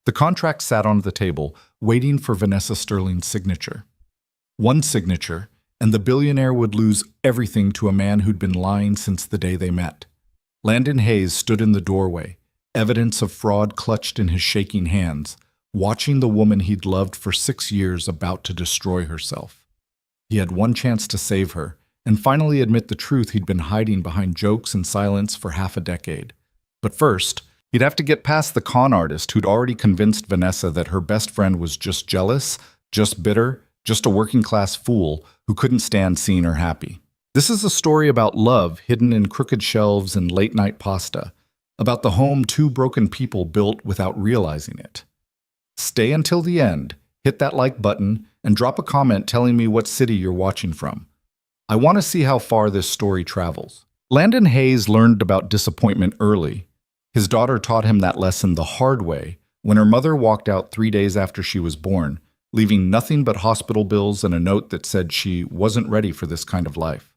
The contract sat on the table, waiting for Vanessa Sterling's signature. One signature, and the billionaire would lose everything to a man who'd been lying since the day they met. Landon Hayes stood in the doorway, evidence of fraud clutched in his shaking hands, watching the woman he'd loved for 6 years about to destroy herself. He had one chance to save her, and finally admit the truth he'd been hiding behind jokes and silence for half a decade. But first, he'd have to get past the con artist who'd already convinced Vanessa that her best friend was just jealous, just bitter, just a working-class fool who couldn't stand seeing her happy. This is a story about love hidden in crooked shelves and late-night pasta, about the home two broken people built without realizing it. Stay until the end, hit that like button, and drop a comment telling me what city you're watching from. I want to see how far this story travels. Landon Hayes learned about disappointment early. His daughter taught him that lesson the hard way when her mother walked out 3 days after she was born, leaving nothing but hospital bills and a note that said she wasn't ready for this kind of life.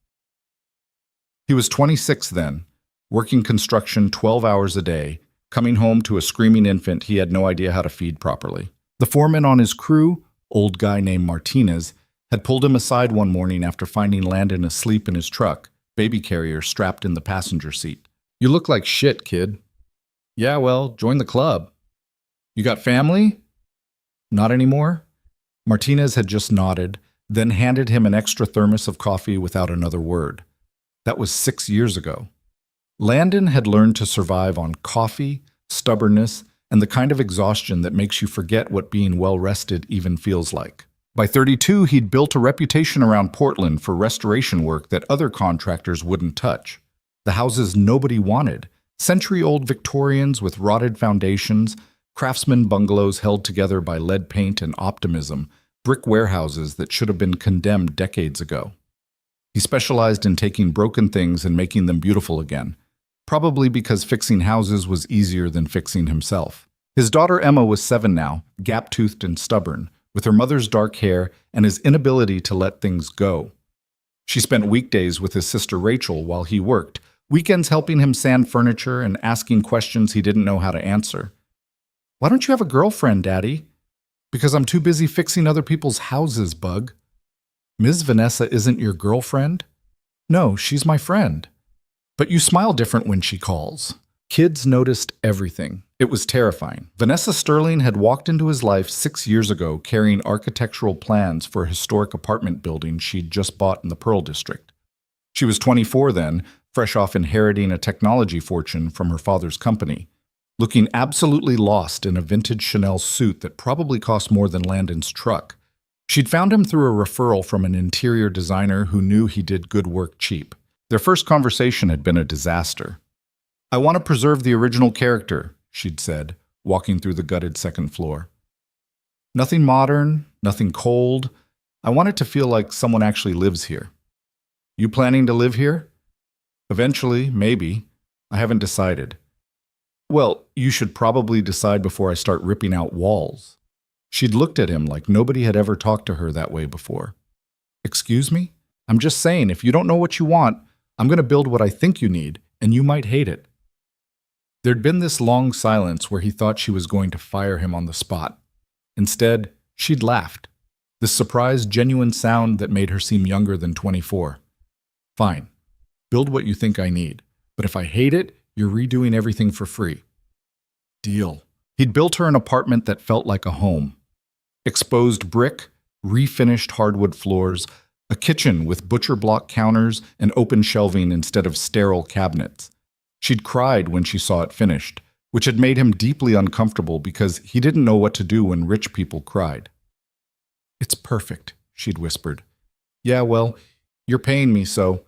He was 26 then, working construction 12 hours a day, coming home to a screaming infant he had no idea how to feed properly. The foreman on his crew, old guy named Martinez, had pulled him aside one morning after finding Landon asleep in his truck, baby carrier strapped in the passenger seat. "You look like shit, kid." "Yeah, well, join the club." "You got family?" "Not anymore." Martinez had just nodded, then handed him an extra thermos of coffee without another word. That was 6 years ago. Landon had learned to survive on coffee, stubbornness, and the kind of exhaustion that makes you forget what being well-rested even feels like. By 32, he'd built a reputation around Portland for restoration work that other contractors wouldn't touch. The houses nobody wanted, century-old Victorians with rotted foundations, craftsman bungalows held together by lead paint and optimism, brick warehouses that should have been condemned decades ago. He specialized in taking broken things and making them beautiful again, probably because fixing houses was easier than fixing himself. His daughter Emma was 7 now, gap-toothed and stubborn, with her mother's dark hair and his inability to let things go. She spent weekdays with his sister Rachel while he worked, weekends helping him sand furniture and asking questions he didn't know how to answer. "Why don't you have a girlfriend, Daddy?" "Because I'm too busy fixing other people's houses, Bug." "Ms. Vanessa isn't your girlfriend?" "No, she's my friend." "But you smile different when she calls." Kids noticed everything. It was terrifying. Vanessa Sterling had walked into his life 6 years ago carrying architectural plans for a historic apartment building she'd just bought in the Pearl District. She was 24 then, fresh off inheriting a technology fortune from her father's company, looking absolutely lost in a vintage Chanel suit that probably cost more than Landon's truck. She'd found him through a referral from an interior designer who knew he did good work cheap. Their first conversation had been a disaster. "I want to preserve the original character," she'd said, walking through the gutted second floor. "Nothing modern, nothing cold. I want it to feel like someone actually lives here." "You planning to live here?" "Eventually, maybe. I haven't decided." "Well, you should probably decide before I start ripping out walls." She'd looked at him like nobody had ever talked to her that way before. "Excuse me? I'm just saying, if you don't know what you want, I'm going to build what I think you need, and you might hate it." There'd been this long silence where he thought she was going to fire him on the spot. Instead, she'd laughed. This surprised, genuine sound that made her seem younger than 24. "Fine. Build what you think I need. But if I hate it, you're redoing everything for free." Deal. He'd built her an apartment that felt like a home. Exposed brick, refinished hardwood floors, a kitchen with butcher block counters and open shelving instead of sterile cabinets. She'd cried when she saw it finished, which had made him deeply uncomfortable because he didn't know what to do when rich people cried. "It's perfect," she'd whispered. "Yeah, well, you're paying me, so—"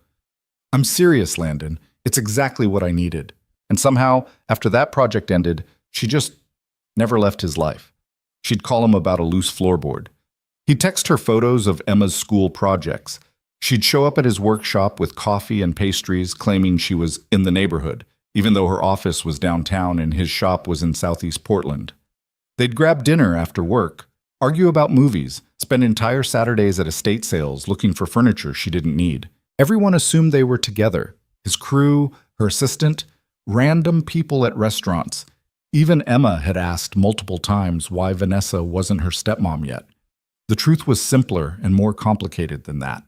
"I'm serious, Landon. It's exactly what I needed." And somehow, after that project ended, she just never left his life. She'd call him about a loose floorboard. He'd text her photos of Emma's school projects. She'd show up at his workshop with coffee and pastries, claiming she was in the neighborhood, even though her office was downtown and his shop was in Southeast Portland. They'd grab dinner after work, argue about movies, spend entire Saturdays at estate sales looking for furniture she didn't need. Everyone assumed they were together. His crew, her assistant, random people at restaurants. Even Emma had asked multiple times why Vanessa wasn't her stepmom yet. The truth was simpler and more complicated than that.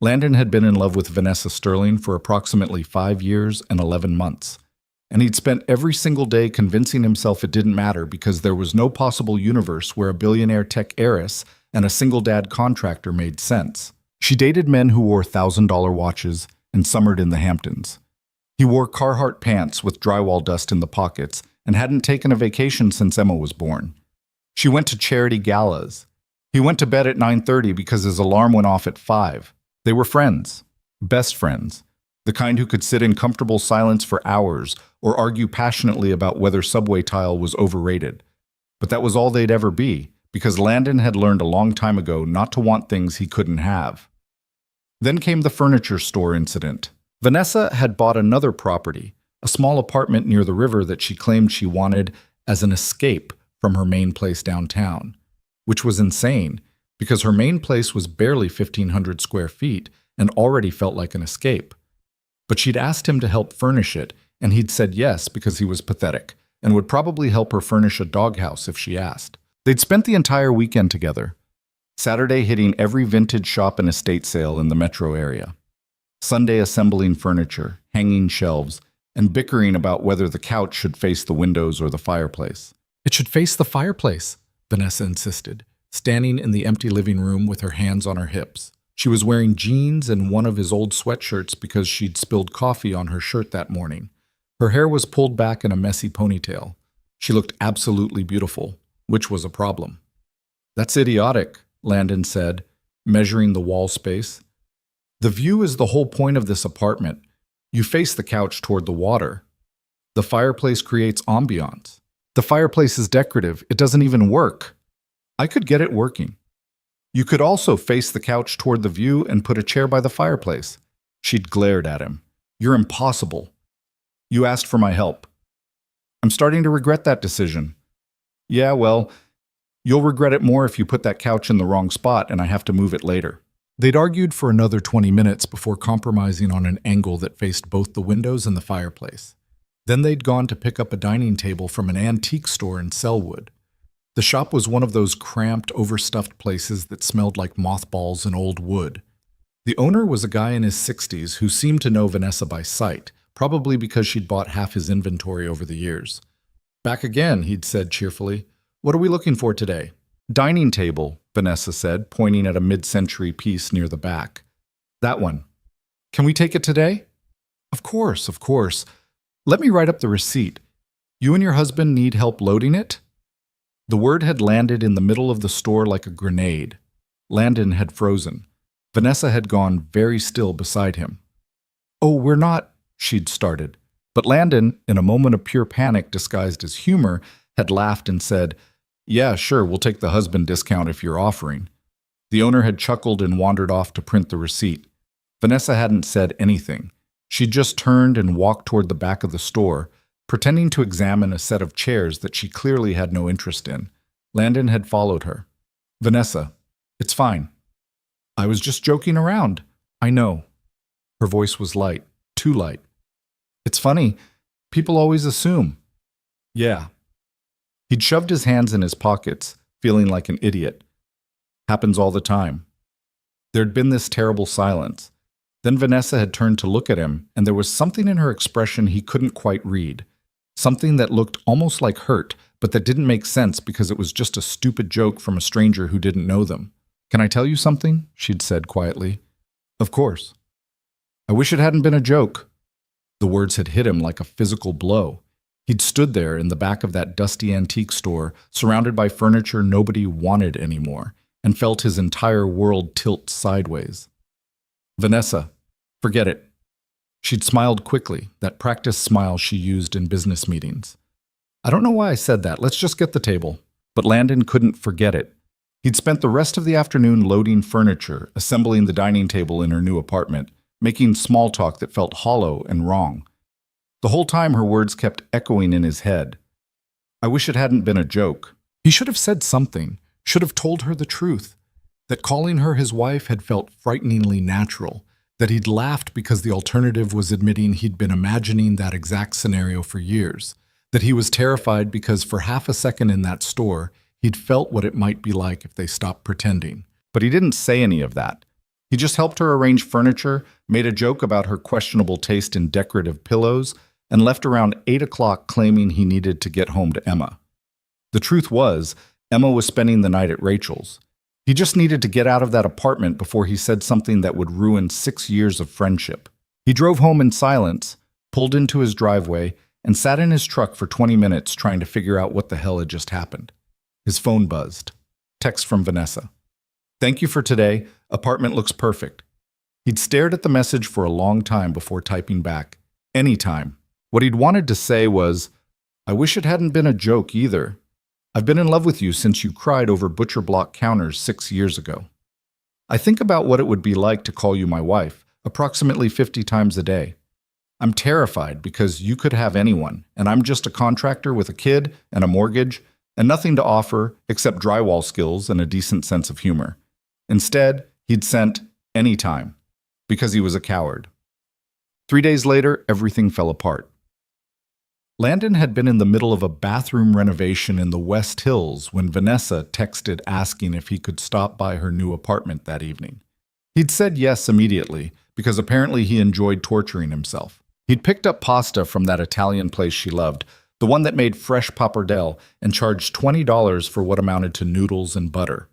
Landon had been in love with Vanessa Sterling for approximately 5 years and 11 months, and he'd spent every single day convincing himself it didn't matter because there was no possible universe where a billionaire tech heiress and a single-dad contractor made sense. She dated men who wore $1,000 watches and summered in the Hamptons. He wore Carhartt pants with drywall dust in the pockets and hadn't taken a vacation since Emma was born. She went to charity galas. He went to bed at 9:30 because his alarm went off at 5. They were friends, best friends, the kind who could sit in comfortable silence for hours or argue passionately about whether subway tile was overrated. But that was all they'd ever be, because Landon had learned a long time ago not to want things he couldn't have. Then came the furniture store incident. Vanessa had bought another property, a small apartment near the river that she claimed she wanted as an escape from her main place downtown, which was insane because her main place was barely 1,500 square feet and already felt like an escape. But she'd asked him to help furnish it, and he'd said yes because he was pathetic and would probably help her furnish a doghouse if she asked. They'd spent the entire weekend together, Saturday hitting every vintage shop and estate sale in the metro area, Sunday assembling furniture, hanging shelves, and bickering about whether the couch should face the windows or the fireplace. "It should face the fireplace," Vanessa insisted, standing in the empty living room with her hands on her hips. She was wearing jeans and one of his old sweatshirts because she'd spilled coffee on her shirt that morning. Her hair was pulled back in a messy ponytail. She looked absolutely beautiful, which was a problem. "That's idiotic," Landon said, measuring the wall space. "The view is the whole point of this apartment. You face the couch toward the water. The fireplace creates ambiance. The fireplace is decorative. It doesn't even work. I could get it working. You could also face the couch toward the view and put a chair by the fireplace." She'd glared at him. "You're impossible. You asked for my help." "I'm starting to regret that decision." "Yeah, well, you'll regret it more if you put that couch in the wrong spot and I have to move it later." They'd argued for another 20 minutes before compromising on an angle that faced both the windows and the fireplace. Then they'd gone to pick up a dining table from an antique store in Selwood. The shop was one of those cramped, overstuffed places that smelled like mothballs and old wood. The owner was a guy in his 60s who seemed to know Vanessa by sight, probably because she'd bought half his inventory over the years. "Back again," he'd said cheerfully. "What are we looking for today?" "Dining table," Vanessa said, pointing at a mid-century piece near the back. "That one. Can we take it today?" Of course, of course. Let me write up the receipt. You and your husband need help loading it?" The word had landed in the middle of the store like a grenade. Landon had frozen. Vanessa had gone very still beside him. "Oh, we're not," she'd started. But Landon, in a moment of pure panic disguised as humor, had laughed and said, "Yeah, sure, we'll take the husband discount if you're offering." The owner had chuckled and wandered off to print the receipt. Vanessa hadn't said anything. She'd just turned and walked toward the back of the store, pretending to examine a set of chairs that she clearly had no interest in. Landon had followed her. "Vanessa, it's fine. I was just joking around." "I know." Her voice was light, too light. "It's funny. People always assume." "Yeah." He'd shoved his hands in his pockets, feeling like an idiot. "Happens all the time." There'd been this terrible silence. Then Vanessa had turned to look at him, and there was something in her expression he couldn't quite read. Something that looked almost like hurt, but that didn't make sense because it was just a stupid joke from a stranger who didn't know them. "Can I tell you something?" she'd said quietly. "Of course." "I wish it hadn't been a joke." The words had hit him like a physical blow. He'd stood there in the back of that dusty antique store, surrounded by furniture nobody wanted anymore, and felt his entire world tilt sideways. "Vanessa, forget it." She'd smiled quickly, that practiced smile she used in business meetings. "I don't know why I said that. Let's just get the table." But Landon couldn't forget it. He'd spent the rest of the afternoon loading furniture, assembling the dining table in her new apartment, making small talk that felt hollow and wrong. The whole time her words kept echoing in his head. I wish it hadn't been a joke. He should have said something, should have told her the truth, that calling her his wife had felt frighteningly natural, that he'd laughed because the alternative was admitting he'd been imagining that exact scenario for years, That he was terrified because for half a second in that store, he'd felt what it might be like if they stopped pretending. But he didn't say any of that. He just helped her arrange furniture, made a joke about her questionable taste in decorative pillows, and left around 8 o'clock claiming he needed to get home to Emma. The truth was, Emma was spending the night at Rachel's. He just needed to get out of that apartment before he said something that would ruin 6 years of friendship. He drove home in silence, pulled into his driveway, and sat in his truck for 20 minutes trying to figure out what the hell had just happened. His phone buzzed. Text from Vanessa. "Thank you for today. Apartment looks perfect." He'd stared at the message for a long time before typing back, "Anytime." What he'd wanted to say was, "I wish it hadn't been a joke either. I've been in love with you since you cried over butcher block counters 6 years ago. I think about what it would be like to call you my wife, approximately 50 times a day. I'm terrified because you could have anyone, and I'm just a contractor with a kid and a mortgage and nothing to offer except drywall skills and a decent sense of humor." Instead, he'd sent "anytime" because he was a coward. 3 days later, everything fell apart. Landon had been in the middle of a bathroom renovation in the West Hills when Vanessa texted asking if he could stop by her new apartment that evening. He'd said yes immediately because apparently he enjoyed torturing himself. He'd picked up pasta from that Italian place she loved, the one that made fresh pappardelle, and charged $20 for what amounted to noodles and butter.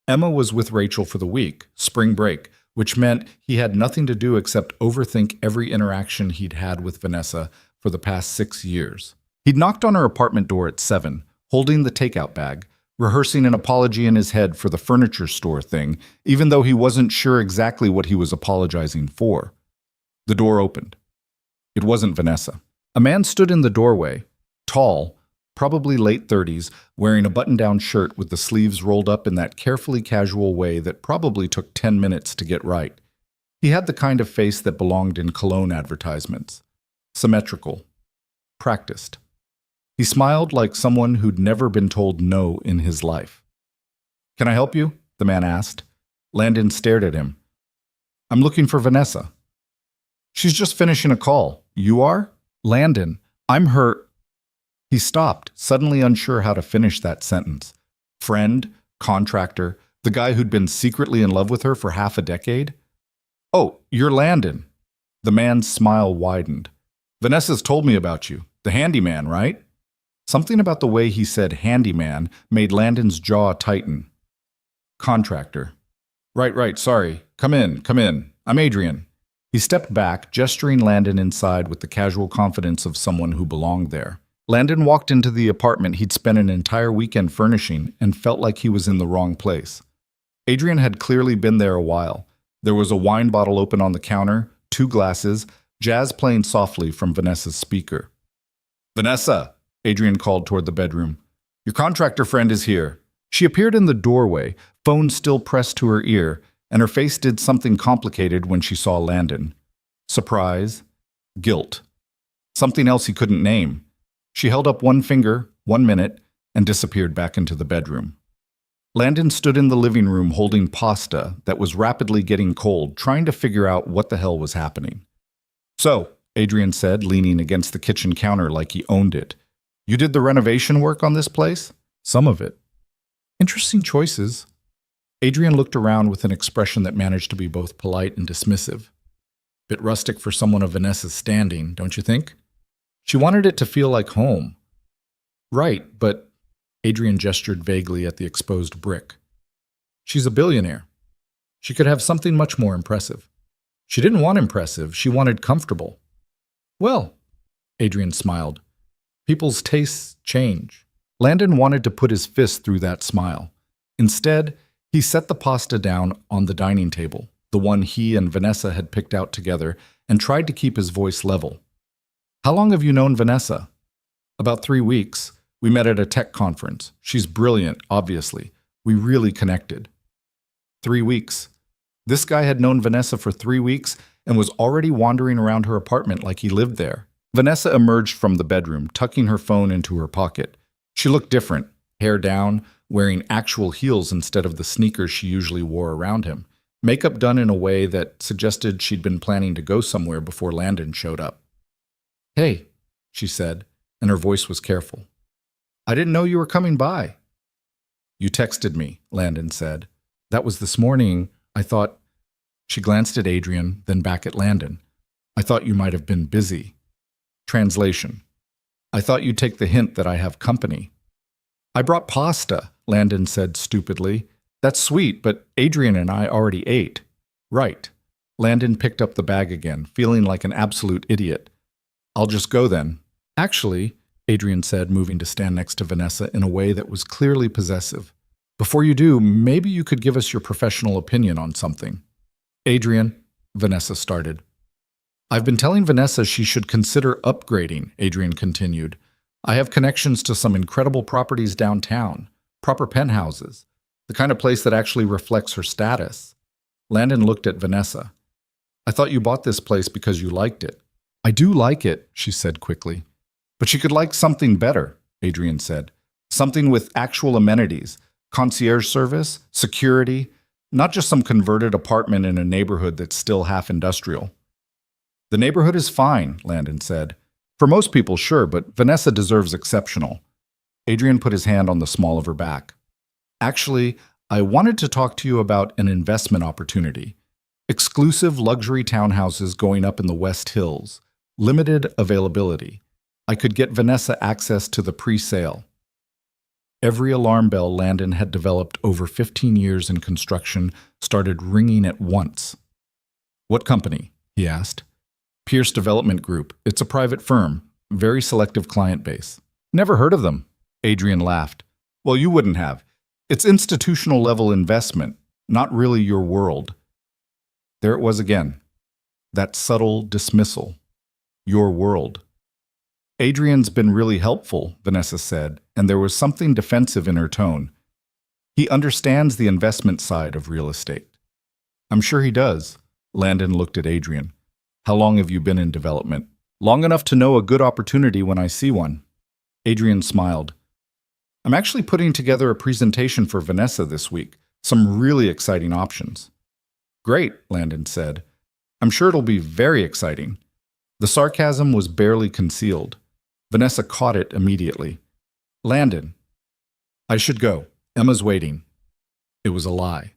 Emma was with Rachel for the week, spring break, which meant he had nothing to do except overthink every interaction he'd had with Vanessa for the past 6 years. He'd knocked on her apartment door at 7, holding the takeout bag, rehearsing an apology in his head for the furniture store thing, even though he wasn't sure exactly what he was apologizing for. The door opened. It wasn't Vanessa. A man stood in the doorway, tall, probably late 30s, wearing a button-down shirt with the sleeves rolled up in that carefully casual way that probably took 10 minutes to get right. He had the kind of face that belonged in cologne advertisements. Symmetrical. Practiced. He smiled like someone who'd never been told no in his life. "Can I help you?" the man asked. Landon stared at him. "I'm looking for Vanessa." "She's just finishing a call. You are?" "Landon, I'm her—" He stopped, suddenly unsure how to finish that sentence. Friend, contractor, the guy who'd been secretly in love with her for half a decade? "Oh, you're Landon." The man's smile widened. "Vanessa's told me about you. The handyman, right?" Something about the way he said handyman made Landon's jaw tighten. "Contractor." Right, sorry. Come in. I'm Adrian." He stepped back, gesturing Landon inside with the casual confidence of someone who belonged there. Landon walked into the apartment he'd spent an entire weekend furnishing and felt like he was in the wrong place. Adrian had clearly been there a while. There was a wine bottle open on the counter, 2 glasses, jazz playing softly from Vanessa's speaker. "Vanessa," Adrian called toward the bedroom. "Your contractor friend is here." She appeared in the doorway, phone still pressed to her ear, and her face did something complicated when she saw Landon. Surprise, guilt, something else he couldn't name. She held up one finger, 1 minute, and disappeared back into the bedroom. Landon stood in the living room holding pasta that was rapidly getting cold, trying to figure out what the hell was happening. "So," Adrian said, leaning against the kitchen counter like he owned it, "you did the renovation work on this place?" "Some of it." "Interesting choices." Adrian looked around with an expression that managed to be both polite and dismissive. "Bit rustic for someone of Vanessa's standing, don't you think? She wanted it to feel like home." "Right, but—" Adrian gestured vaguely at the exposed brick. "She's a billionaire. She could have something much more impressive." "She didn't want impressive, she wanted comfortable." "Well," Adrian smiled, "people's tastes change." Landon wanted to put his fist through that smile. Instead, he set the pasta down on the dining table, the one he and Vanessa had picked out together, and tried to keep his voice level. "How long have you known Vanessa?" "About 3 weeks. We met at a tech conference. She's brilliant, obviously. We really connected." 3 weeks. This guy had known Vanessa for 3 weeks and was already wandering around her apartment like he lived there. Vanessa emerged from the bedroom, tucking her phone into her pocket. She looked different, hair down, wearing actual heels instead of the sneakers she usually wore around him. Makeup done in a way that suggested she'd been planning to go somewhere before Landon showed up. "Hey," she said, and her voice was careful. I didn't know you were coming by. You texted me, Landon said. That was this morning. I thought... She glanced at Adrian, then back at Landon. I thought you might have been busy. Translation. I thought you'd take the hint that I have company. I brought pasta, Landon said stupidly. That's sweet, but Adrian and I already ate. Right. Landon picked up the bag again, feeling like an absolute idiot. I'll just go then. Actually, Adrian said, moving to stand next to Vanessa in a way that was clearly possessive. Before you do, maybe you could give us your professional opinion on something. Adrian, Vanessa started. I've been telling Vanessa she should consider upgrading, Adrian continued. I have connections to some incredible properties downtown, proper penthouses, the kind of place that actually reflects her status. Landon looked at Vanessa. I thought you bought this place because you liked it. I do like it, she said quickly. But she could like something better, Adrian said. Something with actual amenities, concierge service, security, not just some converted apartment in a neighborhood that's still half industrial. The neighborhood is fine, Landon said. For most people, sure, but Vanessa deserves exceptional. Adrian put his hand on the small of her back. Actually, I wanted to talk to you about an investment opportunity. Exclusive luxury townhouses going up in the West Hills. Limited availability. I could get Vanessa access to the pre-sale. Every alarm bell Landon had developed over 15 years in construction started ringing at once. What company? He asked. Pierce Development Group. It's a private firm. Very selective client base. Never heard of them. Adrian laughed. Well, you wouldn't have. It's institutional level investment, not really your world. There it was again. That subtle dismissal. Your world. Adrian's been really helpful, Vanessa said, and there was something defensive in her tone. He understands the investment side of real estate. I'm sure he does. Landon looked at Adrian. How long have you been in development? Long enough to know a good opportunity when I see one. Adrian smiled. I'm actually putting together a presentation for Vanessa this week. Some really exciting options. Great, Landon said. I'm sure it'll be very exciting. The sarcasm was barely concealed. Vanessa caught it immediately. Landon. I should go. Emma's waiting. It was a lie.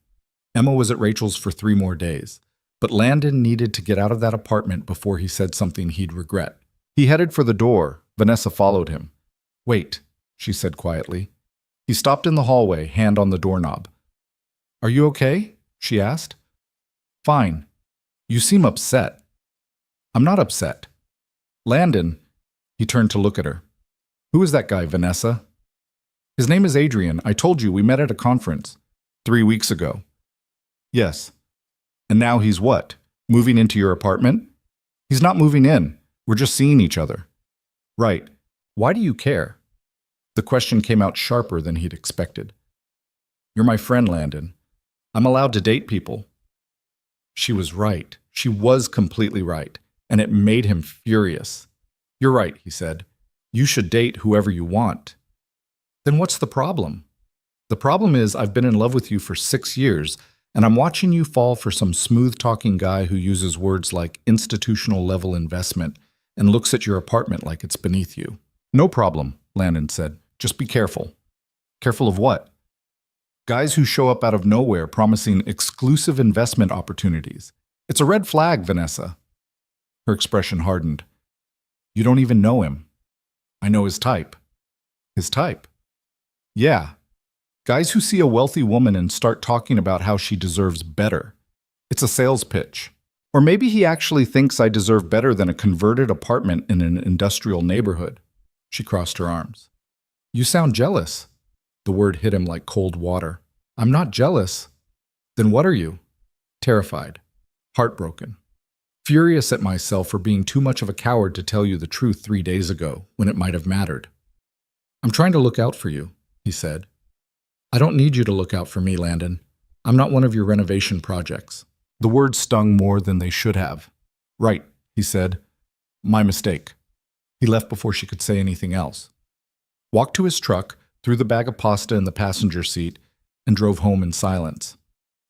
Emma was at Rachel's for 3 more days. But Landon needed to get out of that apartment before he said something he'd regret. He headed for the door. Vanessa followed him. Wait, she said quietly. He stopped in the hallway, hand on the doorknob. Are you okay? She asked. Fine. You seem upset. I'm not upset. Landon. He turned to look at her. Who is that guy, Vanessa? His name is Adrian. I told you we met at a conference 3 weeks ago. Yes. And now he's what? Moving into your apartment? He's not moving in. We're just seeing each other. Right. Why do you care? The question came out sharper than he'd expected. You're my friend, Landon. I'm allowed to date people. She was right. She was completely right. And it made him furious. You're right, he said. You should date whoever you want. Then what's the problem? The problem is I've been in love with you for 6 years, and I'm watching you fall for some smooth-talking guy who uses words like institutional-level investment and looks at your apartment like it's beneath you. No problem, Landon said. Just be careful. Careful of what? Guys who show up out of nowhere promising exclusive investment opportunities. It's a red flag, Vanessa. Her expression hardened. You don't even know him. I know his type. His type? Yeah. Guys who see a wealthy woman and start talking about how she deserves better. It's a sales pitch. Or maybe he actually thinks I deserve better than a converted apartment in an industrial neighborhood. She crossed her arms. You sound jealous. The word hit him like cold water. I'm not jealous. Then what are you? Terrified. Heartbroken. Furious at myself for being too much of a coward to tell you the truth 3 days ago, when it might have mattered. I'm trying to look out for you, he said. I don't need you to look out for me, Landon. I'm not one of your renovation projects. The words stung more than they should have. Right, he said. My mistake. He left before she could say anything else. Walked to his truck, threw the bag of pasta in the passenger seat, and drove home in silence.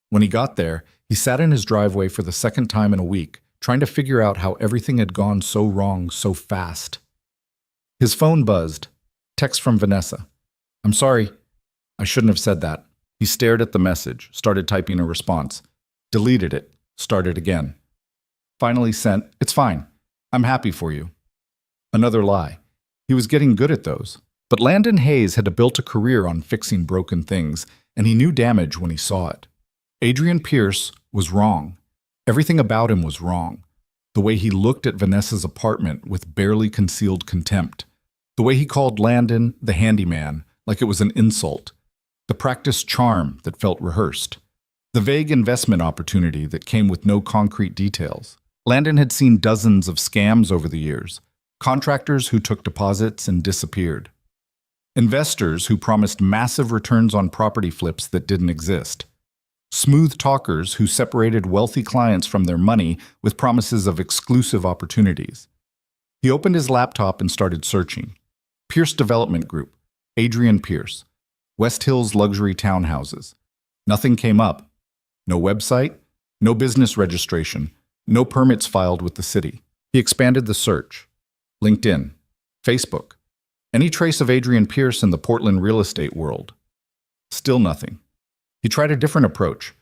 When he got there, he sat in his driveway for the second time in a week, trying to figure out how everything had gone so wrong so fast. His phone buzzed. Text from Vanessa. I'm sorry. I shouldn't have said that. He stared at the message, started typing a response. Deleted it. Started again. Finally sent, it's fine. I'm happy for you. Another lie. He was getting good at those. But Landon Hayes had built a career on fixing broken things, and he knew damage when he saw it. Adrian Pierce was wrong. Everything about him was wrong. The way he looked at Vanessa's apartment with barely concealed contempt. The way he called Landon the handyman like it was an insult. The practiced charm that felt rehearsed. The vague investment opportunity that came with no concrete details. Landon had seen dozens of scams over the years. Contractors who took deposits and disappeared. Investors who promised massive returns on property flips that didn't exist. Smooth talkers who separated wealthy clients from their money with promises of exclusive opportunities. He opened his laptop and started searching. Pierce Development Group, Adrian Pierce, West Hills luxury townhouses. Nothing came up. No website, no business registration, no permits filed with the city. He expanded the search. LinkedIn, Facebook, any trace of Adrian Pierce in the Portland real estate world. Still nothing. He tried a different approach,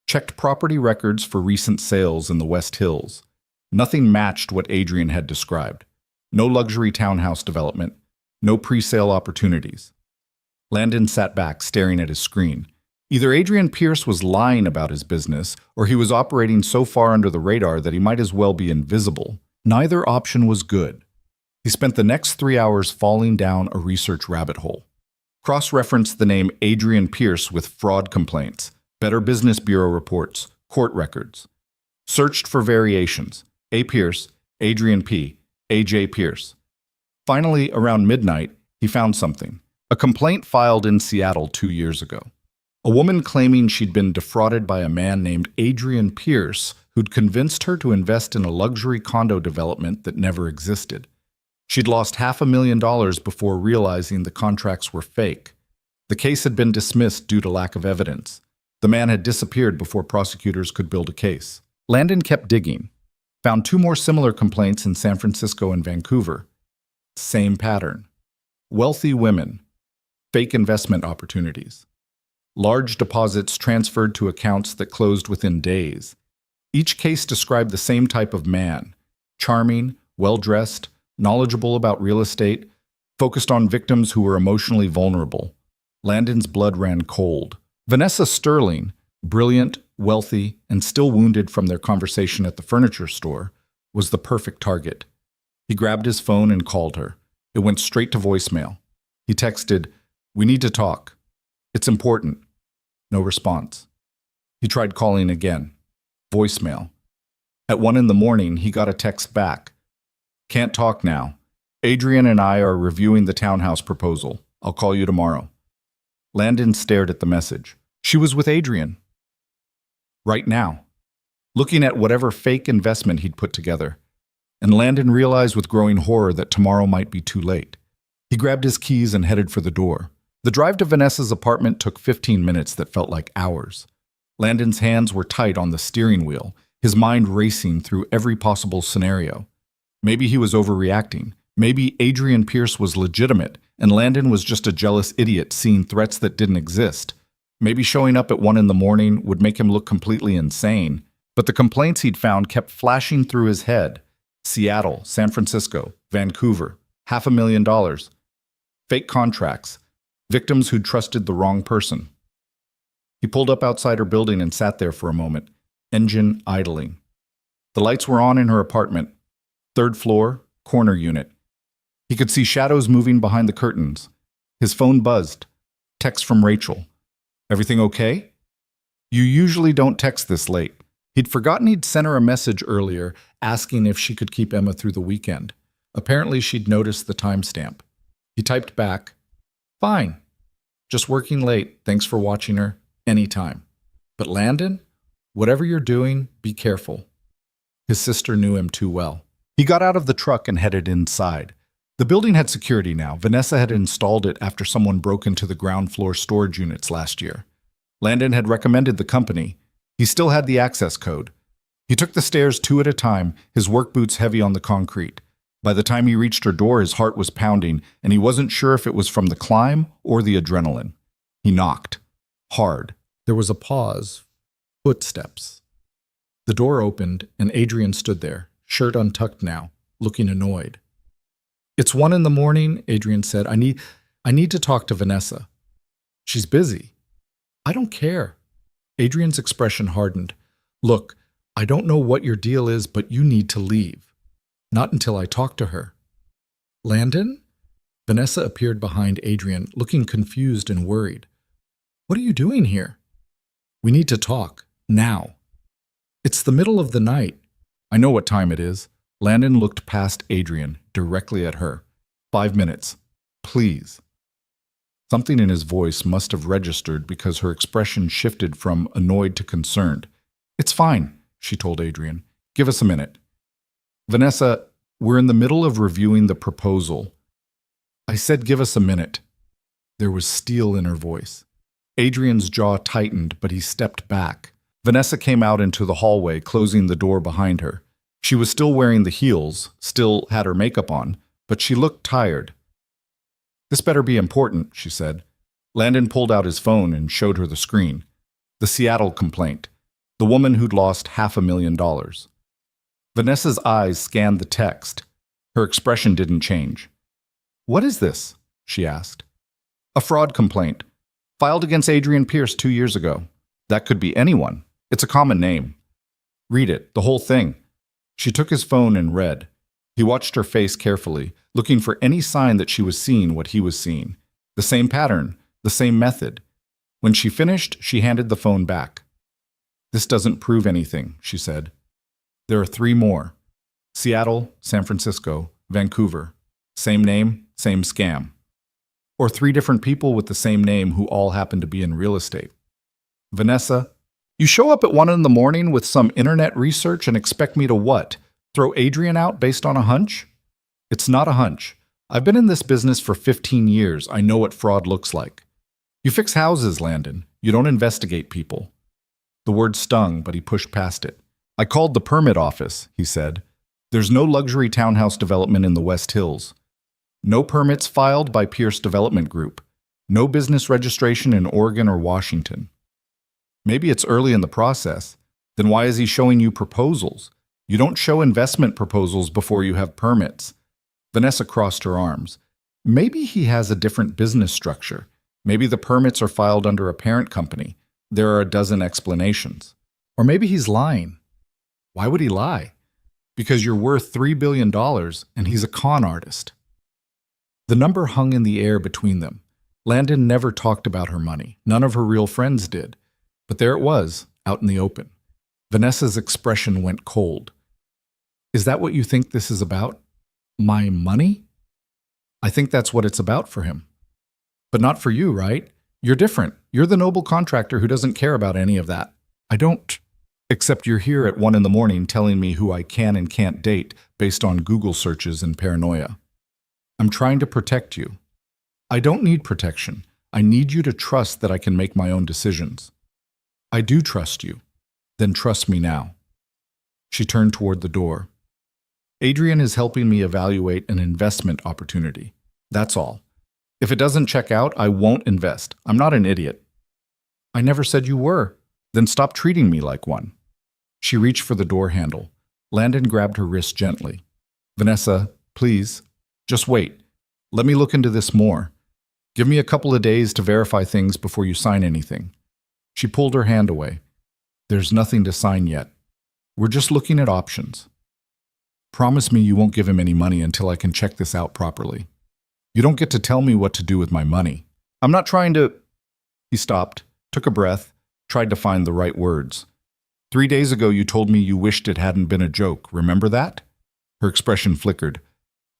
checked property records for recent sales in the West Hills. Nothing matched what Adrian had described. No luxury townhouse development, no pre-sale opportunities. Landon sat back, staring at his screen. Either Adrian Pierce was lying about his business, or he was operating so far under the radar that he might as well be invisible. Neither option was good. He spent the next 3 hours falling down a research rabbit hole. Cross-referenced the name Adrian Pierce with fraud complaints, Better Business Bureau reports, court records. Searched for variations. A. Pierce, Adrian P., A.J. Pierce. Finally, around midnight, he found something. A complaint filed in Seattle 2 years ago. A woman claiming she'd been defrauded by a man named Adrian Pierce who'd convinced her to invest in a luxury condo development that never existed. She'd lost $500,000 before realizing the contracts were fake. The case had been dismissed due to lack of evidence. The man had disappeared before prosecutors could build a case. Landon kept digging. Found 2 more similar complaints in San Francisco and Vancouver. Same pattern. Wealthy women. Fake investment opportunities. Large deposits transferred to accounts that closed within days. Each case described the same type of man. Charming, well-dressed, knowledgeable about real estate, focused on victims who were emotionally vulnerable. Landon's blood ran cold. Vanessa Sterling, brilliant, wealthy, and still wounded from their conversation at the furniture store, was the perfect target. He grabbed his phone and called her. It went straight to voicemail. He texted, "We need to talk. It's important." No response. He tried calling again. Voicemail. At 1 a.m, he got a text back. "Can't talk now. Adrian and I are reviewing the townhouse proposal. I'll call you tomorrow." Landon stared at the message. She was with Adrian. Right now. Looking at whatever fake investment he'd put together. And Landon realized with growing horror that tomorrow might be too late. He grabbed his keys and headed for the door. The drive to Vanessa's apartment took 15 minutes that felt like hours. Landon's hands were tight on the steering wheel, his mind racing through every possible scenario. Maybe he was overreacting. Maybe Adrian Pierce was legitimate, and Landon was just a jealous idiot seeing threats that didn't exist. Maybe showing up at 1 a.m. would make him look completely insane. But the complaints he'd found kept flashing through his head. Seattle, San Francisco, Vancouver, $500,000. Fake contracts. Victims who'd trusted the wrong person. He pulled up outside her building and sat there for a moment, engine idling. The lights were on in her apartment. 3rd floor, corner unit. He could see shadows moving behind the curtains. His phone buzzed. Text from Rachel. "Everything okay?" "You usually don't text this late." He'd forgotten he'd sent her a message earlier asking if she could keep Emma through the weekend. Apparently she'd noticed the timestamp. He typed back, "Fine. Just working late. Thanks for watching her. Anytime. But Landon, whatever you're doing, be careful." His sister knew him too well. He got out of the truck and headed inside. The building had security now. Vanessa had installed it after someone broke into the ground floor storage units last year. Landon had recommended the company. He still had the access code. He took the stairs 2 at a time, his work boots heavy on the concrete. By the time he reached her door, his heart was pounding, and he wasn't sure if it was from the climb or the adrenaline. He knocked. Hard. There was a pause. Footsteps. The door opened, and Adrian stood there, shirt untucked now, looking annoyed. "It's 1 a.m, Adrian said. I need to talk to Vanessa." "She's busy." "I don't care." Adrian's expression hardened. "Look, I don't know what your deal is, but you need to leave. Not until I talk to her." "Landon?" Vanessa appeared behind Adrian, looking confused and worried. "What are you doing here?" "We need to talk. Now." "It's the middle of the night." "I know what time it is." Landon looked past Adrian, directly at her. 5 minutes. Please." Something in his voice must have registered because her expression shifted from annoyed to concerned. "It's fine," she told Adrian. "Give us a minute." "Vanessa, we're in the middle of reviewing the proposal." "I said give us a minute." There was steel in her voice. Adrian's jaw tightened, but he stepped back. Vanessa came out into the hallway, closing the door behind her. She was still wearing the heels, still had her makeup on, but she looked tired. "This better be important," she said. Landon pulled out his phone and showed her the screen. The Seattle complaint. The woman who'd lost $500,000. Vanessa's eyes scanned the text. Her expression didn't change. "What is this?" she asked. "A fraud complaint. Filed against Adrian Pierce 2 years ago. That could be anyone. It's a common name. Read it, the whole thing." She took his phone and read. He watched her face carefully, looking for any sign that she was seeing what he was seeing. The same pattern, the same method. When she finished, she handed the phone back. "This doesn't prove anything," she said. "There are 3 more. Seattle, San Francisco, Vancouver. Same name, same scam. Or 3 different people with the same name who all happen to be in real estate." "Vanessa, you show up at 1 a.m. with some internet research and expect me to what? Throw Adrian out based on a hunch?" "It's not a hunch. I've been in this business for 15 years. I know what fraud looks like. You fix houses, Landon. You don't investigate people." The word stung, but he pushed past it. "I called the permit office," he said. "There's no luxury townhouse development in the West Hills. No permits filed by Pierce Development Group. No business registration in Oregon or Washington." "Maybe it's early in the process. Then why is he showing you proposals? You don't show investment proposals before you have permits." Vanessa crossed her arms. "Maybe he has a different business structure. Maybe the permits are filed under a parent company. There are a dozen explanations. Or maybe he's lying." "Why would he lie?" "Because you're worth $3 billion and he's a con artist." The number hung in the air between them. Landon never talked about her money. None of her real friends did. But there it was, out in the open. Vanessa's expression went cold. "Is that what you think this is about? My money?" "I think that's what it's about for him." "But not for you, right? You're different. You're the noble contractor who doesn't care about any of that." "I don't. Except you're here at 1 a.m. telling me who I can and can't date based on Google searches and paranoia." "I'm trying to protect you." "I don't need protection. I need you to trust that I can make my own decisions." "I do trust you." "Then trust me now." She turned toward the door. "Adrian is helping me evaluate an investment opportunity. That's all. If it doesn't check out, I won't invest. I'm not an idiot." "I never said you were." "Then stop treating me like one." She reached for the door handle. Landon grabbed her wrist gently. "Vanessa, please, just wait. Let me look into this more. Give me a couple of days to verify things before you sign anything." She pulled her hand away. "There's nothing to sign yet. We're just looking at options. Promise me you won't give him any money until I can check this out properly. You don't get to tell me what to do with my money. I'm not trying to—" He stopped, took a breath, tried to find the right words. 3 days ago you told me you wished it hadn't been a joke. Remember that?" Her expression flickered.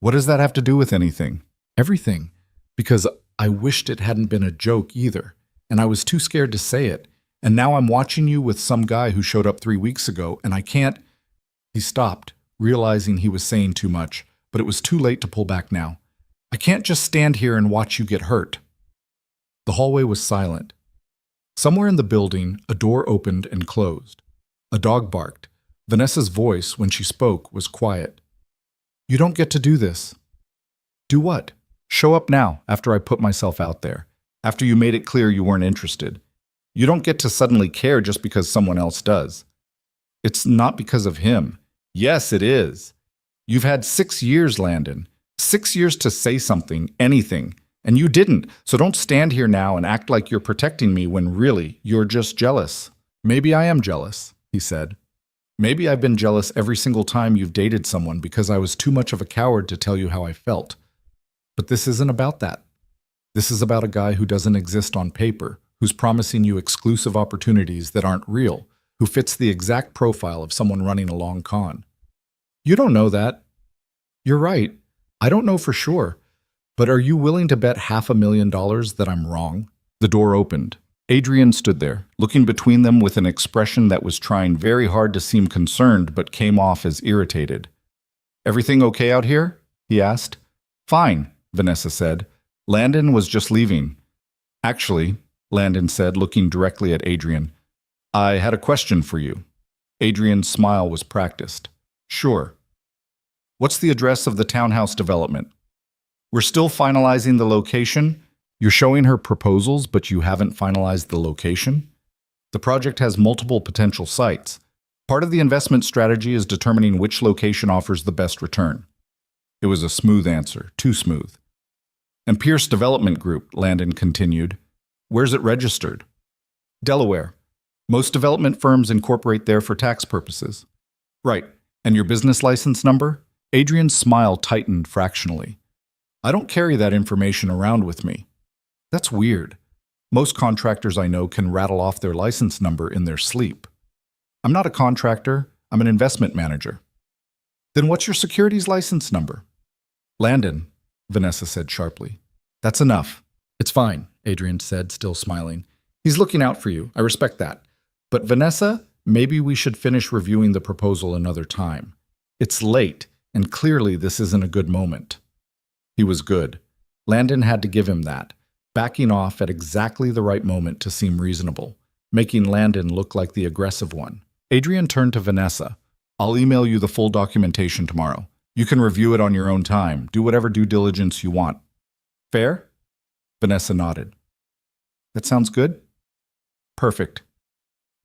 "What does that have to do with anything?" "Everything. Because I wished it hadn't been a joke either. And I was too scared to say it. And now I'm watching you with some guy who showed up 3 weeks ago, and I can't—" He stopped, realizing he was saying too much, but it was too late to pull back now. "I can't just stand here and watch you get hurt." The hallway was silent. Somewhere in the building, a door opened and closed. A dog barked. Vanessa's voice, when she spoke, was quiet. You don't get to do this. Do what? Show up now, after I put myself out there, after you made it clear you weren't interested. You don't get to suddenly care just because someone else does. It's not because of him. Yes, it is. You've had 6 years, Landon. 6 years to say something, anything, and you didn't. So don't stand here now and act like you're protecting me when really you're just jealous. Maybe I am jealous, he said. Maybe I've been jealous every single time you've dated someone because I was too much of a coward to tell you how I felt. But this isn't about that. This is about a guy who doesn't exist on paper, who's promising you exclusive opportunities that aren't real, who fits the exact profile of someone running a long con. You don't know that. You're right. I don't know for sure. But are you willing to bet $500,000 that I'm wrong? The door opened. Adrian stood there, looking between them with an expression that was trying very hard to seem concerned but came off as irritated. Everything okay out here? He asked. Fine, Vanessa said. Landon was just leaving. Actually, Landon said, looking directly at Adrian, I had a question for you. Adrian's smile was practiced. Sure. What's the address of the townhouse development? We're still finalizing the location. You're showing her proposals, but you haven't finalized the location? The project has multiple potential sites. Part of the investment strategy is determining which location offers the best return. It was a smooth answer, too smooth. And Pierce Development Group, Landon continued. Where's it registered? Delaware. Most development firms incorporate there for tax purposes. Right. And your business license number? Adrian's smile tightened fractionally. I don't carry that information around with me. That's weird. Most contractors I know can rattle off their license number in their sleep. I'm not a contractor. I'm an investment manager. Then what's your securities license number? Landon, Vanessa said sharply. That's enough. It's fine, Adrian said, still smiling. He's looking out for you. I respect that. But Vanessa, maybe we should finish reviewing the proposal another time. It's late, and clearly this isn't a good moment. He was good. Landon had to give him that, backing off at exactly the right moment to seem reasonable, making Landon look like the aggressive one. Adrian turned to Vanessa. I'll email you the full documentation tomorrow. You can review it on your own time. Do whatever due diligence you want. Fair? Vanessa nodded. That sounds good? Perfect.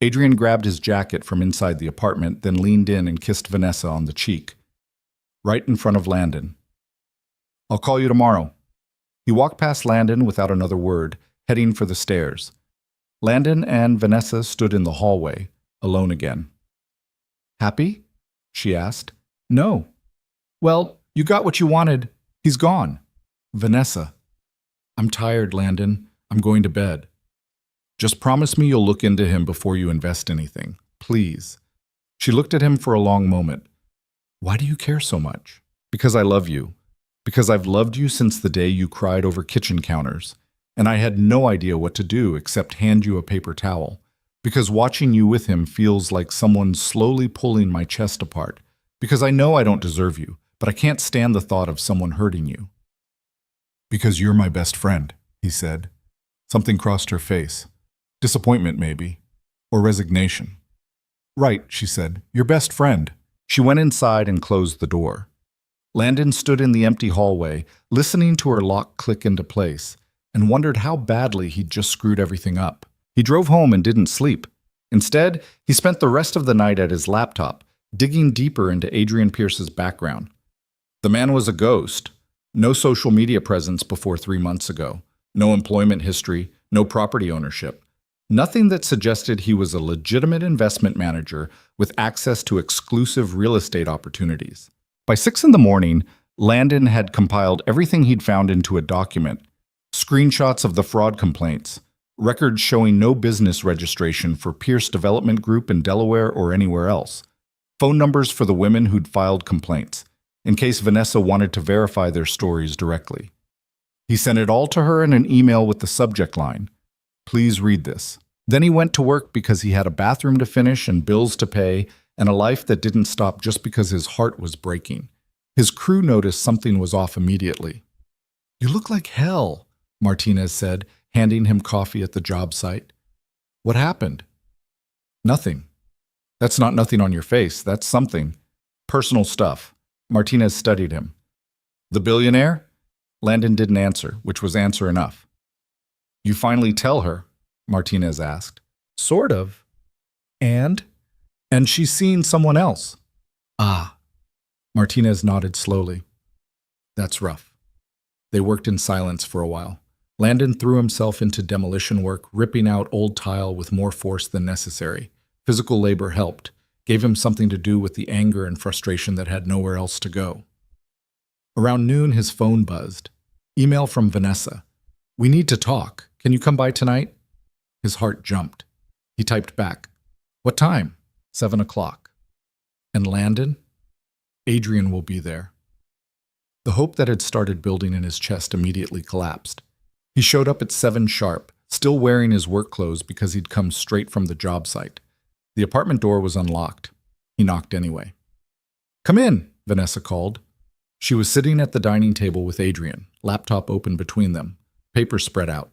Adrian grabbed his jacket from inside the apartment, then leaned in and kissed Vanessa on the cheek, right in front of Landon. I'll call you tomorrow. He walked past Landon without another word, heading for the stairs. Landon and Vanessa stood in the hallway, alone again. Happy? She asked. No. Well, you got what you wanted. He's gone. Vanessa. I'm tired, Landon. I'm going to bed. Just promise me you'll look into him before you invest anything. Please. She looked at him for a long moment. Why do you care so much? Because I love you. Because I've loved you since the day you cried over kitchen counters, and I had no idea what to do except hand you a paper towel. Because watching you with him feels like someone slowly pulling my chest apart. Because I know I don't deserve you, but I can't stand the thought of someone hurting you. Because you're my best friend, he said. Something crossed her face. Disappointment, maybe. Or resignation. Right, she said. Your best friend. She went inside and closed the door. Landon stood in the empty hallway, listening to her lock click into place, and wondered how badly he'd just screwed everything up. He drove home and didn't sleep. Instead, he spent the rest of the night at his laptop, digging deeper into Adrian Pierce's background. The man was a ghost. No social media presence before 3 months ago. No employment history, no property ownership. Nothing that suggested he was a legitimate investment manager with access to exclusive real estate opportunities. By 6 in the morning, Landon had compiled everything he'd found into a document. Screenshots of the fraud complaints, records showing no business registration for Pierce Development Group in Delaware or anywhere else, phone numbers for the women who'd filed complaints, in case Vanessa wanted to verify their stories directly. He sent it all to her in an email with the subject line, "Please read this." Then he went to work because he had a bathroom to finish and bills to pay and a life that didn't stop just because his heart was breaking. His crew noticed something was off immediately. "You look like hell," Martinez said, handing him coffee at the job site. "What happened?" "Nothing." "That's not nothing on your face. That's something. Personal stuff. Martinez studied him. The billionaire? Landon didn't answer, which was answer enough. You finally tell her? Martinez asked. Sort of. And? And she's seen someone else. Ah. Martinez nodded slowly. That's rough. They worked in silence for a while. Landon threw himself into demolition work, ripping out old tile with more force than necessary. Physical labor helped, gave him something to do with the anger and frustration that had nowhere else to go. Around noon, his phone buzzed. Email from Vanessa. We need to talk. Can you come by tonight? His heart jumped. He typed back. What time? 7 o'clock. And Landon? Adrian will be there. The hope that had started building in his chest immediately collapsed. He showed up at 7 sharp, still wearing his work clothes because he'd come straight from the job site. The apartment door was unlocked. He knocked anyway. Come in, Vanessa called. She was sitting at the dining table with Adrian, laptop open between them, papers spread out.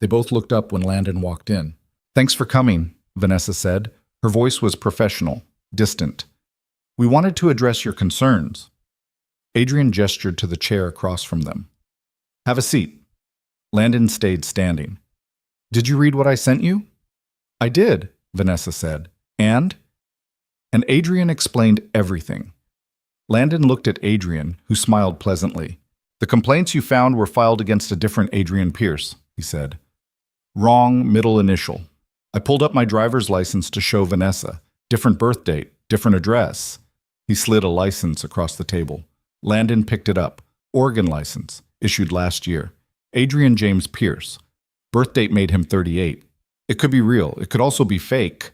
They both looked up when Landon walked in. Thanks for coming, Vanessa said. Her voice was professional, distant. We wanted to address your concerns. Adrian gestured to the chair across from them. Have a seat. Landon stayed standing. Did you read what I sent you? I did, Vanessa said. And Adrian explained everything. Landon looked at Adrian, who smiled pleasantly. The complaints you found were filed against a different Adrian Pierce, he said. Wrong middle initial. I pulled up my driver's license to show Vanessa. Different birth date, different address. He slid a license across the table. Landon picked it up. Oregon license, issued last year. Adrian James Pierce. Birth date made him 38. It could be real. It could also be fake.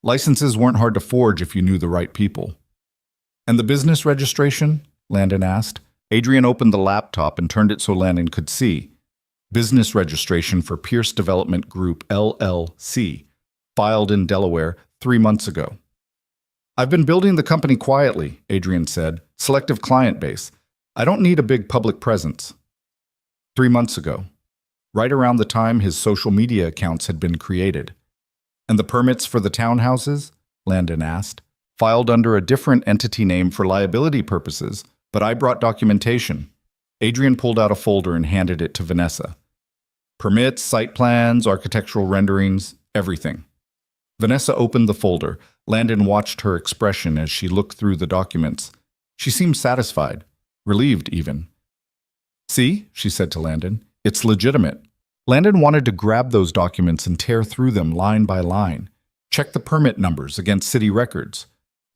Licenses weren't hard to forge if you knew the right people. And the business registration? Landon asked. Adrian opened the laptop and turned it so Landon could see. Business registration for Pierce Development Group, LLC, filed in Delaware 3 months ago. I've been building the company quietly, Adrian said. Selective client base. I don't need a big public presence. 3 months ago, right around the time his social media accounts had been created. And the permits for the townhouses? Landon asked. Filed under a different entity name for liability purposes, but I brought documentation. Adrian pulled out a folder and handed it to Vanessa. Permits, site plans, architectural renderings, everything. Vanessa opened the folder. Landon watched her expression as she looked through the documents. She seemed satisfied, relieved even. See, she said to Landon, it's legitimate. Landon wanted to grab those documents and tear through them line by line. Check the permit numbers against city records.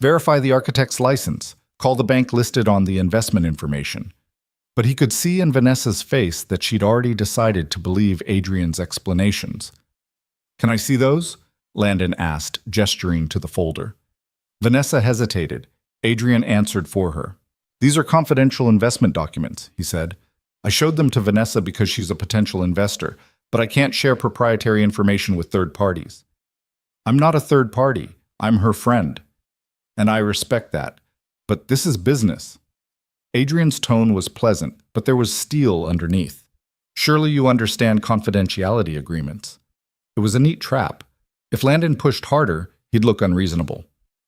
Verify the architect's license. Call the bank listed on the investment information. But he could see in Vanessa's face that she'd already decided to believe Adrian's explanations. Can I see those? Landon asked, gesturing to the folder. Vanessa hesitated. Adrian answered for her. These are confidential investment documents, he said. I showed them to Vanessa because she's a potential investor, but I can't share proprietary information with third parties. I'm not a third party. I'm her friend. And I respect that. But this is business. Adrian's tone was pleasant, but there was steel underneath. Surely you understand confidentiality agreements. It was a neat trap. If Landon pushed harder, he'd look unreasonable.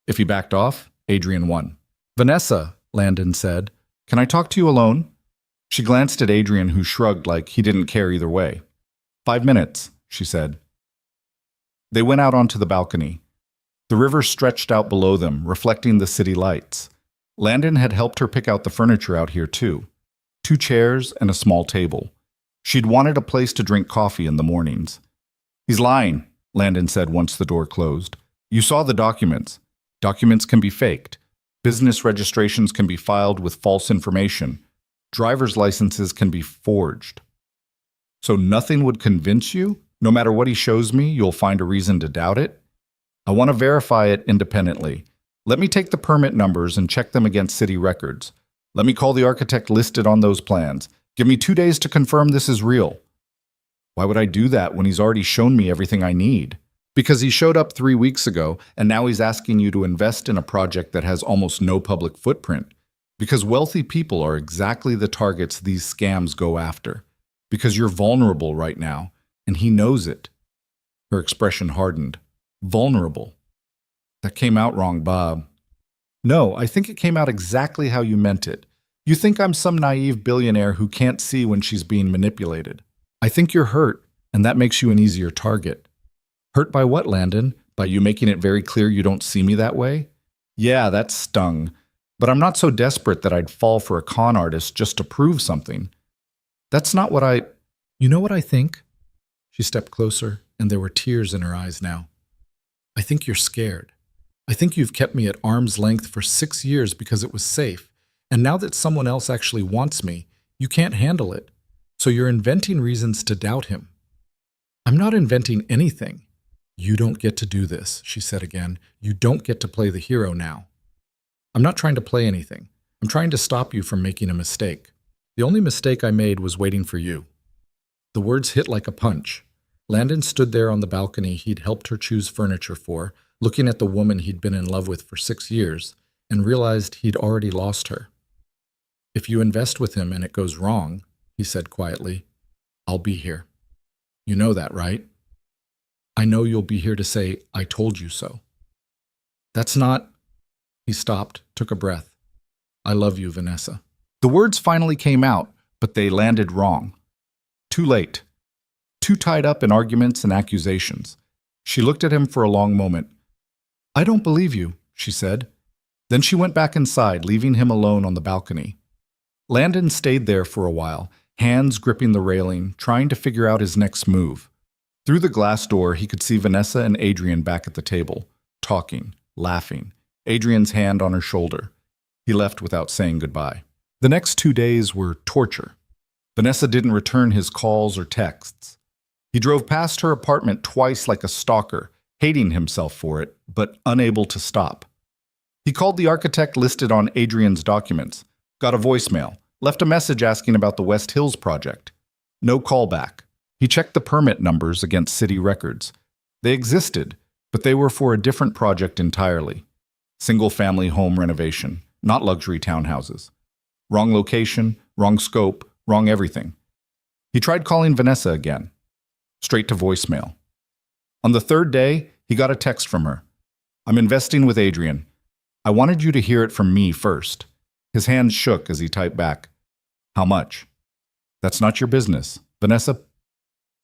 If he backed off, Adrian won. Vanessa, Landon said, can I talk to you alone? She glanced at Adrian, who shrugged like he didn't care either way. 5 minutes, she said. They went out onto the balcony. The river stretched out below them, reflecting the city lights. Landon had helped her pick out the furniture out here, too. 2 chairs and a small table. She'd wanted a place to drink coffee in the mornings. He's lying, Landon said once the door closed. You saw the documents. Documents can be faked. Business registrations can be filed with false information. Driver's licenses can be forged. So nothing would convince you? No matter what he shows me, you'll find a reason to doubt it? I want to verify it independently. Let me take the permit numbers and check them against city records. Let me call the architect listed on those plans. Give me 2 days to confirm this is real. Why would I do that when he's already shown me everything I need? Because he showed up 3 weeks ago, and now he's asking you to invest in a project that has almost no public footprint. Because wealthy people are exactly the targets these scams go after. Because you're vulnerable right now, and he knows it. Her expression hardened. Vulnerable. That came out wrong, Bob. No, I think it came out exactly how you meant it. You think I'm some naive billionaire who can't see when she's being manipulated. I think you're hurt, and that makes you an easier target. Hurt by what, Landon? By you making it very clear you don't see me that way? Yeah, that stung. But I'm not so desperate that I'd fall for a con artist just to prove something. That's not what I... You know what I think? She stepped closer, and there were tears in her eyes now. I think you're scared. I think you've kept me at arm's length for 6 years because it was safe, and now that someone else actually wants me, you can't handle it. So you're inventing reasons to doubt him. I'm not inventing anything. You don't get to do this, she said again. You don't get to play the hero now. I'm not trying to play anything. I'm trying to stop you from making a mistake. The only mistake I made was waiting for you. The words hit like a punch. Landon stood there on the balcony he'd helped her choose furniture for, looking at the woman he'd been in love with for 6 years, and realized he'd already lost her. If you invest with him and it goes wrong, he said quietly, I'll be here. You know that, right? I know you'll be here to say, I told you so. That's not... He stopped, took a breath. I love you, Vanessa. The words finally came out, but they landed wrong. Too late. Too tied up in arguments and accusations. She looked at him for a long moment. I don't believe you, she said. Then she went back inside, leaving him alone on the balcony. Landon stayed there for a while, hands gripping the railing, trying to figure out his next move. Through the glass door, he could see Vanessa and Adrian back at the table, talking, laughing, Adrian's hand on her shoulder. He left without saying goodbye. The next 2 days were torture. Vanessa didn't return his calls or texts. He drove past her apartment twice like a stalker, hating himself for it, but unable to stop. He called the architect listed on Adrian's documents, got a voicemail, left a message asking about the West Hills project. No callback. He checked the permit numbers against city records. They existed, but they were for a different project entirely. Single-family home renovation, not luxury townhouses. Wrong location, wrong scope, wrong everything. He tried calling Vanessa again. Straight to voicemail. On the 3rd day, he got a text from her. I'm investing with Adrian. I wanted you to hear it from me first. His hands shook as he typed back. How much? That's not your business. Vanessa,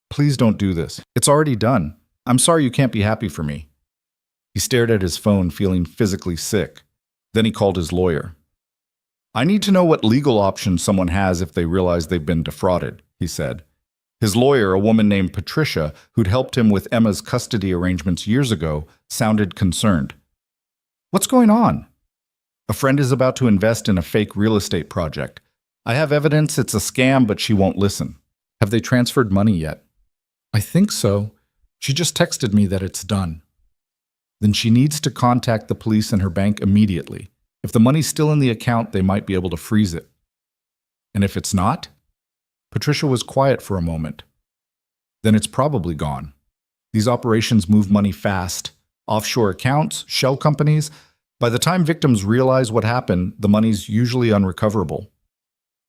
please don't do this. It's already done. I'm sorry you can't be happy for me. He stared at his phone, feeling physically sick. Then he called his lawyer. I need to know what legal options someone has if they realize they've been defrauded, he said. His lawyer, a woman named Patricia, who'd helped him with Emma's custody arrangements years ago, sounded concerned. What's going on? A friend is about to invest in a fake real estate project. I have evidence it's a scam, but she won't listen. Have they transferred money yet? I think so. She just texted me that it's done. Then she needs to contact the police and her bank immediately. If the money's still in the account, they might be able to freeze it. And if it's not? Patricia was quiet for a moment. Then it's probably gone. These operations move money fast. Offshore accounts, shell companies. By the time victims realize what happened, the money's usually unrecoverable.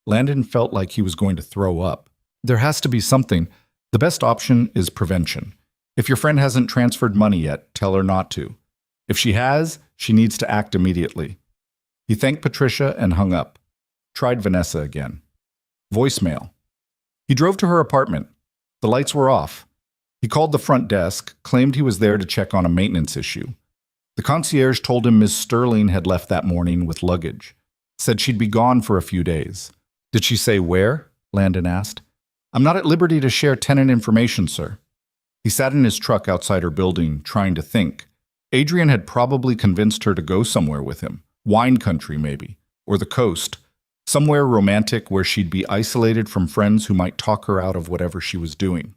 Landon felt like he was going to throw up. There has to be something. The best option is prevention. If your friend hasn't transferred money yet, tell her not to. If she has, she needs to act immediately. He thanked Patricia and hung up. Tried Vanessa again. Voicemail. He drove to her apartment. The lights were off. He called the front desk, claimed he was there to check on a maintenance issue. The concierge told him Miss Sterling had left that morning with luggage. Said she'd be gone for a few days. Did she say where? Landon asked. I'm not at liberty to share tenant information, sir. He sat in his truck outside her building, trying to think. Adrian had probably convinced her to go somewhere with him. Wine country, maybe. Or the coast. Somewhere romantic where she'd be isolated from friends who might talk her out of whatever she was doing.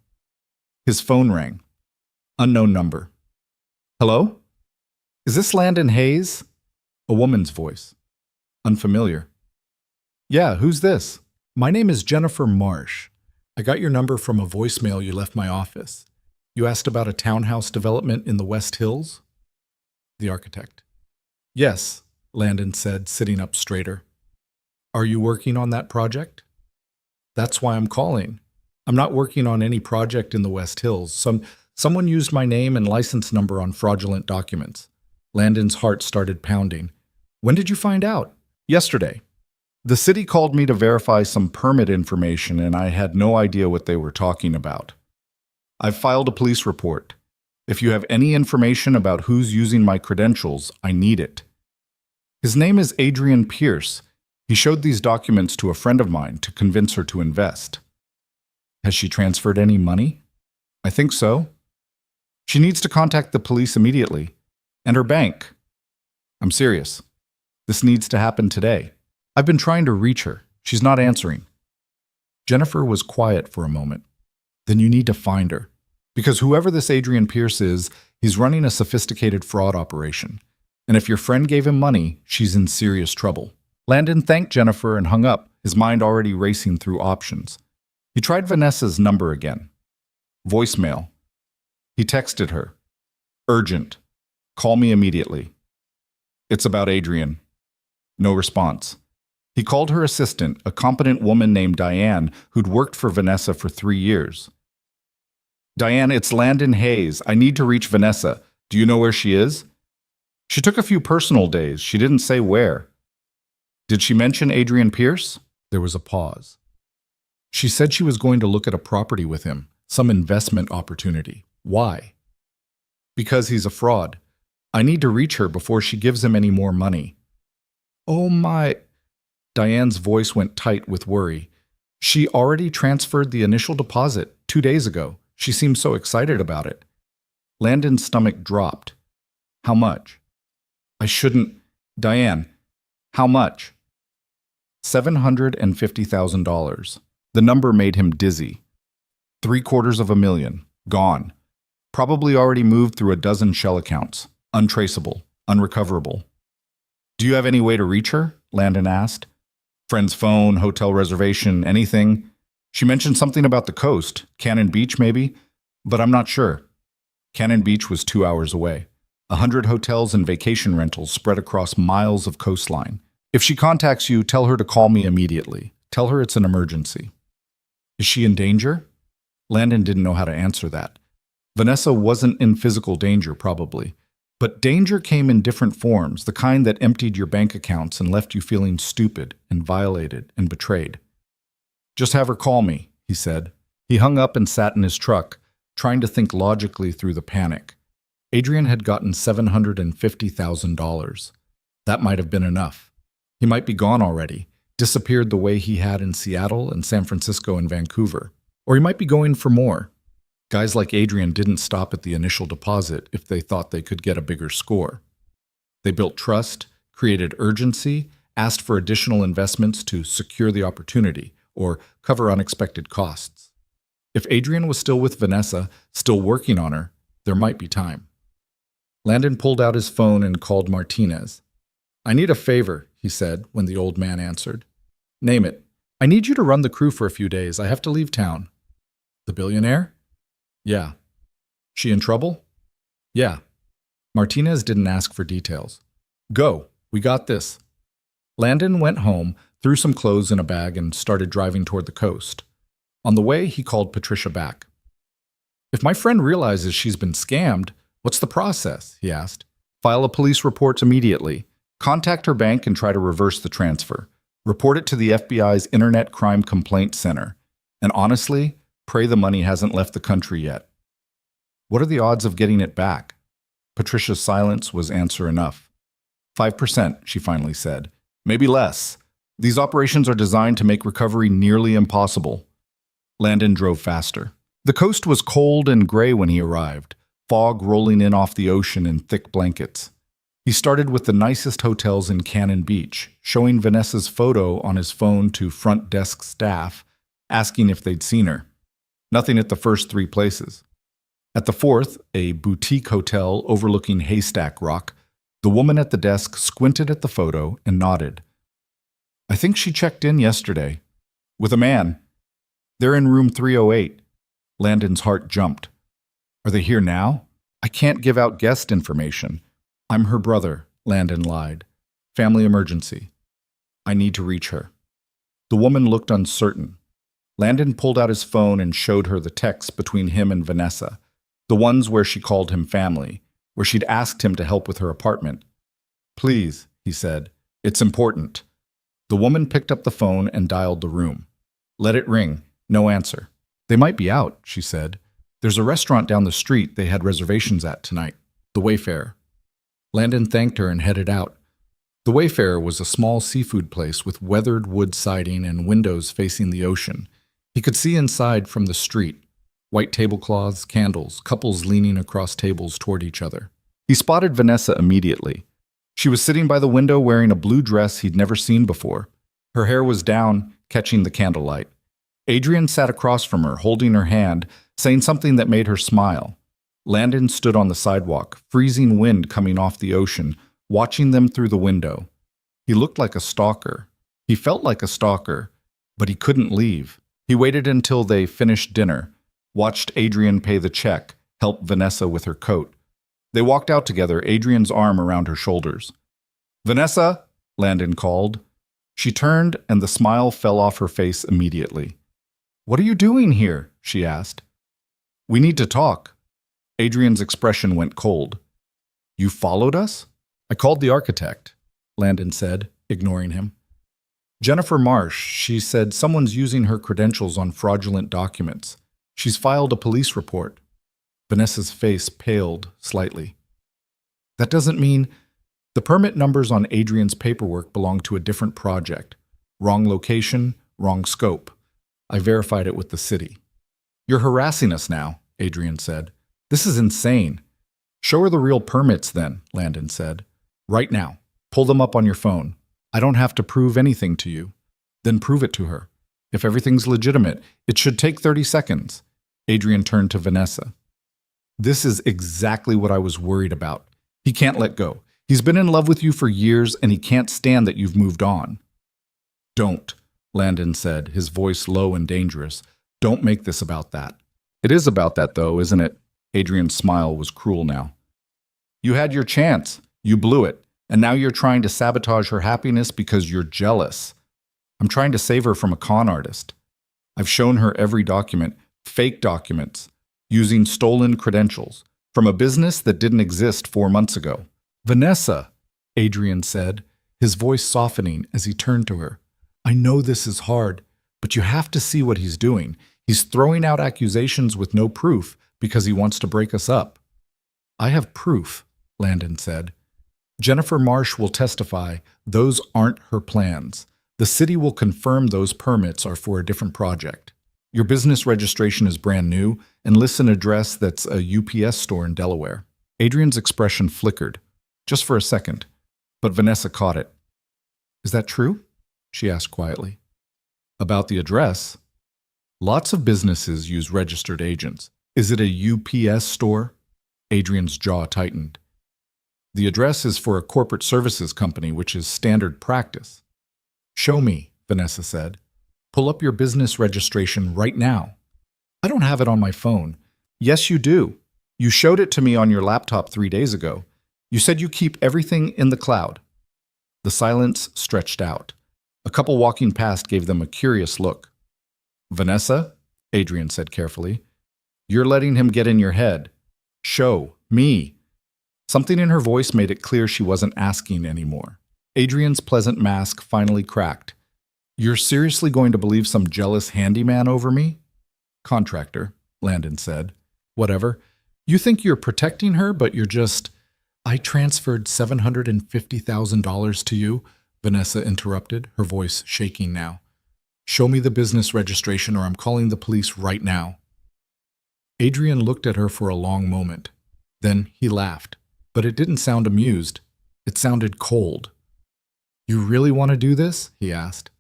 His phone rang. Unknown number. Hello? Is this Landon Hayes? A woman's voice. Unfamiliar. Yeah, who's this? My name is Jennifer Marsh. I got your number from a voicemail you left my office. You asked about a townhouse development in the West Hills? The architect. Yes, Landon said, sitting up straighter. Are you working on that project? That's why I'm calling. I'm not working on any project in the West Hills. Someone used my name and license number on fraudulent documents. Landon's heart started pounding. When did you find out? Yesterday. The city called me to verify some permit information and I had no idea what they were talking about. I've filed a police report. If you have any information about who's using my credentials, I need it. His name is Adrian Pierce. He showed these documents to a friend of mine to convince her to invest. Has she transferred any money? I think so. She needs to contact the police immediately. And her bank. I'm serious. This needs to happen today. I've been trying to reach her. She's not answering. Jennifer was quiet for a moment. Then you need to find her. Because whoever this Adrian Pierce is, he's running a sophisticated fraud operation. And if your friend gave him money, she's in serious trouble. Landon thanked Jennifer and hung up, his mind already racing through options. He tried Vanessa's number again. Voicemail. He texted her. Urgent. Call me immediately. It's about Adrian. No response. He called her assistant, a competent woman named Diane, who'd worked for Vanessa for 3 years. Diane, it's Landon Hayes. I need to reach Vanessa. Do you know where she is? She took a few personal days. She didn't say where. Did she mention Adrian Pierce? There was a pause. She said she was going to look at a property with him, some investment opportunity. Why? Because he's a fraud. I need to reach her before she gives him any more money. Oh my... Diane's voice went tight with worry. She already transferred the initial deposit 2 days ago. She seemed so excited about it. Landon's stomach dropped. How much? I shouldn't... Diane, how much? $750,000. The number made him dizzy. $750,000. Gone. Probably already moved through a dozen shell accounts. Untraceable. Unrecoverable. Do you have any way to reach her? Landon asked. Friend's phone, hotel reservation, anything? She mentioned something about the coast, Cannon Beach maybe, but I'm not sure. Cannon Beach was 2 hours away. 100 hotels and vacation rentals spread across miles of coastline. If she contacts you, tell her to call me immediately. Tell her it's an emergency. Is she in danger? Landon didn't know how to answer that. Vanessa wasn't in physical danger, probably. But danger came in different forms, the kind that emptied your bank accounts and left you feeling stupid and violated and betrayed. Just have her call me, he said. He hung up and sat in his truck, trying to think logically through the panic. Adrian had gotten $750,000. That might have been enough. He might be gone already, disappeared the way he had in Seattle and San Francisco and Vancouver. Or he might be going for more. Guys like Adrian didn't stop at the initial deposit if they thought they could get a bigger score. They built trust, created urgency, asked for additional investments to secure the opportunity or cover unexpected costs. If Adrian was still with Vanessa, still working on her, there might be time. Landon pulled out his phone and called Martinez. I need a favor, he said when the old man answered. Name it. I need you to run the crew for a few days. I have to leave town. The billionaire? Yeah. She in trouble? Yeah. Martinez didn't ask for details. Go. We got this. Landon went home, threw some clothes in a bag, and started driving toward the coast. On the way, he called Patricia back. If my friend realizes she's been scammed, what's the process? He asked. File a police report immediately. Contact her bank and try to reverse the transfer. Report it to the FBI's Internet Crime Complaint Center. And honestly, pray the money hasn't left the country yet. What are the odds of getting it back? Patricia's silence was answer enough. 5%, she finally said. Maybe less. These operations are designed to make recovery nearly impossible. Landon drove faster. The coast was cold and gray when he arrived, fog rolling in off the ocean in thick blankets. He started with the nicest hotels in Cannon Beach, showing Vanessa's photo on his phone to front desk staff, asking if they'd seen her. Nothing at the first 3 places. At the fourth, a boutique hotel overlooking Haystack Rock, the woman at the desk squinted at the photo and nodded. I think she checked in yesterday. With a man. They're in room 308. Landon's heart jumped. Are they here now? I can't give out guest information. I'm her brother, Landon lied. Family emergency. I need to reach her. The woman looked uncertain. Landon pulled out his phone and showed her the texts between him and Vanessa, the ones where she called him family, where she'd asked him to help with her apartment. Please, he said. It's important. The woman picked up the phone and dialed the room. Let it ring. No answer. They might be out, she said. There's a restaurant down the street they had reservations at tonight. The Wayfarer. Landon thanked her and headed out. The Wayfarer was a small seafood place with weathered wood siding and windows facing the ocean. He could see inside from the street. White tablecloths, candles, couples leaning across tables toward each other. He spotted Vanessa immediately. She was sitting by the window wearing a blue dress he'd never seen before. Her hair was down, catching the candlelight. Adrian sat across from her, holding her hand, saying something that made her smile. Landon stood on the sidewalk, freezing wind coming off the ocean, watching them through the window. He looked like a stalker. He felt like a stalker, but he couldn't leave. He waited until they finished dinner, watched Adrian pay the check, help Vanessa with her coat. They walked out together, Adrian's arm around her shoulders. "Vanessa," Landon called. She turned, and the smile fell off her face immediately. "What are you doing here?" she asked. "We need to talk." Adrian's expression went cold. "You followed us?" "I called the architect," Landon said, ignoring him. "Jennifer Marsh, she said someone's using her credentials on fraudulent documents. She's filed a police report." Vanessa's face paled slightly. "That doesn't mean—" The permit numbers on Adrian's paperwork belong to a different project. Wrong location, wrong scope. I verified it with the city. "You're harassing us now," Adrian said. "This is insane." "Show her the real permits then," Landon said. "Right now. Pull them up on your phone. I don't have to prove anything to you." "Then prove it to her. If everything's legitimate, it should take 30 seconds. Adrian turned to Vanessa. "This is exactly what I was worried about. He can't let go. He's been in love with you for years, and he can't stand that you've moved on." "Don't," Landon said, his voice low and dangerous. "Don't make this about that." "It is about that, though, isn't it?" Adrian's smile was cruel now. "You had your chance. You blew it. And now you're trying to sabotage her happiness because you're jealous. I'm trying to save her from a con artist. I've shown her every document, fake documents, using stolen credentials, from a business that didn't exist 4 months ago." "Vanessa," Adrian said, his voice softening as he turned to her. "I know this is hard, but you have to see what he's doing. He's throwing out accusations with no proof because he wants to break us up." "I have proof," Landon said. "Jennifer Marsh will testify those aren't her plans. The city will confirm those permits are for a different project. Your business registration is brand new and lists an address that's a UPS store in Delaware." Adrian's expression flickered, just for a second, but Vanessa caught it. "Is that true?" she asked quietly. "About the address? Lots of businesses use registered agents. Is it a UPS store?" Adrian's jaw tightened. "The address is for a corporate services company, which is standard practice." "Show me," Vanessa said. "Pull up your business registration right now." "I don't have it on my phone." "Yes, you do. You showed it to me on your laptop 3 days ago. You said you keep everything in the cloud." The silence stretched out. A couple walking past gave them a curious look. "Vanessa," Adrian said carefully, "you're letting him get in your head. Show me." Something in her voice made it clear she wasn't asking anymore. Adrian's pleasant mask finally cracked. "You're seriously going to believe some jealous handyman over me?" "Contractor," Landon said. "Whatever. You think you're protecting her, but you're just—" "I transferred $750,000 to you," Vanessa interrupted, her voice shaking now. "Show me the business registration or I'm calling the police right now." Adrian looked at her for a long moment. Then he laughed, but it didn't sound amused. It sounded cold. "You really want to do this?" he asked.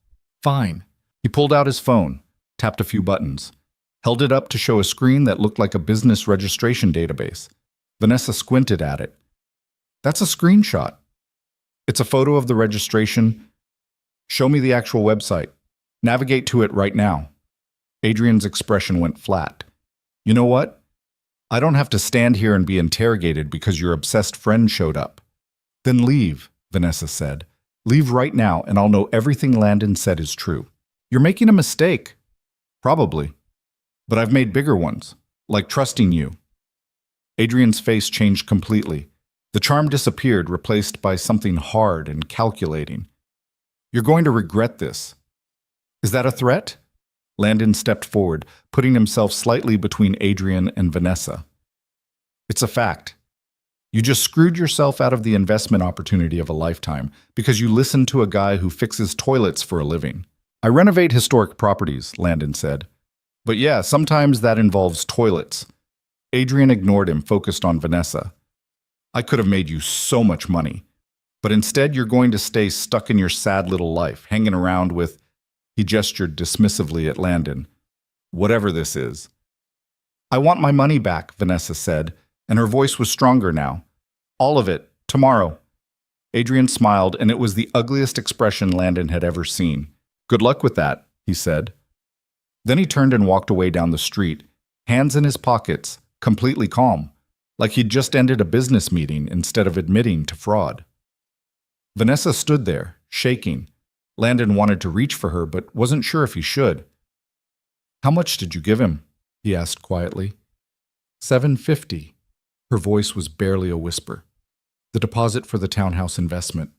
"Fine." He pulled out his phone, tapped a few buttons, held it up to show a screen that looked like a business registration database. Vanessa squinted at it. "That's a screenshot." "It's a photo of the registration." "Show me the actual website. Navigate to it right now." Adrian's expression went flat. "You know what? I don't have to stand here and be interrogated because your obsessed friend showed up." "Then leave," Vanessa said. "Leave right now and I'll know everything Landon said is true." "You're making a mistake." "Probably. But I've made bigger ones, like trusting you." Adrian's face changed completely. The charm disappeared, replaced by something hard and calculating. You're going to regret this. Is that a threat? Landon stepped forward, putting himself slightly between Adrian and Vanessa. It's a fact. You just screwed yourself out of the investment opportunity of a lifetime because you listened to a guy who fixes toilets for a living. I renovate historic properties, Landon said. But yeah, sometimes that involves toilets. Adrian ignored him, focused on Vanessa. I could have made you so much money. But instead, you're going to stay stuck in your sad little life, hanging around with, he gestured dismissively at Landon, whatever this is. I want my money back, Vanessa said, and her voice was stronger now. All of it, tomorrow. Adrian smiled, and it was the ugliest expression Landon had ever seen. Good luck with that, he said. Then he turned and walked away down the street, hands in his pockets, completely calm, like he'd just ended a business meeting instead of admitting to fraud. Vanessa stood there, shaking. Landon wanted to reach for her, but wasn't sure if he should. How much did you give him? He asked quietly. $750. Her voice was barely a whisper. The deposit for the townhouse investment.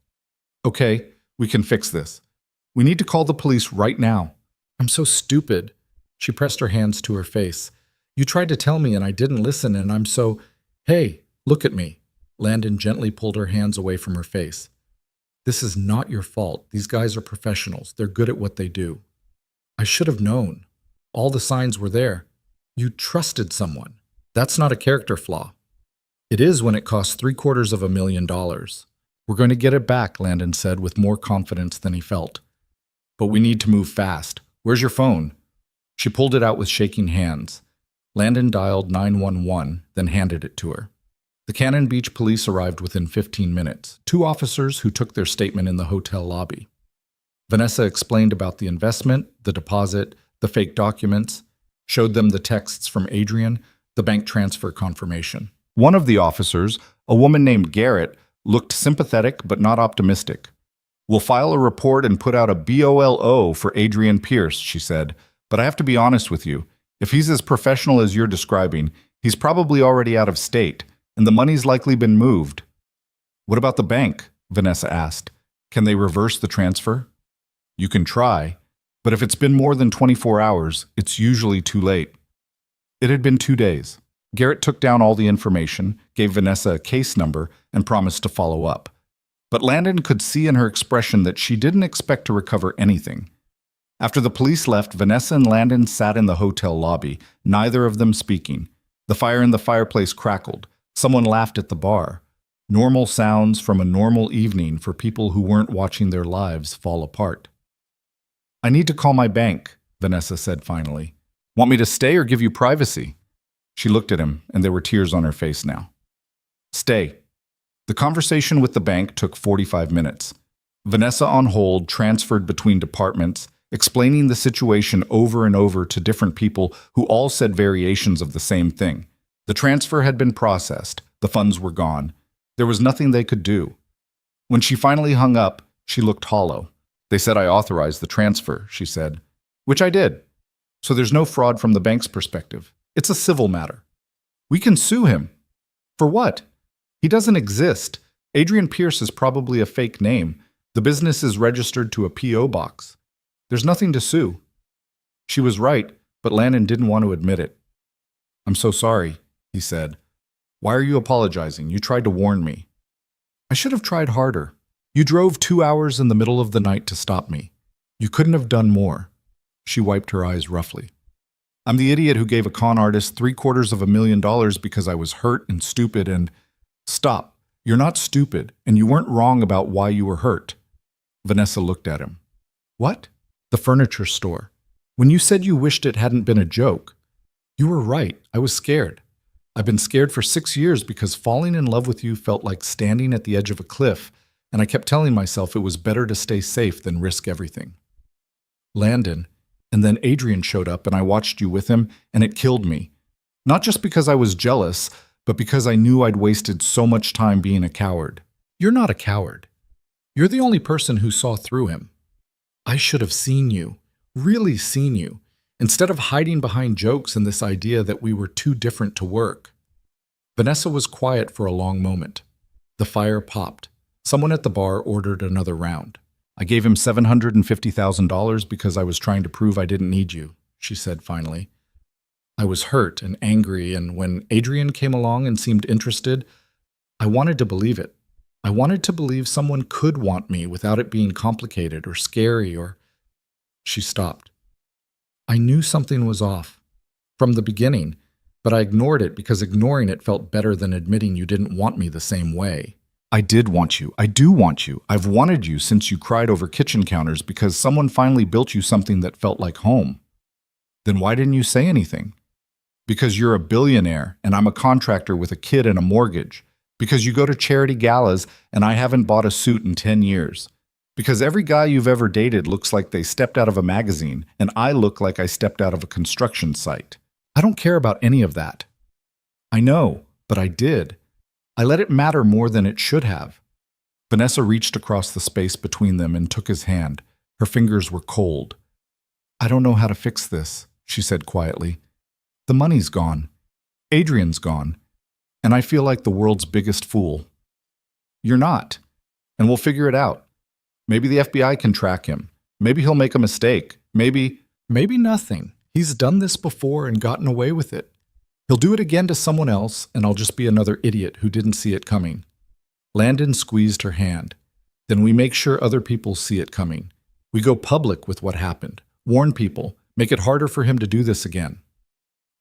Okay, we can fix this. We need to call the police right now. I'm so stupid. She pressed her hands to her face. You tried to tell me and I didn't listen, and I'm so... Hey, look at me. Landon gently pulled her hands away from her face. This is not your fault. These guys are professionals. They're good at what they do. I should have known. All the signs were there. You trusted someone. That's not a character flaw. It is when it costs $750,000. We're going to get it back, Landon said with more confidence than he felt. But we need to move fast. Where's your phone? She pulled it out with shaking hands. Landon dialed 911, then handed it to her. The Cannon Beach police arrived within 15 minutes, 2 officers who took their statement in the hotel lobby. Vanessa explained about the investment, the deposit, the fake documents, showed them the texts from Adrian, the bank transfer confirmation. One of the officers, a woman named Garrett, looked sympathetic but not optimistic. We'll file a report and put out a BOLO for Adrian Pierce, she said, but I have to be honest with you. If he's as professional as you're describing, he's probably already out of state, and the money's likely been moved. What about the bank? Vanessa asked. Can they reverse the transfer? You can try, but if it's been more than 24 hours, it's usually too late. It had been 2 days. Garrett took down all the information, gave Vanessa a case number, and promised to follow up. But Landon could see in her expression that she didn't expect to recover anything. After the police left, Vanessa and Landon sat in the hotel lobby, neither of them speaking. The fire in the fireplace crackled. Someone laughed at the bar. Normal sounds from a normal evening for people who weren't watching their lives fall apart. I need to call my bank, Vanessa said finally. Want me to stay or give you privacy? She looked at him, and there were tears on her face now. Stay. The conversation with the bank took 45 minutes. Vanessa on hold transferred between departments, explaining the situation over and over to different people who all said variations of the same thing. The transfer had been processed. The funds were gone. There was nothing they could do. When she finally hung up, she looked hollow. They said I authorized the transfer, she said. Which I did. So there's no fraud from the bank's perspective. It's a civil matter. We can sue him. For what? He doesn't exist. Adrian Pierce is probably a fake name. The business is registered to a P.O. box. There's nothing to sue. She was right, but Landon didn't want to admit it. I'm so sorry, he said. Why are you apologizing? You tried to warn me. I should have tried harder. You drove 2 hours in the middle of the night to stop me. You couldn't have done more. She wiped her eyes roughly. I'm the idiot who gave a con artist $750,000 because I was hurt and stupid and... Stop. You're not stupid, and you weren't wrong about why you were hurt. Vanessa looked at him. What? The furniture store. When you said you wished it hadn't been a joke. You were right. I was scared. I've been scared for 6 years because falling in love with you felt like standing at the edge of a cliff, and I kept telling myself it was better to stay safe than risk everything. Landon, and then Adrian showed up and I watched you with him, and it killed me. Not just because I was jealous, but because I knew I'd wasted so much time being a coward. You're not a coward. You're the only person who saw through him. I should have seen you, really seen you, instead of hiding behind jokes and this idea that we were too different to work. Vanessa was quiet for a long moment. The fire popped. Someone at the bar ordered another round. I gave him $750,000 because I was trying to prove I didn't need you, she said finally. I was hurt and angry, and when Adrian came along and seemed interested, I wanted to believe it. I wanted to believe someone could want me without it being complicated or scary or... She stopped. I knew something was off from the beginning, but I ignored it because ignoring it felt better than admitting you didn't want me the same way. I did want you. I do want you. I've wanted you since you cried over kitchen counters because someone finally built you something that felt like home. Then why didn't you say anything? Because you're a billionaire and I'm a contractor with a kid and a mortgage. Because you go to charity galas and I haven't bought a suit in 10 years. Because every guy you've ever dated looks like they stepped out of a magazine and I look like I stepped out of a construction site. I don't care about any of that. I know, but I did. I let it matter more than it should have. Vanessa reached across the space between them and took his hand. Her fingers were cold. I don't know how to fix this, she said quietly. The money's gone. Adrian's gone. And I feel like the world's biggest fool. You're not. And we'll figure it out. Maybe the FBI can track him. Maybe he'll make a mistake. Maybe nothing. He's done this before and gotten away with it. He'll do it again to someone else, and I'll just be another idiot who didn't see it coming. Landon squeezed her hand. Then we make sure other people see it coming. We go public with what happened. Warn people. Make it harder for him to do this again.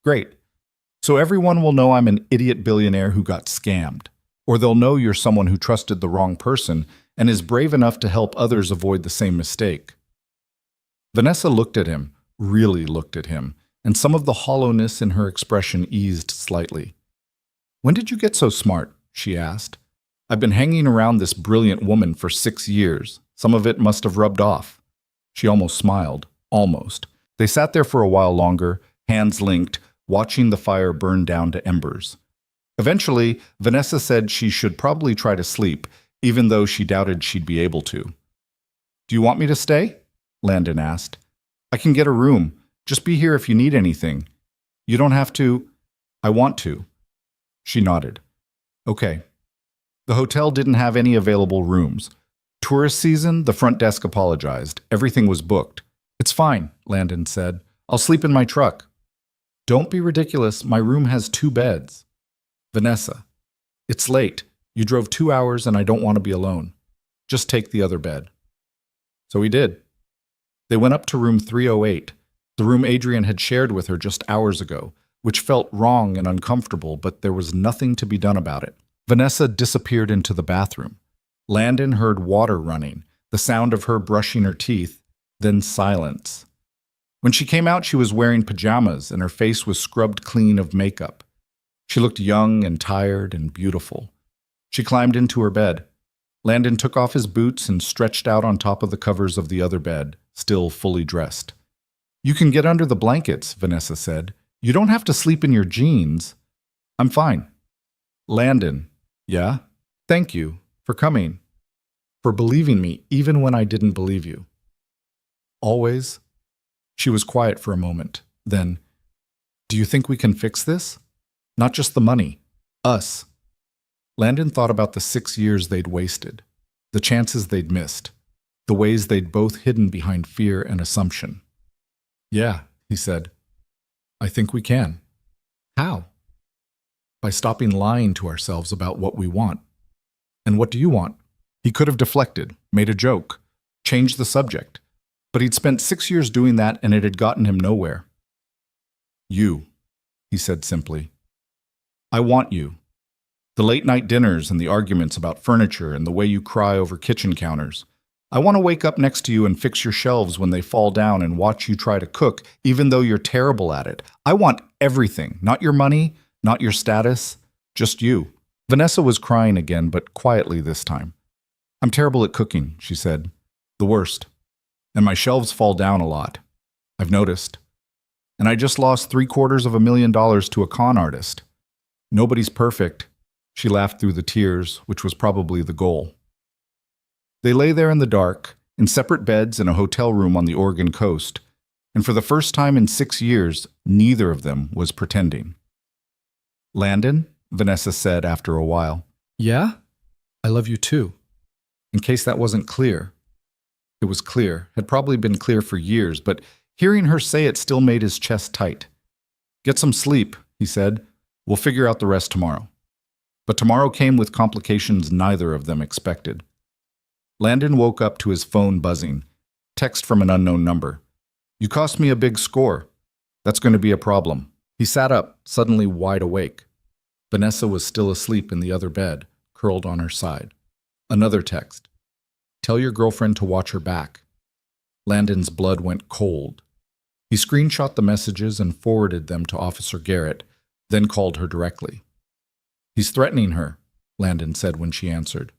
Great. So everyone will know I'm an idiot billionaire who got scammed. Or they'll know you're someone who trusted the wrong person and is brave enough to help others avoid the same mistake. Vanessa looked at him, really looked at him, and some of the hollowness in her expression eased slightly. When did you get so smart? She asked. I've been hanging around this brilliant woman for 6 years. Some of it must have rubbed off. She almost smiled. Almost. They sat there for a while longer, hands linked, watching the fire burn down to embers. Eventually, Vanessa said she should probably try to sleep, even though she doubted she'd be able to. Do you want me to stay? Landon asked. I can get a room. Just be here if you need anything. You don't have to. I want to. She nodded. Okay. The hotel didn't have any available rooms. Tourist season, the front desk apologized. Everything was booked. It's fine, Landon said. I'll sleep in my truck. Don't be ridiculous. My room has 2 beds. Vanessa. It's late. You drove 2 hours and I don't want to be alone. Just take the other bed. So he did. They went up to room 308, the room Adrian had shared with her just hours ago, which felt wrong and uncomfortable, but there was nothing to be done about it. Vanessa disappeared into the bathroom. Landon heard water running, the sound of her brushing her teeth, then silence. When she came out, she was wearing pajamas and her face was scrubbed clean of makeup. She looked young and tired and beautiful. She climbed into her bed. Landon took off his boots and stretched out on top of the covers of the other bed, still fully dressed. You can get under the blankets, Vanessa said. You don't have to sleep in your jeans. I'm fine. Landon. Yeah? Thank you for coming. For believing me even when I didn't believe you. Always? She was quiet for a moment. Then, do you think we can fix this? Not just the money. Us. Landon thought about the 6 years they'd wasted, the chances they'd missed, the ways they'd both hidden behind fear and assumption. Yeah, he said. I think we can. How? By stopping lying to ourselves about what we want. And what do you want? He could have deflected, made a joke, changed the subject. But he'd spent 6 years doing that and it had gotten him nowhere. You, he said simply. I want you. The late-night dinners and the arguments about furniture and the way you cry over kitchen counters. I want to wake up next to you and fix your shelves when they fall down and watch you try to cook, even though you're terrible at it. I want everything, not your money, not your status, just you. Vanessa was crying again, but quietly this time. I'm terrible at cooking, she said. The worst. And my shelves fall down a lot. I've noticed. And I just lost $750,000 to a con artist. Nobody's perfect. She laughed through the tears, which was probably the goal. They lay there in the dark, in separate beds in a hotel room on the Oregon coast, and for the first time in 6 years, neither of them was pretending. Landon, Vanessa said after a while. Yeah? I love you too. In case that wasn't clear. It was clear, had probably been clear for years, but hearing her say it still made his chest tight. Get some sleep, he said. We'll figure out the rest tomorrow. But tomorrow came with complications neither of them expected. Landon woke up to his phone buzzing. Text from an unknown number. You cost me a big score. That's going to be a problem. He sat up, suddenly wide awake. Vanessa was still asleep in the other bed, curled on her side. Another text. Tell your girlfriend to watch her back. Landon's blood went cold. He screenshot the messages and forwarded them to Officer Garrett, then called her directly. He's threatening her, Landon said when she answered.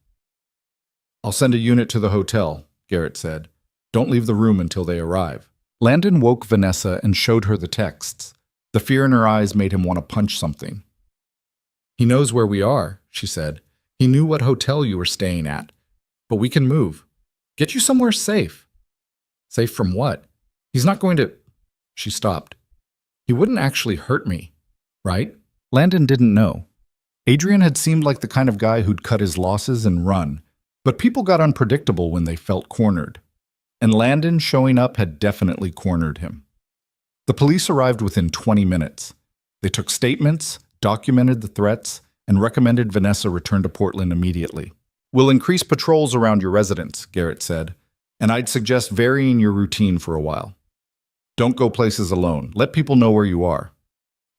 I'll send a unit to the hotel, Garrett said. Don't leave the room until they arrive. Landon woke Vanessa and showed her the texts. The fear in her eyes made him want to punch something. He knows where we are, she said. He knew what hotel you were staying at. But we can move. Get you somewhere safe. Safe from what? He's not going to... She stopped. He wouldn't actually hurt me, right? Landon didn't know. Adrian had seemed like the kind of guy who'd cut his losses and run, but people got unpredictable when they felt cornered. And Landon showing up had definitely cornered him. The police arrived within 20 minutes. They took statements, documented the threats, and recommended Vanessa return to Portland immediately. We'll increase patrols around your residence, Garrett said, and I'd suggest varying your routine for a while. Don't go places alone. Let people know where you are.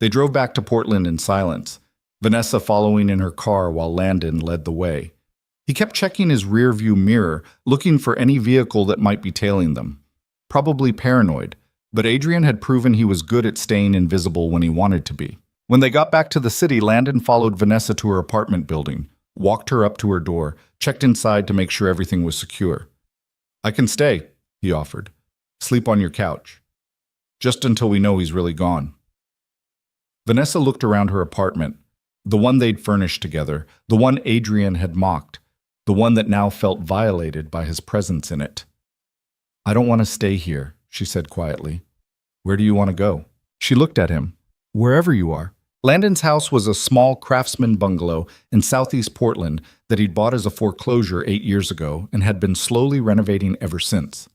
They drove back to Portland in silence, Vanessa following in her car while Landon led the way. He kept checking his rearview mirror, looking for any vehicle that might be tailing them. Probably paranoid, but Adrian had proven he was good at staying invisible when he wanted to be. When they got back to the city, Landon followed Vanessa to her apartment building, walked her up to her door, checked inside to make sure everything was secure. I can stay, he offered. Sleep on your couch. Just until we know he's really gone. Vanessa looked around her apartment, the one they'd furnished together, the one Adrian had mocked, the one that now felt violated by his presence in it. I don't want to stay here, she said quietly. Where do you want to go? She looked at him. Wherever you are. Landon's house was a small craftsman bungalow in southeast Portland that he'd bought as a foreclosure 8 years ago and had been slowly renovating ever since.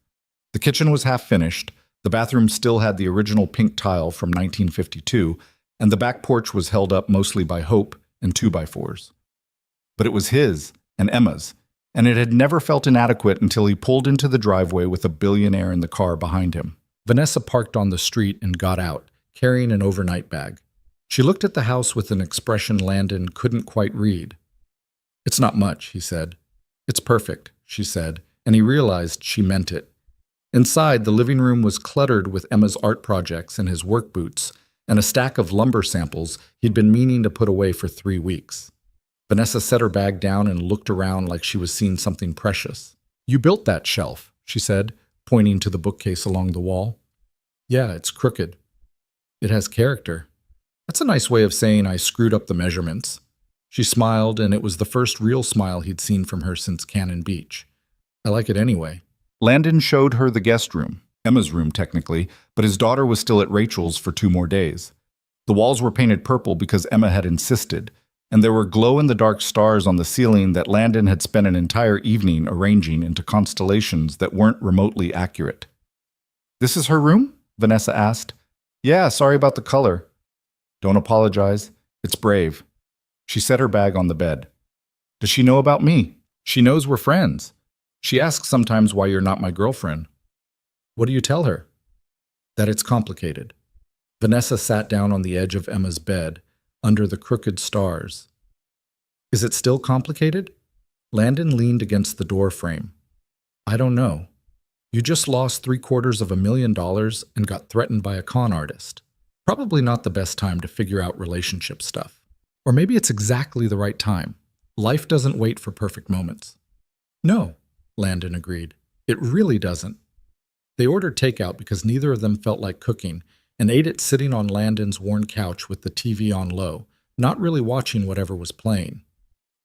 The kitchen was half finished, the bathroom still had the original pink tile from 1952, and the back porch was held up mostly by hope and 2x4s. But it was his and Emma's, and it had never felt inadequate until he pulled into the driveway with a billionaire in the car behind him. Vanessa parked on the street and got out, carrying an overnight bag. She looked at the house with an expression Landon couldn't quite read. It's not much, he said. It's perfect, she said, and he realized she meant it. Inside, the living room was cluttered with Emma's art projects and his work boots, and a stack of lumber samples he'd been meaning to put away for 3 weeks. Vanessa set her bag down and looked around like she was seeing something precious. You built that shelf, she said, pointing to the bookcase along the wall. Yeah, it's crooked. It has character. That's a nice way of saying I screwed up the measurements. She smiled, and it was the first real smile he'd seen from her since Cannon Beach. I like it anyway. Landon showed her the guest room, Emma's room technically, but his daughter was still at Rachel's for 2 more days. The walls were painted purple because Emma had insisted, and there were glow-in-the-dark stars on the ceiling that Landon had spent an entire evening arranging into constellations that weren't remotely accurate. This is her room? Vanessa asked. Yeah, sorry about the color. Don't apologize. It's brave. She set her bag on the bed. Does she know about me? She knows we're friends. She asks sometimes why you're not my girlfriend. What do you tell her? That it's complicated. Vanessa sat down on the edge of Emma's bed, under the crooked stars. Is it still complicated? Landon leaned against the door frame. I don't know. You just lost $750,000 and got threatened by a con artist. Probably not the best time to figure out relationship stuff. Or maybe it's exactly the right time. Life doesn't wait for perfect moments. No, Landon agreed. It really doesn't. They ordered takeout because neither of them felt like cooking and ate it sitting on Landon's worn couch with the TV on low, not really watching whatever was playing.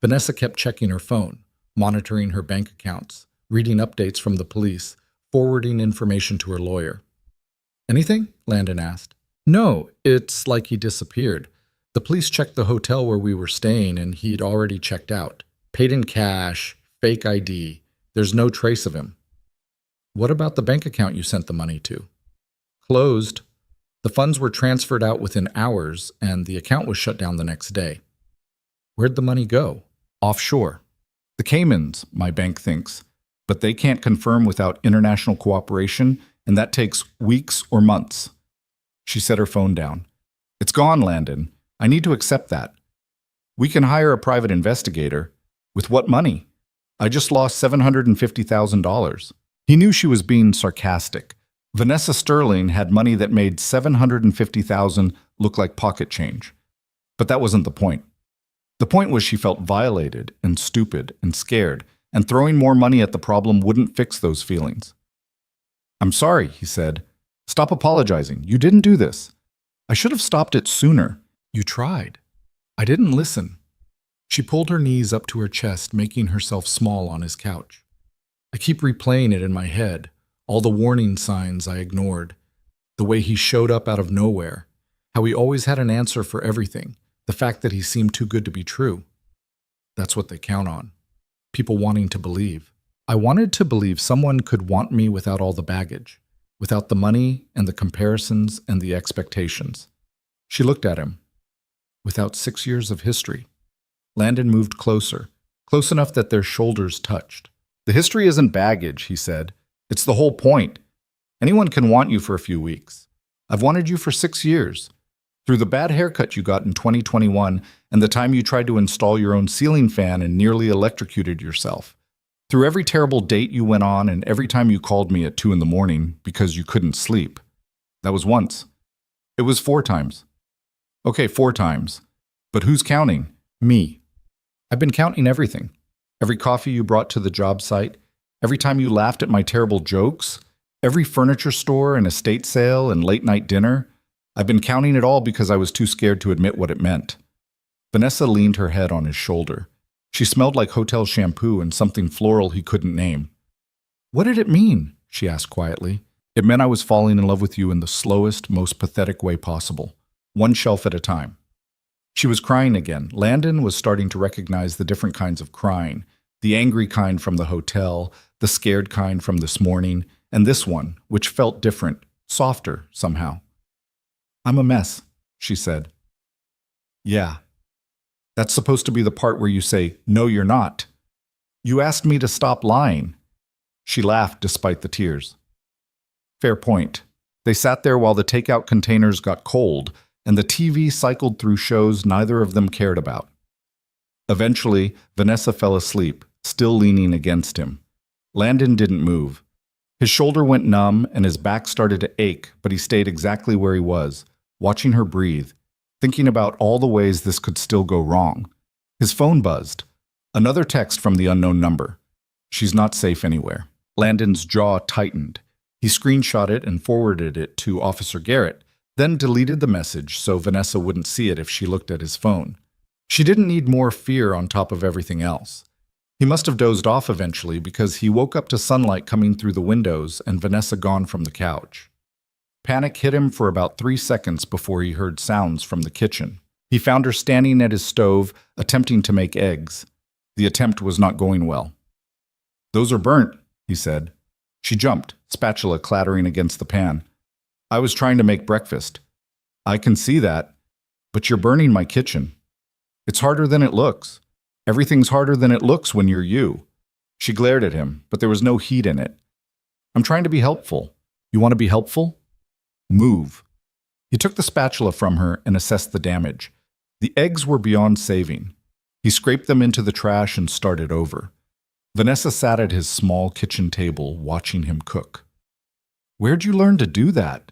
Vanessa kept checking her phone, monitoring her bank accounts, reading updates from the police, forwarding information to her lawyer. Anything? Landon asked. No, it's like he disappeared. The police checked the hotel where we were staying and he'd already checked out. Paid in cash, fake ID. There's no trace of him. What about the bank account you sent the money to? Closed. The funds were transferred out within hours, and the account was shut down the next day. Where'd the money go? Offshore. The Caymans, my bank thinks, but they can't confirm without international cooperation, and that takes weeks or months. She set her phone down. It's gone, Landon. I need to accept that. We can hire a private investigator. With what money? I just lost $750,000. He knew she was being sarcastic. Vanessa Sterling had money that made $750,000 look like pocket change. But that wasn't the point. The point was she felt violated and stupid and scared, and throwing more money at the problem wouldn't fix those feelings. I'm sorry, he said. Stop apologizing. You didn't do this. I should have stopped it sooner. You tried. I didn't listen. She pulled her knees up to her chest, making herself small on his couch. I keep replaying it in my head, all the warning signs I ignored, the way he showed up out of nowhere, how he always had an answer for everything, the fact that he seemed too good to be true. That's what they count on. People wanting to believe. I wanted to believe someone could want me without all the baggage, without the money and the comparisons and the expectations. She looked at him. Without 6 years of history. Landon moved closer, close enough that their shoulders touched. The history isn't baggage, he said. It's the whole point. Anyone can want you for a few weeks. I've wanted you for 6 years. Through the bad haircut you got in 2021 and the time you tried to install your own ceiling fan and nearly electrocuted yourself. Through every terrible date you went on and every time you called me at 2 in the morning because you couldn't sleep. That was once. It was 4 times. Okay, 4 times. But who's counting? Me. I've been counting everything. Every coffee you brought to the job site, every time you laughed at my terrible jokes, every furniture store and estate sale and late-night dinner. I've been counting it all because I was too scared to admit what it meant. Vanessa leaned her head on his shoulder. She smelled like hotel shampoo and something floral he couldn't name. What did it mean? She asked quietly. It meant I was falling in love with you in the slowest, most pathetic way possible. One shelf at a time. She was crying again. Landon was starting to recognize the different kinds of crying. The angry kind from the hotel, the scared kind from this morning, and this one, which felt different, softer somehow. I'm a mess, she said. Yeah. That's supposed to be the part where you say, no, you're not. You asked me to stop lying. She laughed despite the tears. Fair point. They sat there while the takeout containers got cold, and the TV cycled through shows neither of them cared about. Eventually, Vanessa fell asleep, still leaning against him. Landon didn't move. His shoulder went numb and his back started to ache, but he stayed exactly where he was, watching her breathe, thinking about all the ways this could still go wrong. His phone buzzed. Another text from the unknown number. She's not safe anywhere. Landon's jaw tightened. He screenshot it and forwarded it to Officer Garrett, then deleted the message so Vanessa wouldn't see it if she looked at his phone. She didn't need more fear on top of everything else. He must have dozed off eventually because he woke up to sunlight coming through the windows and Vanessa gone from the couch. Panic hit him for about 3 seconds before he heard sounds from the kitchen. He found her standing at his stove, attempting to make eggs. The attempt was not going well. Those are burnt, he said. She jumped, spatula clattering against the pan. I was trying to make breakfast. I can see that, but you're burning my kitchen. It's harder than it looks. Everything's harder than it looks when you're you. She glared at him, but there was no heat in it. I'm trying to be helpful. You want to be helpful? Move. He took the spatula from her and assessed the damage. The eggs were beyond saving. He scraped them into the trash and started over. Vanessa sat at his small kitchen table, watching him cook. Where'd you learn to do that?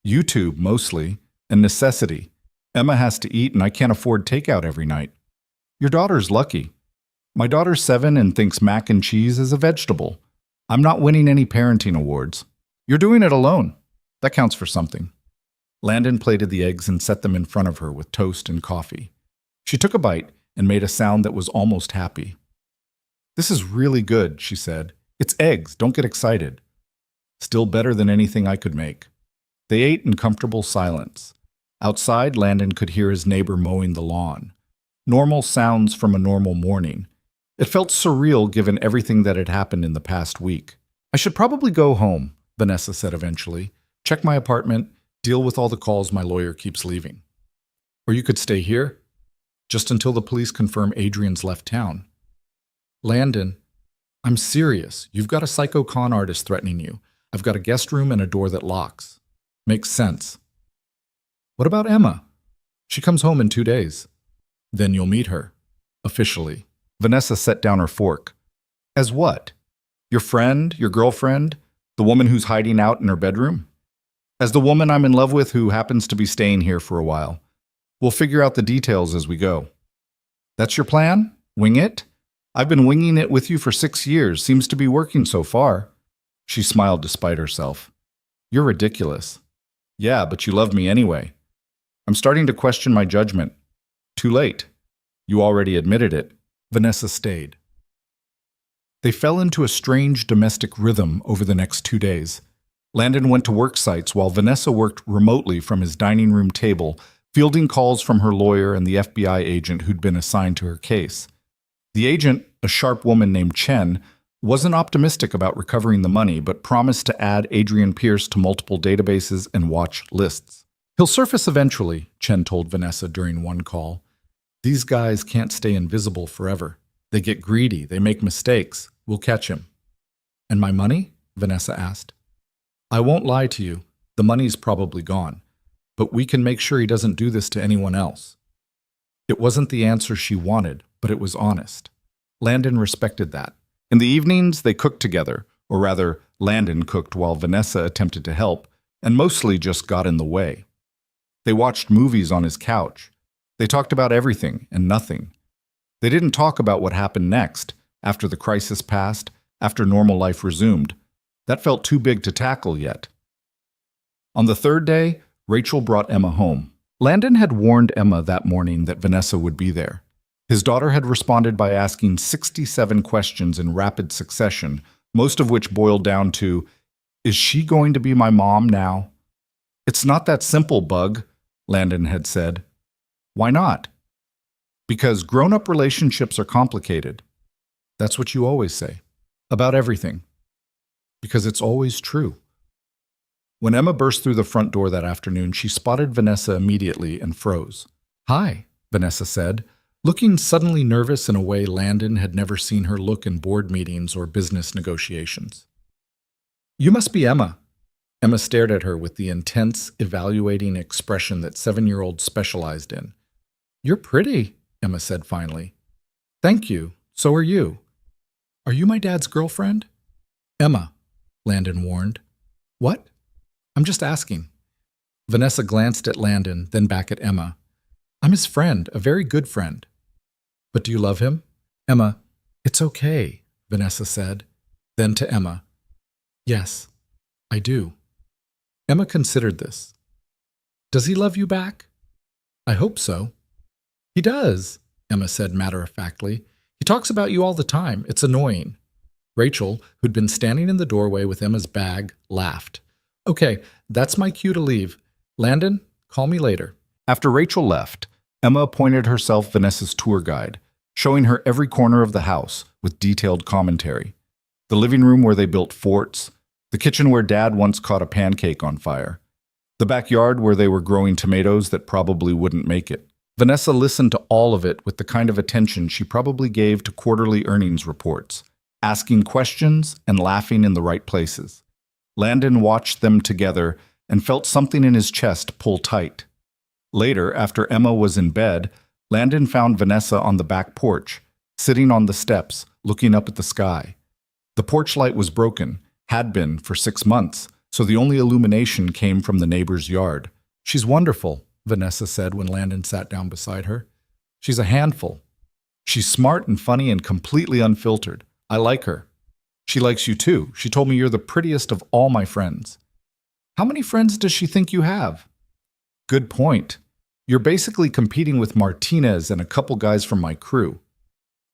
YouTube, mostly, and necessity. Emma has to eat and I can't afford takeout every night. Your daughter's lucky. My daughter's 7 and thinks mac and cheese is a vegetable. I'm not winning any parenting awards. You're doing it alone. That counts for something. Landon plated the eggs and set them in front of her with toast and coffee. She took a bite and made a sound that was almost happy. This is really good, she said. It's eggs, don't get excited. Still better than anything I could make. They ate in comfortable silence. Outside, Landon could hear his neighbor mowing the lawn. Normal sounds from a normal morning. It felt surreal given everything that had happened in the past week. I should probably go home, Vanessa said eventually. Check my apartment, deal with all the calls my lawyer keeps leaving. Or you could stay here, just until the police confirm Adrian's left town. Landon, I'm serious. You've got a psycho con artist threatening you. I've got a guest room and a door that locks. Makes sense. What about Emma? She comes home in 2 days. Then you'll meet her. Officially. Vanessa set down her fork. As what? Your friend? Your girlfriend? The woman who's hiding out in her bedroom? As the woman I'm in love with who happens to be staying here for a while. We'll figure out the details as we go. That's your plan? Wing it? I've been winging it with you for 6 years. Seems to be working so far. She smiled despite herself. You're ridiculous. Yeah, but you love me anyway. I'm starting to question my judgment. Too late. You already admitted it. Vanessa stayed. They fell into a strange domestic rhythm over the next 2 days. Landon went to work sites while Vanessa worked remotely from his dining room table, fielding calls from her lawyer and the FBI agent who'd been assigned to her case. The agent, a sharp woman named Chen, wasn't optimistic about recovering the money, but promised to add Adrian Pierce to multiple databases and watch lists. He'll surface eventually, Chen told Vanessa during one call. These guys can't stay invisible forever. They get greedy, they make mistakes. We'll catch him. And my money? Vanessa asked. I won't lie to you. The money's probably gone. But we can make sure he doesn't do this to anyone else. It wasn't the answer she wanted, but it was honest. Landon respected that. In the evenings, they cooked together, or rather, Landon cooked while Vanessa attempted to help, and mostly just got in the way. They watched movies on his couch. They talked about everything and nothing. They didn't talk about what happened next, after the crisis passed, after normal life resumed. That felt too big to tackle yet. On the 3rd day, Rachel brought Emma home. Landon had warned Emma that morning that Vanessa would be there. His daughter had responded by asking 67 questions in rapid succession, most of which boiled down to, is she going to be my mom now? It's not that simple, Bug, Landon had said. Why not? Because grown-up relationships are complicated. That's what you always say. About everything. Because it's always true. When Emma burst through the front door that afternoon, she spotted Vanessa immediately and froze. Hi, Vanessa said, looking suddenly nervous in a way Landon had never seen her look in board meetings or business negotiations. You must be Emma. Emma stared at her with the intense, evaluating expression that 7-year-olds specialized in. You're pretty, Emma said finally. Thank you. So are you. Are you my dad's girlfriend? Emma, Landon warned. What? I'm just asking. Vanessa glanced at Landon, then back at Emma. I'm his friend, a very good friend. But do you love him? Emma, it's okay, Vanessa said. Then to Emma, yes, I do. Emma considered this. Does he love you back? I hope so. He does, Emma said matter-of-factly. He talks about you all the time. It's annoying. Rachel, who'd been standing in the doorway with Emma's bag, laughed. Okay, that's my cue to leave. Landon, call me later. After Rachel left, Emma appointed herself Vanessa's tour guide, showing her every corner of the house with detailed commentary. The living room where they built forts, the kitchen where Dad once caught a pancake on fire, the backyard where they were growing tomatoes that probably wouldn't make it. Vanessa listened to all of it with the kind of attention she probably gave to quarterly earnings reports, asking questions and laughing in the right places. Landon watched them together and felt something in his chest pull tight. Later, after Emma was in bed, Landon found Vanessa on the back porch, sitting on the steps, looking up at the sky. The porch light was broken, had been for 6 months, so the only illumination came from the neighbor's yard. She's wonderful, Vanessa said when Landon sat down beside her. She's a handful. She's smart and funny and completely unfiltered. I like her. She likes you too. She told me you're the prettiest of all my friends. How many friends does she think you have? Good point. You're basically competing with Martinez and a couple guys from my crew.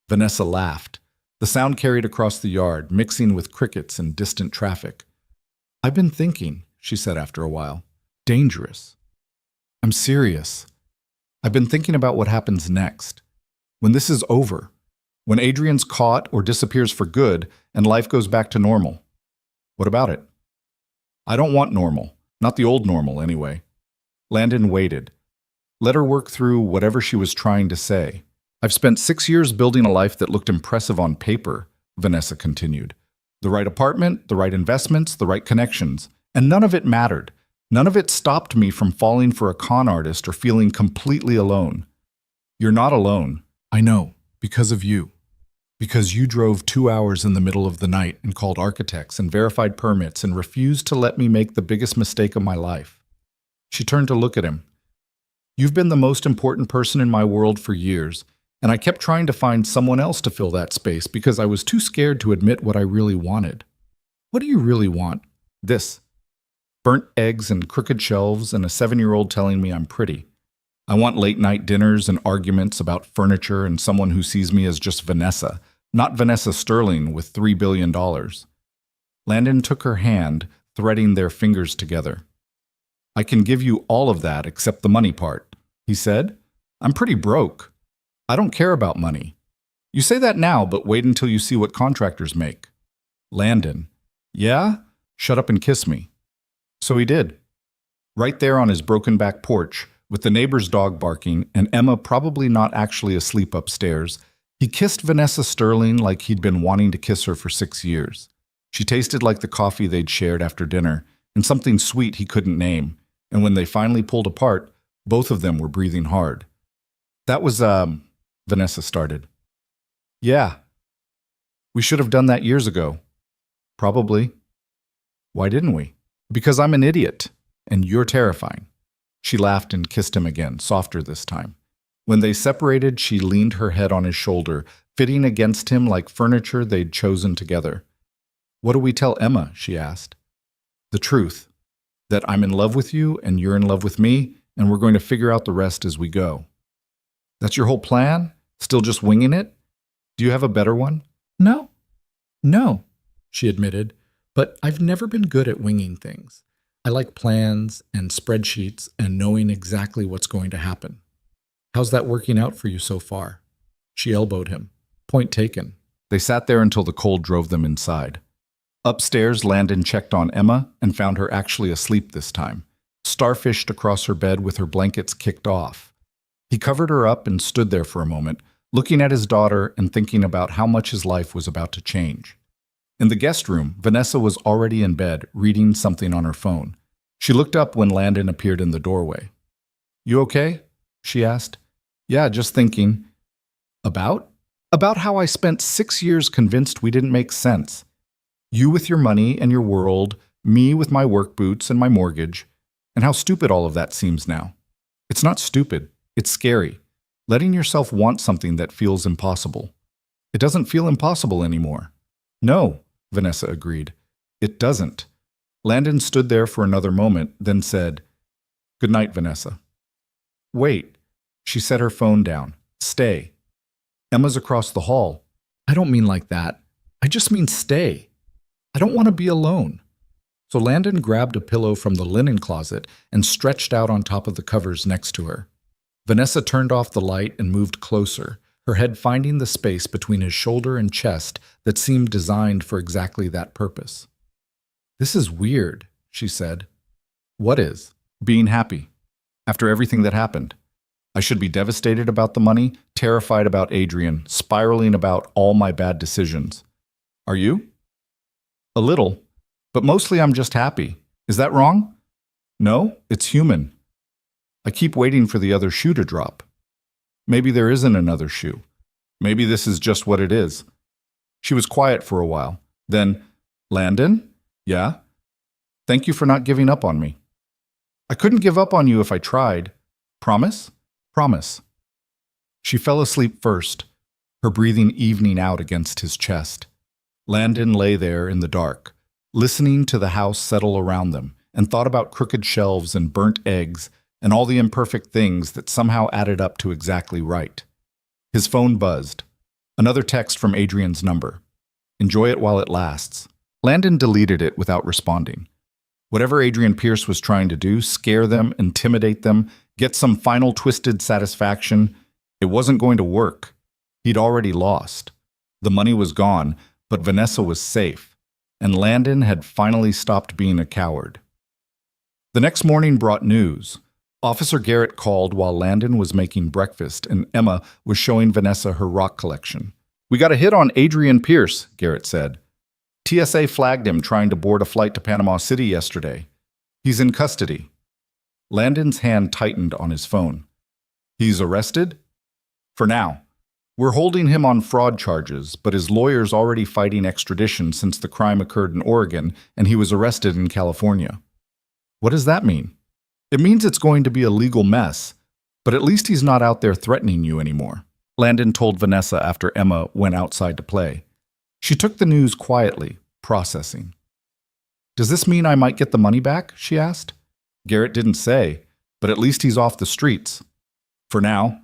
Vanessa laughed. The sound carried across the yard, mixing with crickets and distant traffic. I've been thinking, she said after a while. Dangerous. I'm serious. I've been thinking about what happens next. When this is over, When Adrian's caught or disappears for good and life goes back to normal. What about it? I don't want normal. Not the old normal, anyway. Landon waited. Let her work through whatever she was trying to say. I've spent 6 years building a life that looked impressive on paper, Vanessa continued. The right apartment, the right investments, the right connections. And none of it mattered. None of it stopped me from falling for a con artist or feeling completely alone. You're not alone. I know. Because of you. Because you drove 2 hours in the middle of the night and called architects and verified permits and refused to let me make the biggest mistake of my life. She turned to look at him. You've been the most important person in my world for years, and I kept trying to find someone else to fill that space because I was too scared to admit what I really wanted. What do you really want? This. Burnt eggs and crooked shelves and a 7-year-old telling me I'm pretty. I want late-night dinners and arguments about furniture and someone who sees me as just Vanessa, not Vanessa Sterling with $3 billion. Landon took her hand, threading their fingers together. I can give you all of that except the money part, he said. I'm pretty broke. I don't care about money. You say that now, but wait until you see what contractors make. Landon. Yeah? Shut up and kiss me. So he did. Right there on his broken back porch, with the neighbor's dog barking and Emma probably not actually asleep upstairs, he kissed Vanessa Sterling like he'd been wanting to kiss her for 6 years. She tasted like the coffee they'd shared after dinner, and something sweet he couldn't name, and when they finally pulled apart, both of them were breathing hard. That was, Vanessa started. Yeah. We should have done that years ago. Probably. Why didn't we? Because I'm an idiot, and you're terrifying. She laughed and kissed him again, softer this time. When they separated, she leaned her head on his shoulder, fitting against him like furniture they'd chosen together. What do we tell Emma? She asked. The truth. That I'm in love with you, and you're in love with me, and we're going to figure out the rest as we go. That's your whole plan? Still just winging it? Do you have a better one? No, she admitted, but I've never been good at winging things. I like plans and spreadsheets and knowing exactly what's going to happen. How's that working out for you so far? She elbowed him. Point taken. They sat there until the cold drove them inside. Upstairs, Landon checked on Emma and found her actually asleep this time, starfished across her bed with her blankets kicked off. He covered her up and stood there for a moment, looking at his daughter and thinking about how much his life was about to change. In the guest room, Vanessa was already in bed, reading something on her phone. She looked up when Landon appeared in the doorway. You okay? She asked. Yeah, just thinking. About? About how I spent 6 years convinced we didn't make sense. You with your money and your world, me with my work boots and my mortgage, and how stupid all of that seems now. It's not stupid, it's scary. Letting yourself want something that feels impossible. It doesn't feel impossible anymore. No, Vanessa agreed. It doesn't. Landon stood there for another moment, then said, Good night, Vanessa. Wait. She set her phone down. Stay. Emma's across the hall. I don't mean like that. I just mean stay. I don't want to be alone. So Landon grabbed a pillow from the linen closet and stretched out on top of the covers next to her. Vanessa turned off the light and moved closer, her head finding the space between his shoulder and chest that seemed designed for exactly that purpose. This is weird, she said. What is? Being happy. After everything that happened. I should be devastated about the money, terrified about Adrian, spiraling about all my bad decisions. Are you? A little, but mostly I'm just happy. Is that wrong? No, it's human. I keep waiting for the other shoe to drop. Maybe there isn't another shoe. Maybe this is just what it is. She was quiet for a while. Then, Landon? Yeah? Thank you for not giving up on me. I couldn't give up on you if I tried. Promise? Promise. She fell asleep first, her breathing evening out against his chest. Landon lay there in the dark, listening to the house settle around them, and thought about crooked shelves and burnt eggs and all the imperfect things that somehow added up to exactly right. His phone buzzed. Another text from Adrian's number. Enjoy it while it lasts. Landon deleted it without responding. Whatever Adrian Pierce was trying to do, scare them, intimidate them, get some final twisted satisfaction, it wasn't going to work. He'd already lost. The money was gone, but Vanessa was safe, and Landon had finally stopped being a coward. The next morning brought news. Officer Garrett called while Landon was making breakfast, and Emma was showing Vanessa her rock collection. "We got a hit on Adrian Pierce," Garrett said. "TSA flagged him trying to board a flight to Panama City yesterday. He's in custody." Landon's hand tightened on his phone. "He's arrested?" "For now. We're holding him on fraud charges, but his lawyer's already fighting extradition since the crime occurred in Oregon and he was arrested in California." "What does that mean?" "It means it's going to be a legal mess, but at least he's not out there threatening you anymore," Landon told Vanessa after Emma went outside to play. She took the news quietly, processing. "Does this mean I might get the money back?" she asked. Garrett didn't say, but at least he's off the streets. For now.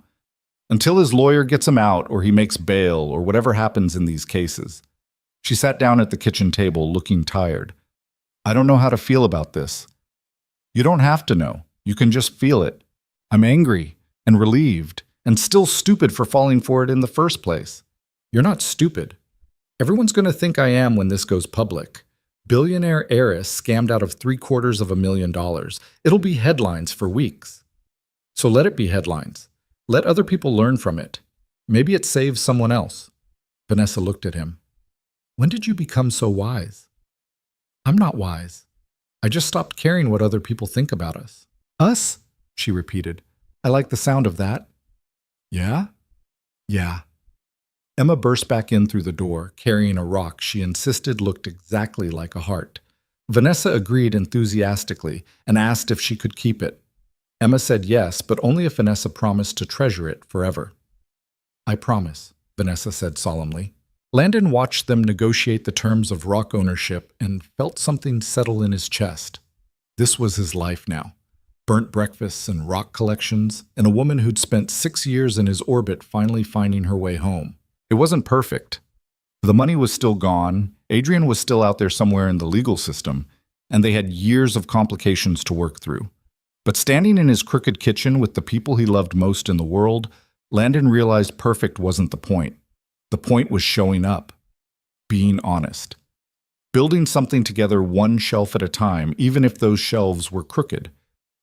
Until his lawyer gets him out or he makes bail or whatever happens in these cases. She sat down at the kitchen table, looking tired. "I don't know how to feel about this." "You don't have to know. You can just feel it. I'm angry and relieved and still stupid for falling for it in the first place." "You're not stupid. Everyone's going to think I am when this goes public. Billionaire heiress scammed out of $750,000. It'll be headlines for weeks. So let it be headlines. Let other people learn from it. Maybe it saves someone else." Vanessa looked at him. "When did you become so wise?" "I'm not wise. I just stopped caring what other people think about us." "Us?" she repeated. "I like the sound of that." "Yeah?" "Yeah." Emma burst back in through the door, carrying a rock she insisted looked exactly like a heart. Vanessa agreed enthusiastically and asked if she could keep it. Emma said yes, but only if Vanessa promised to treasure it forever. "I promise," Vanessa said solemnly. Landon watched them negotiate the terms of rock ownership and felt something settle in his chest. This was his life now. Burnt breakfasts and rock collections, and a woman who'd spent 6 years in his orbit finally finding her way home. It wasn't perfect. The money was still gone, Adrian was still out there somewhere in the legal system, and they had years of complications to work through. But standing in his crooked kitchen with the people he loved most in the world, Landon realized perfect wasn't the point. The point was showing up. Being honest. Building something together one shelf at a time, even if those shelves were crooked.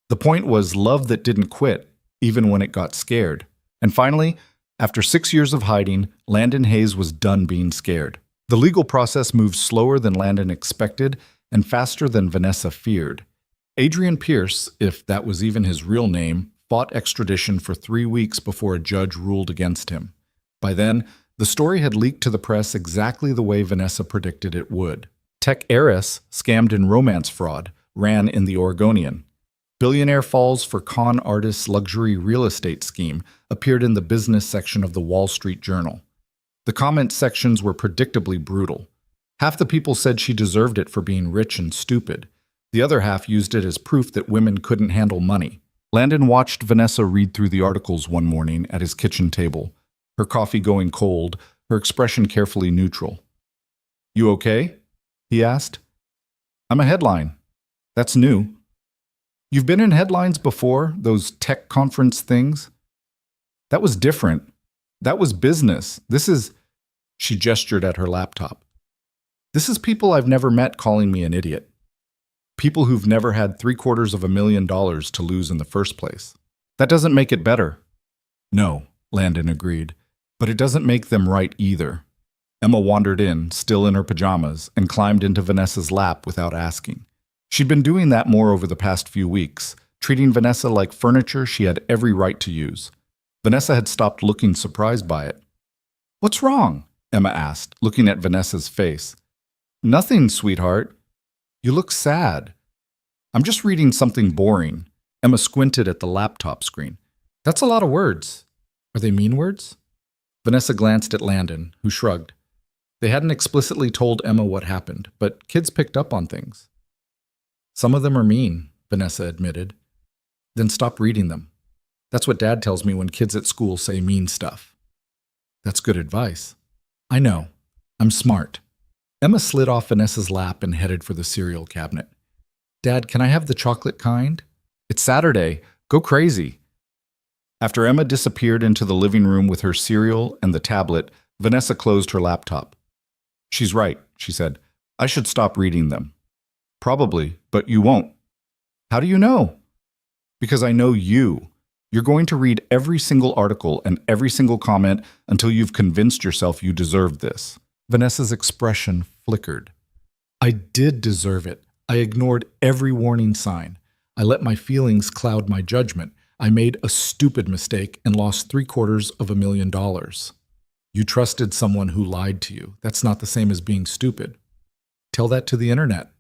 The point was love that didn't quit, even when it got scared. And finally, after 6 years of hiding, Landon Hayes was done being scared. The legal process moved slower than Landon expected and faster than Vanessa feared. Adrian Pierce, if that was even his real name, fought extradition for 3 weeks before a judge ruled against him. By then, the story had leaked to the press exactly the way Vanessa predicted it would. Tech heiress, scammed in romance fraud, ran in the Oregonian. Billionaire falls for con artist's luxury real estate scheme appeared in the business section of the Wall Street Journal. The comment sections were predictably brutal. Half the people said she deserved it for being rich and stupid. The other half used it as proof that women couldn't handle money. Landon watched Vanessa read through the articles one morning at his kitchen table, her coffee going cold, her expression carefully neutral. "You okay?" he asked. "I'm a headline. That's new." "You've been in headlines before, those tech conference things?" "That was different. That was business. This is..." She gestured at her laptop. "This is people I've never met calling me an idiot. People who've never had $750,000 to lose in the first place. That doesn't make it better." "No," Landon agreed, "but it doesn't make them right either." Emma wandered in, still in her pajamas, and climbed into Vanessa's lap without asking. She'd been doing that more over the past few weeks, treating Vanessa like furniture she had every right to use. Vanessa had stopped looking surprised by it. "What's wrong?" Emma asked, looking at Vanessa's face. "Nothing, sweetheart. You look sad." "I'm just reading something boring." Emma squinted at the laptop screen. "That's a lot of words. Are they mean words?" Vanessa glanced at Landon, who shrugged. They hadn't explicitly told Emma what happened, but kids picked up on things. "Some of them are mean," Vanessa admitted. "Then stop reading them. That's what Dad tells me when kids at school say mean stuff." "That's good advice." "I know. I'm smart." Emma slid off Vanessa's lap and headed for the cereal cabinet. "Dad, can I have the chocolate kind? It's Saturday. Go crazy." After Emma disappeared into the living room with her cereal and the tablet, Vanessa closed her laptop. "She's right," she said. "I should stop reading them." "Probably, but you won't." "How do you know?" "Because I know you. You're going to read every single article and every single comment until you've convinced yourself you deserve this." Vanessa's expression flickered. "I did deserve it. I ignored every warning sign. I let my feelings cloud my judgment. I made a stupid mistake and lost $750,000. You trusted someone who lied to you. That's not the same as being stupid. Tell that to the internet.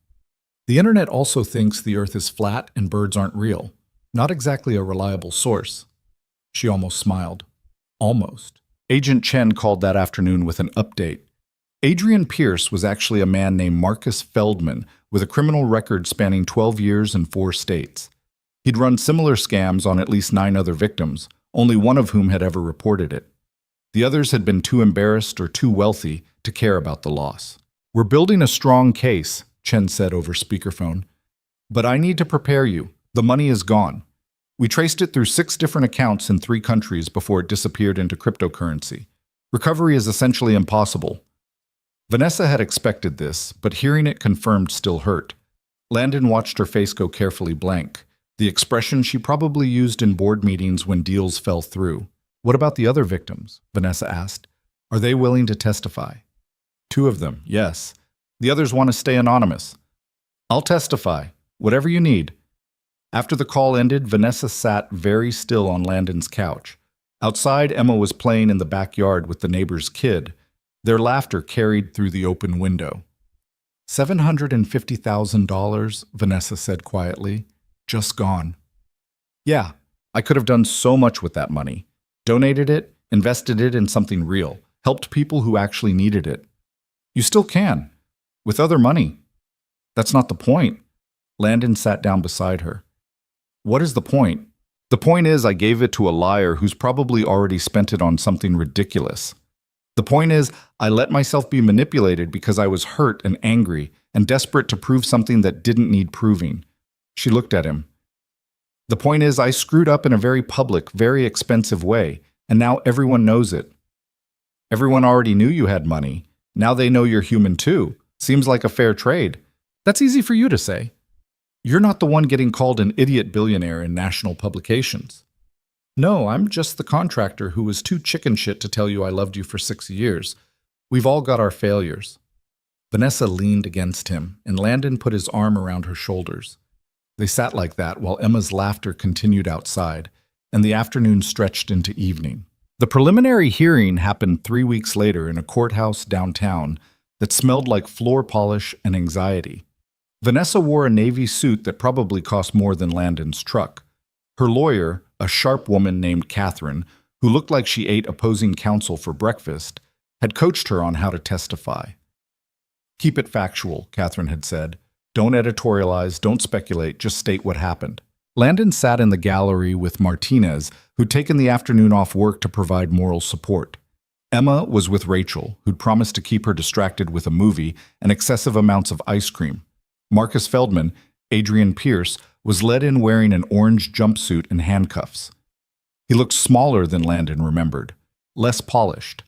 The internet also thinks the earth is flat and birds aren't real. Not exactly a reliable source." She almost smiled. Almost. Agent Chen called that afternoon with an update. Adrian Pierce was actually a man named Marcus Feldman with a criminal record spanning 12 years in 4 states. He'd run similar scams on at least 9 other victims, only one of whom had ever reported it. The others had been too embarrassed or too wealthy to care about the loss. "We're building a strong case," Chen said over speakerphone. "But I need to prepare you. The money is gone. We traced it through 6 different accounts in 3 countries before it disappeared into cryptocurrency. Recovery is essentially impossible." Vanessa had expected this, but hearing it confirmed still hurt. Landon watched her face go carefully blank, the expression she probably used in board meetings when deals fell through. "What about the other victims?" Vanessa asked. "Are they willing to testify?" "2 of them, yes. The others want to stay anonymous." "I'll testify. Whatever you need." After the call ended, Vanessa sat very still on Landon's couch. Outside, Emma was playing in the backyard with the neighbor's kid. Their laughter carried through the open window. $750,000, Vanessa said quietly. "Just gone." "Yeah, I could have done so much with that money. Donated it, invested it in something real, helped people who actually needed it." "You still can, with other money." "That's not the point." Landon sat down beside her. "What is the point?" "The point is I gave it to a liar who's probably already spent it on something ridiculous. The point is I let myself be manipulated because I was hurt and angry and desperate to prove something that didn't need proving." She looked at him. "The point is I screwed up in a very public, very expensive way, and now everyone knows it." "Everyone already knew you had money. Now they know you're human too. Seems like a fair trade." "That's easy for you to say. You're not the one getting called an idiot billionaire in national publications." "No, I'm just the contractor who was too chicken shit to tell you I loved you for 6 years. We've all got our failures." Vanessa leaned against him, and Landon put his arm around her shoulders. They sat like that while Emma's laughter continued outside, and the afternoon stretched into evening. The preliminary hearing happened 3 weeks later in a courthouse downtown that smelled like floor polish and anxiety. Vanessa wore a navy suit that probably cost more than Landon's truck. Her lawyer, a sharp woman named Catherine, who looked like she ate opposing counsel for breakfast, had coached her on how to testify. "Keep it factual," Catherine had said. "Don't editorialize, don't speculate, just state what happened." Landon sat in the gallery with Martinez, who'd taken the afternoon off work to provide moral support. Emma was with Rachel, who'd promised to keep her distracted with a movie and excessive amounts of ice cream. Marcus Feldman, Adrian Pierce, was led in wearing an orange jumpsuit and handcuffs. He looked smaller than Landon remembered, less polished.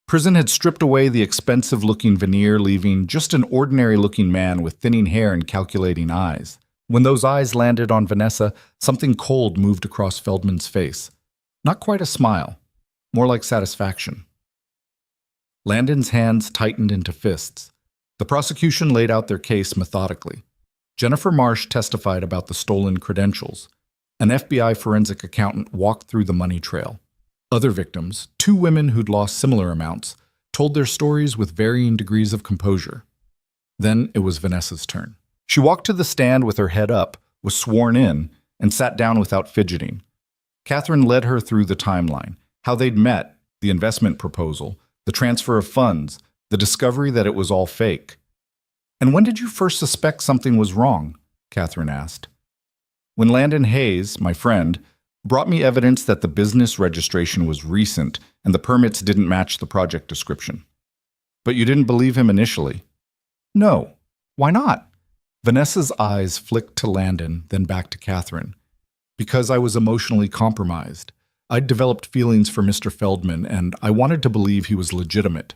Prison had stripped away the expensive-looking veneer, leaving just an ordinary-looking man with thinning hair and calculating eyes. When those eyes landed on Vanessa, something cold moved across Feldman's face. Not quite a smile, more like satisfaction. Landon's hands tightened into fists. The prosecution laid out their case methodically. Jennifer Marsh testified about the stolen credentials. An FBI forensic accountant walked through the money trail. Other victims, 2 women who'd lost similar amounts, told their stories with varying degrees of composure. Then it was Vanessa's turn. She walked to the stand with her head up, was sworn in, and sat down without fidgeting. Catherine led her through the timeline, how they'd met, the investment proposal, the transfer of funds, the discovery that it was all fake. "And when did you first suspect something was wrong?" Catherine asked. "When Landon Hayes, my friend, brought me evidence that the business registration was recent and the permits didn't match the project description." "But you didn't believe him initially?" "No. Why not?" Vanessa's eyes flicked to Landon, then back to Catherine. "Because I was emotionally compromised. I'd developed feelings for Mr. Feldman, and I wanted to believe he was legitimate.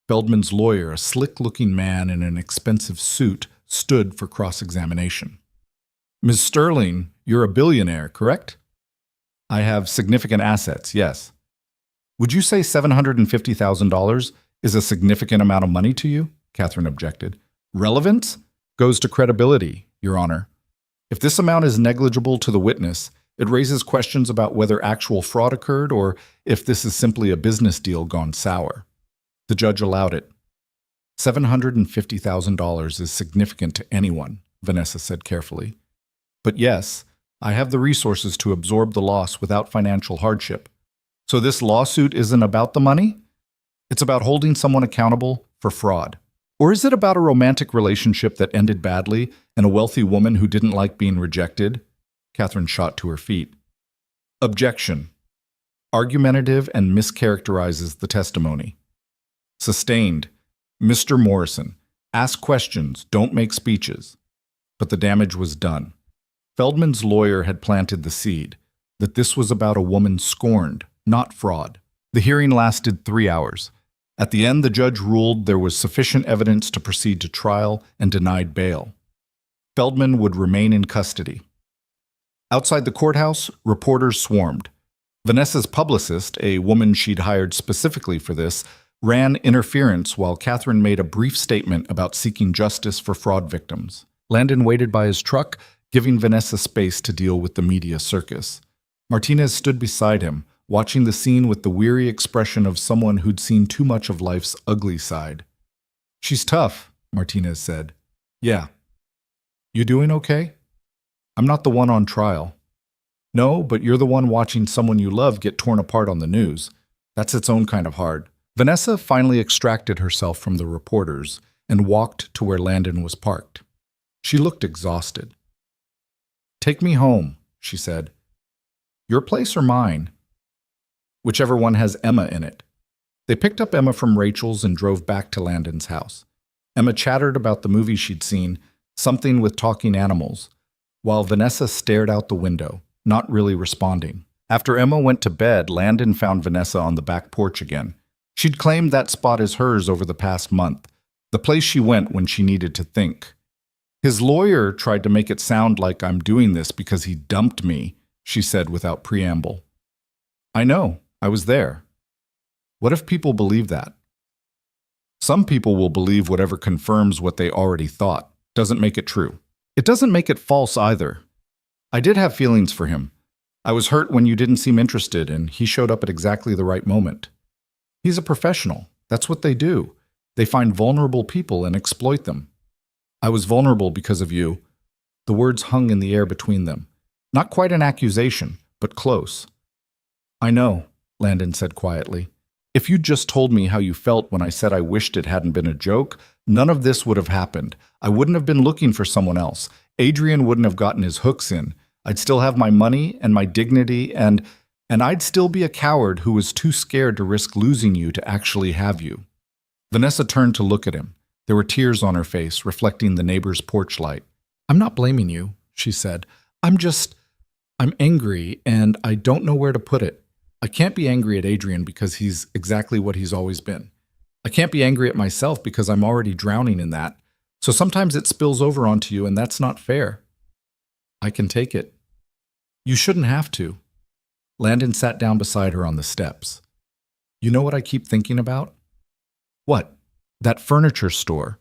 Feldman's lawyer, a slick-looking man in an expensive suit, stood for cross-examination. Ms. Sterling, you're a billionaire, correct? I have significant assets, yes. Would you say $750,000 is a significant amount of money to you? Catherine objected. Relevance goes to credibility, Your Honor. If this amount is negligible to the witness, it raises questions about whether actual fraud occurred or if this is simply a business deal gone sour. The judge allowed it. $750,000 is significant to anyone, Vanessa said carefully. But yes, I have the resources to absorb the loss without financial hardship. So this lawsuit isn't about the money? It's about holding someone accountable for fraud. Or is it about a romantic relationship that ended badly and a wealthy woman who didn't like being rejected? Catherine shot to her feet. Objection. Argumentative and mischaracterizes the testimony. Sustained. Mr. Morrison, ask questions, don't make speeches. But the damage was done. Feldman's lawyer had planted the seed, that this was about a woman scorned, not fraud. The hearing lasted 3 hours. At the end, the judge ruled there was sufficient evidence to proceed to trial and denied bail. Feldman would remain in custody. Outside the courthouse, reporters swarmed. Vanessa's publicist, a woman she'd hired specifically for this, ran interference while Catherine made a brief statement about seeking justice for fraud victims. Landon waited by his truck, giving Vanessa space to deal with the media circus. Martinez stood beside him, watching the scene with the weary expression of someone who'd seen too much of life's ugly side. She's tough, Martinez said. Yeah. You doing okay? I'm not the one on trial. No, but you're the one watching someone you love get torn apart on the news. That's its own kind of hard. Vanessa finally extracted herself from the reporters and walked to where Landon was parked. She looked exhausted. Take me home, she said. Your place or mine? Whichever one has Emma in it. They picked up Emma from Rachel's and drove back to Landon's house. Emma chattered about the movie she'd seen, something with talking animals, while Vanessa stared out the window, not really responding. After Emma went to bed, Landon found Vanessa on the back porch again. She'd claimed that spot as hers over the past month, the place she went when she needed to think. His lawyer tried to make it sound like I'm doing this because he dumped me, she said without preamble. I know, I was there. What if people believe that? Some people will believe whatever confirms what they already thought. Doesn't make it true. It doesn't make it false either. I did have feelings for him. I was hurt when you didn't seem interested, and he showed up at exactly the right moment. He's a professional. That's what they do. They find vulnerable people and exploit them. I was vulnerable because of you. The words hung in the air between them. Not quite an accusation, but close. I know, Landon said quietly. If you'd just told me how you felt when I said I wished it hadn't been a joke, none of this would have happened. I wouldn't have been looking for someone else. Adrian wouldn't have gotten his hooks in. I'd still have my money and my dignity, and I'd still be a coward who was too scared to risk losing you to actually have you. Vanessa turned to look at him. There were tears on her face, reflecting the neighbor's porch light. I'm not blaming you, she said. I'm angry, and I don't know where to put it. I can't be angry at Adrian because he's exactly what he's always been. I can't be angry at myself because I'm already drowning in that. So sometimes it spills over onto you, and that's not fair. I can take it. You shouldn't have to. Landon sat down beside her on the steps. You know what I keep thinking about? What? That furniture store.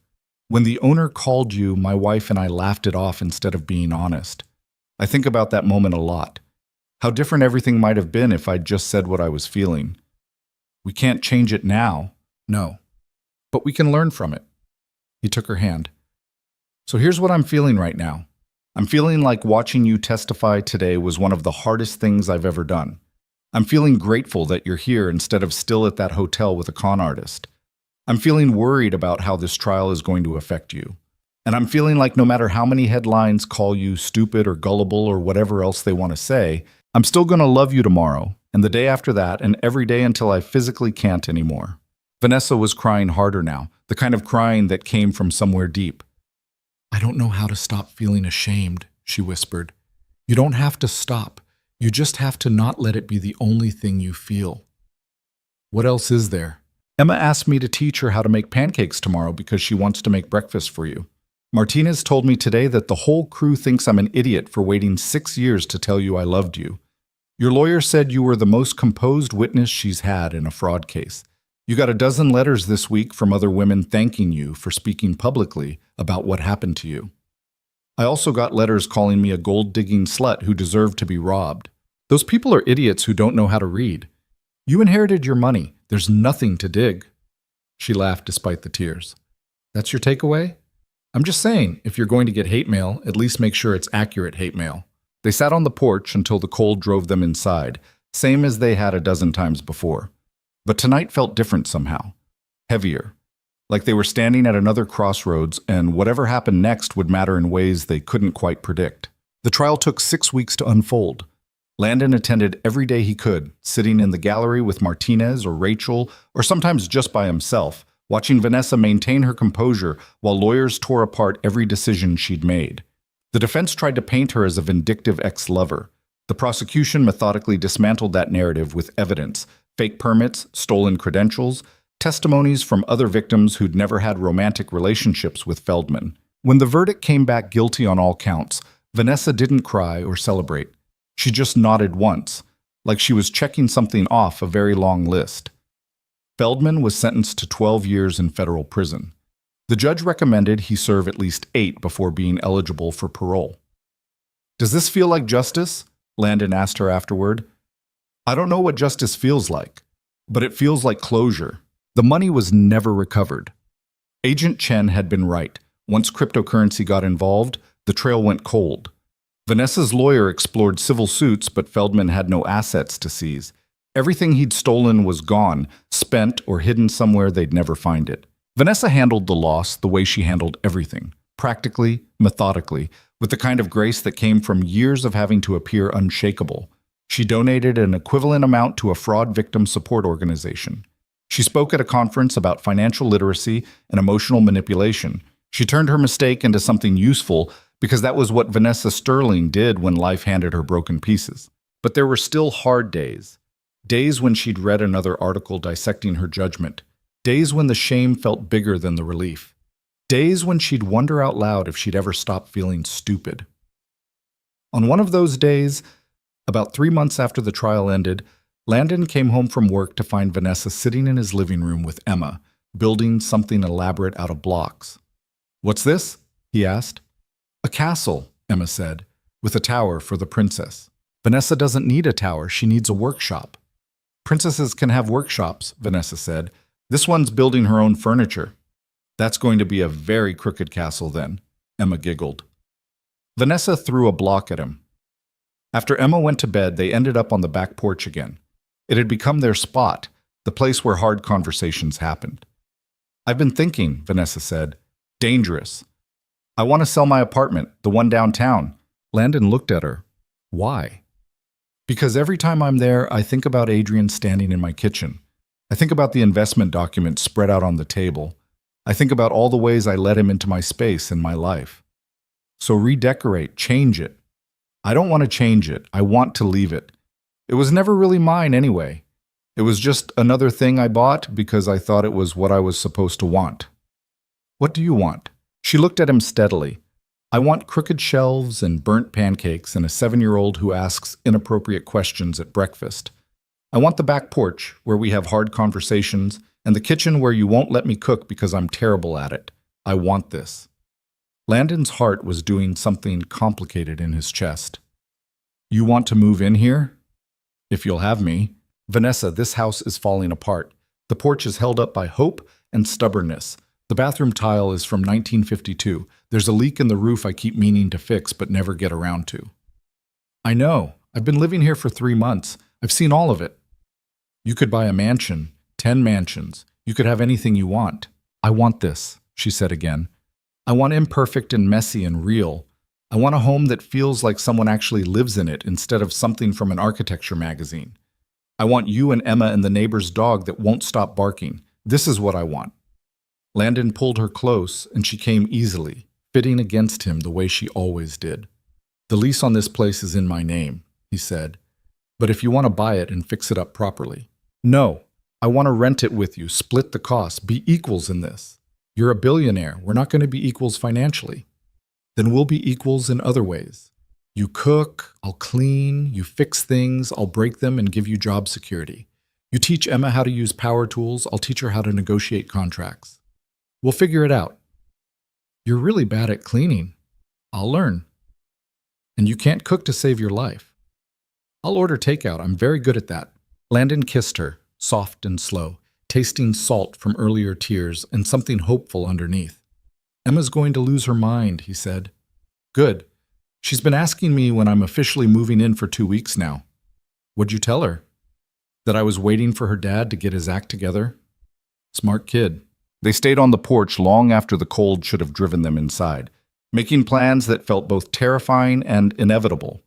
When the owner called you, my wife and I laughed it off instead of being honest. I think about that moment a lot. How different everything might have been if I'd just said what I was feeling. We can't change it now, no. But we can learn from it. He took her hand. So here's what I'm feeling right now. I'm feeling like watching you testify today was one of the hardest things I've ever done. I'm feeling grateful that you're here instead of still at that hotel with a con artist. I'm feeling worried about how this trial is going to affect you. And I'm feeling like no matter how many headlines call you stupid or gullible or whatever else they want to say, I'm still going to love you tomorrow, and the day after that, and every day until I physically can't anymore. Vanessa was crying harder now, the kind of crying that came from somewhere deep. I don't know how to stop feeling ashamed, she whispered. You don't have to stop. You just have to not let it be the only thing you feel. What else is there? Emma asked me to teach her how to make pancakes tomorrow because she wants to make breakfast for you. Martinez told me today that the whole crew thinks I'm an idiot for waiting 6 years to tell you I loved you. Your lawyer said you were the most composed witness she's had in a fraud case. You got a dozen letters this week from other women thanking you for speaking publicly about what happened to you. I also got letters calling me a gold-digging slut who deserved to be robbed. Those people are idiots who don't know how to read. You inherited your money. There's nothing to dig. She laughed despite the tears. That's your takeaway? I'm just saying, if you're going to get hate mail, at least make sure it's accurate hate mail. They sat on the porch until the cold drove them inside, same as they had a dozen times before. But tonight felt different somehow. Heavier. Like they were standing at another crossroads, and whatever happened next would matter in ways they couldn't quite predict. The trial took 6 weeks to unfold. Landon attended every day he could, sitting in the gallery with Martinez or Rachel, or sometimes just by himself, watching Vanessa maintain her composure while lawyers tore apart every decision she'd made. The defense tried to paint her as a vindictive ex-lover. The prosecution methodically dismantled that narrative with evidence, fake permits, stolen credentials, testimonies from other victims who'd never had romantic relationships with Feldman. When the verdict came back guilty on all counts, Vanessa didn't cry or celebrate. She just nodded once, like she was checking something off a very long list. Feldman was sentenced to 12 years in federal prison. The judge recommended he serve at least 8 before being eligible for parole. "Does this feel like justice?" Landon asked her afterward. "I don't know what justice feels like, but it feels like closure." The money was never recovered. Agent Chen had been right. Once cryptocurrency got involved, the trail went cold. Vanessa's lawyer explored civil suits, but Feldman had no assets to seize. Everything he'd stolen was gone, spent, or hidden somewhere they'd never find it. Vanessa handled the loss the way she handled everything, practically, methodically, with the kind of grace that came from years of having to appear unshakable. She donated an equivalent amount to a fraud victim support organization. She spoke at a conference about financial literacy and emotional manipulation. She turned her mistake into something useful because that was what Vanessa Sterling did when life handed her broken pieces. But there were still hard days. Days when she'd read another article dissecting her judgment. Days when the shame felt bigger than the relief. Days when she'd wonder out loud if she'd ever stop feeling stupid. On one of those days, about 3 months after the trial ended, Landon came home from work to find Vanessa sitting in his living room with Emma, building something elaborate out of blocks. "What's this?" he asked. "A castle," Emma said, "with a tower for the princess." "Vanessa doesn't need a tower, she needs a workshop." "Princesses can have workshops," Vanessa said. "This one's building her own furniture." "That's going to be a very crooked castle then," Emma giggled. Vanessa threw a block at him. After Emma went to bed, they ended up on the back porch again. It had become their spot, the place where hard conversations happened. "I've been thinking," Vanessa said. "Dangerous. I want to sell my apartment, the one downtown." Landon looked at her. "Why?" "Because every time I'm there, I think about Adrian standing in my kitchen. I think about the investment documents spread out on the table. I think about all the ways I let him into my space and my life. So redecorate, change it." "I don't want to change it. I want to leave it. It was never really mine anyway. It was just another thing I bought because I thought it was what I was supposed to want." "What do you want?" She looked at him steadily. "I want crooked shelves and burnt pancakes and a 7-year-old who asks inappropriate questions at breakfast. I want the back porch where we have hard conversations and the kitchen where you won't let me cook because I'm terrible at it. I want this." Landon's heart was doing something complicated in his chest. "You want to move in here?" "If you'll have me." "Vanessa, this house is falling apart. The porch is held up by hope and stubbornness. The bathroom tile is from 1952. There's a leak in the roof I keep meaning to fix but never get around to." "I know. I've been living here for 3 months. I've seen all of it." "You could buy a mansion, 10 mansions. You could have anything you want." "I want this," she said again. "I want imperfect and messy and real. I want a home that feels like someone actually lives in it instead of something from an architecture magazine. I want you and Emma and the neighbor's dog that won't stop barking. This is what I want." Landon pulled her close, and she came easily, fitting against him the way she always did. "The lease on this place is in my name," he said. But if you want to buy it and fix it up properly. No, I want to rent it with you, split the cost, be equals in this. You're a billionaire. We're not going to be equals financially. Then we'll be equals in other ways. You cook, I'll clean, you fix things, I'll break them and give you job security. You teach Emma how to use power tools, I'll teach her how to negotiate contracts. We'll figure it out. You're really bad at cleaning. I'll learn. And you can't cook to save your life. I'll order takeout. I'm very good at that. Landon kissed her, soft and slow, tasting salt from earlier tears and something hopeful underneath. Emma's going to lose her mind, he said. Good. She's been asking me when I'm officially moving in for 2 weeks now. What'd you tell her? That I was waiting for her dad to get his act together? Smart kid. They stayed on the porch long after the cold should have driven them inside, making plans that felt both terrifying and inevitable.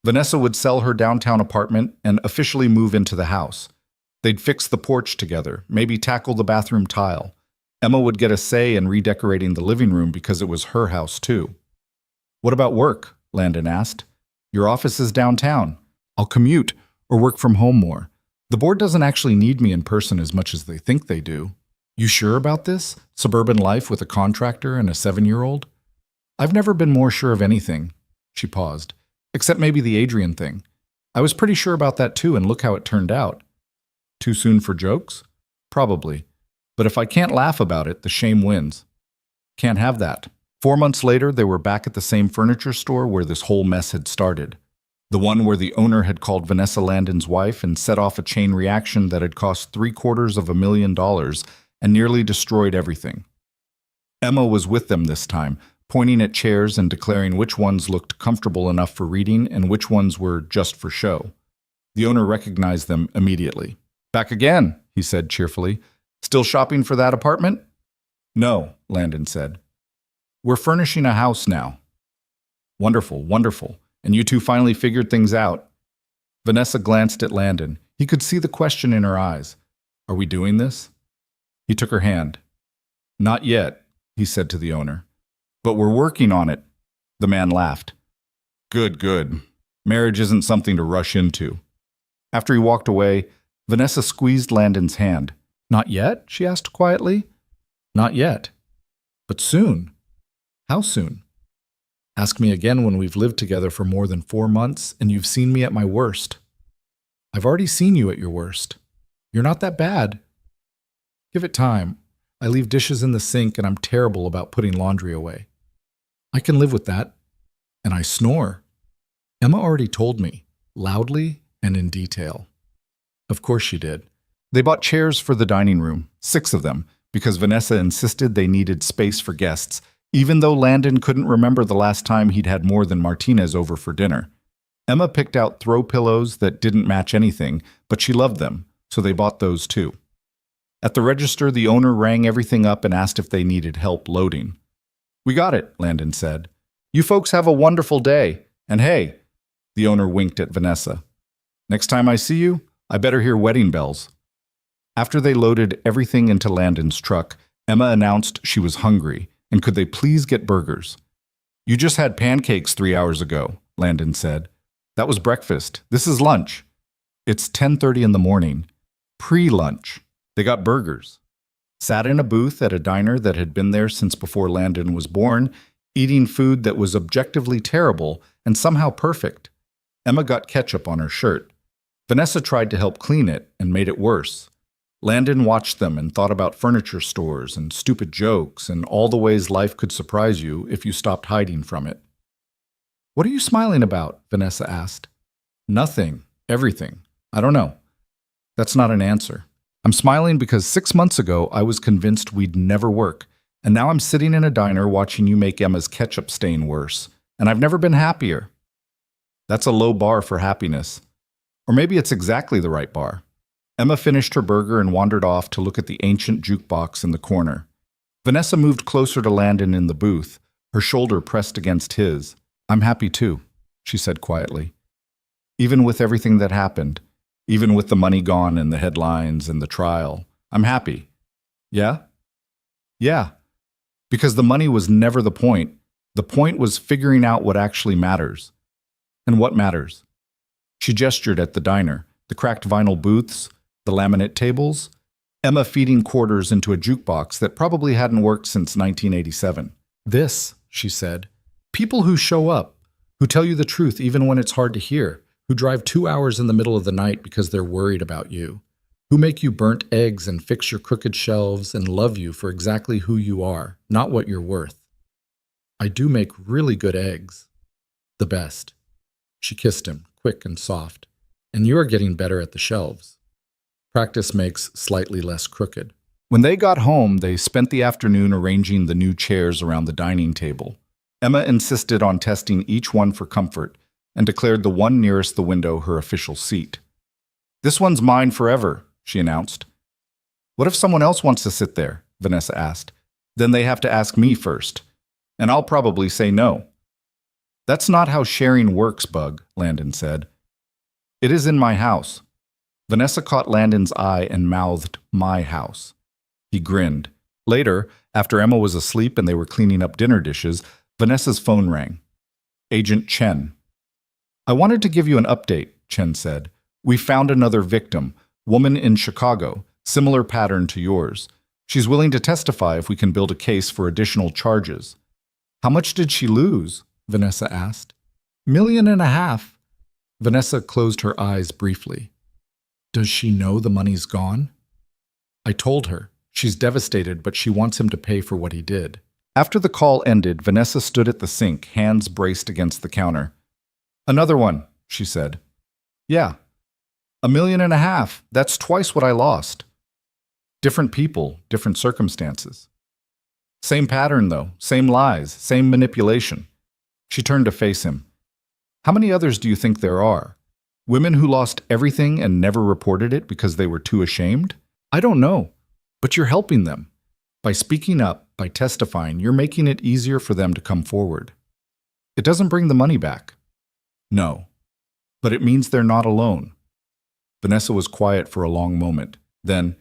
Vanessa would sell her downtown apartment and officially move into the house. They'd fix the porch together, maybe tackle the bathroom tile. Emma would get a say in redecorating the living room because it was her house too. What about work? Landon asked. Your office is downtown. I'll commute or work from home more. The board doesn't actually need me in person as much as they think they do. You sure about this? Suburban life with a contractor and a 7-year-old? I've never been more sure of anything. She paused. Except maybe the Adrian thing. I was pretty sure about that too, and look how it turned out. Too soon for jokes? Probably. But if I can't laugh about it, the shame wins. Can't have that. 4 months later, they were back at the same furniture store where this whole mess had started. The one where the owner had called Vanessa Landon's wife and set off a chain reaction that had cost $750,000 and nearly destroyed everything. Emma was with them this time, pointing at chairs and declaring which ones looked comfortable enough for reading and which ones were just for show. The owner recognized them immediately. Back again, he said cheerfully. Still shopping for that apartment? No, Landon said. We're furnishing a house now. Wonderful, wonderful. And you two finally figured things out. Vanessa glanced at Landon. He could see the question in her eyes. Are we doing this? He took her hand. Not yet, he said to the owner. But we're working on it. The man laughed. Good, good. Marriage isn't something to rush into. After he walked away, Vanessa squeezed Landon's hand. Not yet? She asked quietly. Not yet. But soon. How soon? Ask me again when we've lived together for more than 4 months and you've seen me at my worst. I've already seen you at your worst. You're not that bad. Give it time. I leave dishes in the sink and I'm terrible about putting laundry away. I can live with that. And I snore. Emma already told me, loudly and in detail. Of course she did. They bought chairs for the dining room, 6 of them, because Vanessa insisted they needed space for guests, even though Landon couldn't remember the last time he'd had more than Martinez over for dinner. Emma picked out throw pillows that didn't match anything, but she loved them, so they bought those too. At the register, the owner rang everything up and asked if they needed help loading. We got it, Landon said. You folks have a wonderful day. And hey, the owner winked at Vanessa. Next time I see you, I better hear wedding bells. After they loaded everything into Landon's truck, Emma announced she was hungry, and could they please get burgers? You just had pancakes 3 hours ago, Landon said. That was breakfast. This is lunch. It's 10:30 in the morning. Pre-lunch. They got burgers. Sat in a booth at a diner that had been there since before Landon was born, eating food that was objectively terrible and somehow perfect. Emma got ketchup on her shirt. Vanessa tried to help clean it and made it worse. Landon watched them and thought about furniture stores and stupid jokes and all the ways life could surprise you if you stopped hiding from it. What are you smiling about? Vanessa asked. Nothing. Everything. I don't know. That's not an answer. I'm smiling because 6 months ago I was convinced we'd never work, and now I'm sitting in a diner watching you make Emma's ketchup stain worse, and I've never been happier. That's a low bar for happiness. Or maybe it's exactly the right bar. Emma finished her burger and wandered off to look at the ancient jukebox in the corner. Vanessa moved closer to Landon in the booth, her shoulder pressed against his. I'm happy too, she said quietly. Even with everything that happened, even with the money gone and the headlines and the trial, I'm happy. Yeah? Yeah. Because the money was never the point. The point was figuring out what actually matters. And what matters? She gestured at the diner, the cracked vinyl booths, the laminate tables, Emma feeding quarters into a jukebox that probably hadn't worked since 1987. This, she said, people who show up, who tell you the truth even when it's hard to hear, who drive 2 hours in the middle of the night because they're worried about you, who make you burnt eggs and fix your crooked shelves and love you for exactly who you are, not what you're worth. I do make really good eggs. The best. She kissed him, quick and soft. And you are getting better at the shelves. Practice makes slightly less crooked. When they got home, they spent the afternoon arranging the new chairs around the dining table. Emma insisted on testing each one for comfort and declared the one nearest the window her official seat. "This one's mine forever," she announced. "What if someone else wants to sit there?" Vanessa asked. "Then they have to ask me first. And I'll probably say no." "That's not how sharing works, Bug," Landon said. "It is in my house." Vanessa caught Landon's eye and mouthed, "My house." He grinned. Later, after Emma was asleep and they were cleaning up dinner dishes, Vanessa's phone rang. "Agent Chen." "I wanted to give you an update," Chen said. "We found another victim, woman in Chicago, similar pattern to yours. She's willing to testify if we can build a case for additional charges." "How much did she lose?" Vanessa asked. $1.5 million. Vanessa closed her eyes briefly. "Does she know the money's gone?" "I told her. She's devastated, but she wants him to pay for what he did." After the call ended, Vanessa stood at the sink, hands braced against the counter. "Another one," she said. "Yeah. $1.5 million. That's twice what I lost." Different people, different circumstances. Same pattern, though. Same lies, same manipulation. She turned to face him. "How many others do you think there are? Women who lost everything and never reported it because they were too ashamed? I don't know. But you're helping them. By speaking up, by testifying, you're making it easier for them to come forward. It doesn't bring the money back. No. But it means they're not alone." Vanessa was quiet for a long moment. Then,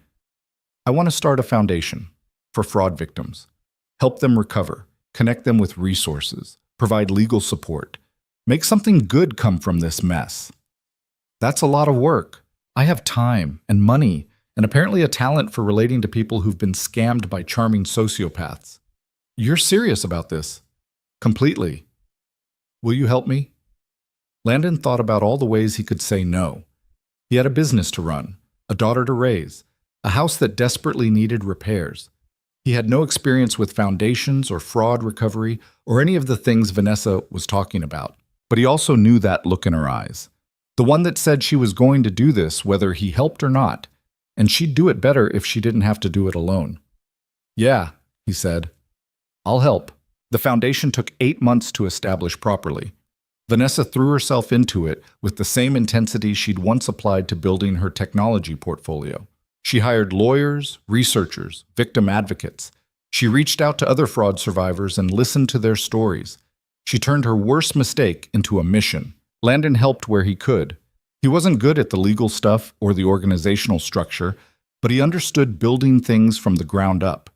"I want to start a foundation for fraud victims. Help them recover, connect them with resources, provide legal support. Make something good come from this mess." "That's a lot of work. I have time and money and apparently a talent for relating to people who've been scammed by charming sociopaths." "You're serious about this?" "Completely. Will you help me?" Landon thought about all the ways he could say no. He had a business to run, a daughter to raise, a house that desperately needed repairs. He had no experience with foundations or fraud recovery or any of the things Vanessa was talking about. But he also knew that look in her eyes. The one that said she was going to do this whether he helped or not, and she'd do it better if she didn't have to do it alone. "Yeah," he said. "I'll help." The foundation took 8 months to establish properly. Vanessa threw herself into it with the same intensity she'd once applied to building her technology portfolio. She hired lawyers, researchers, victim advocates. She reached out to other fraud survivors and listened to their stories. She turned her worst mistake into a mission. Landon helped where he could. He wasn't good at the legal stuff or the organizational structure, but he understood building things from the ground up.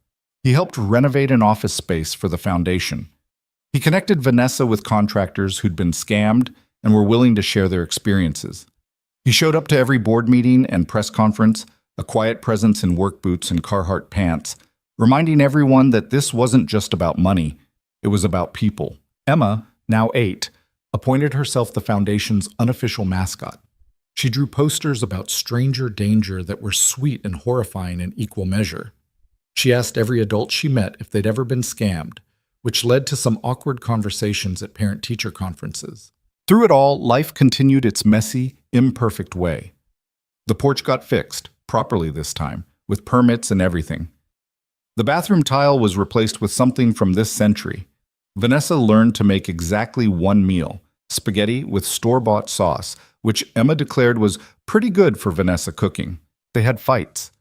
He helped renovate an office space for the foundation. He connected Vanessa with contractors who'd been scammed and were willing to share their experiences. He showed up to every board meeting and press conference, a quiet presence in work boots and Carhartt pants, reminding everyone that this wasn't just about money, it was about people. Emma, now 8, appointed herself the foundation's unofficial mascot. She drew posters about stranger danger that were sweet and horrifying in equal measure. She asked every adult she met if they'd ever been scammed, which led to some awkward conversations at parent-teacher conferences. Through it all, life continued its messy, imperfect way. The porch got fixed, properly this time, with permits and everything. The bathroom tile was replaced with something from this century. Vanessa learned to make exactly one meal, spaghetti with store-bought sauce, which Emma declared was pretty good for Vanessa cooking. They had fights.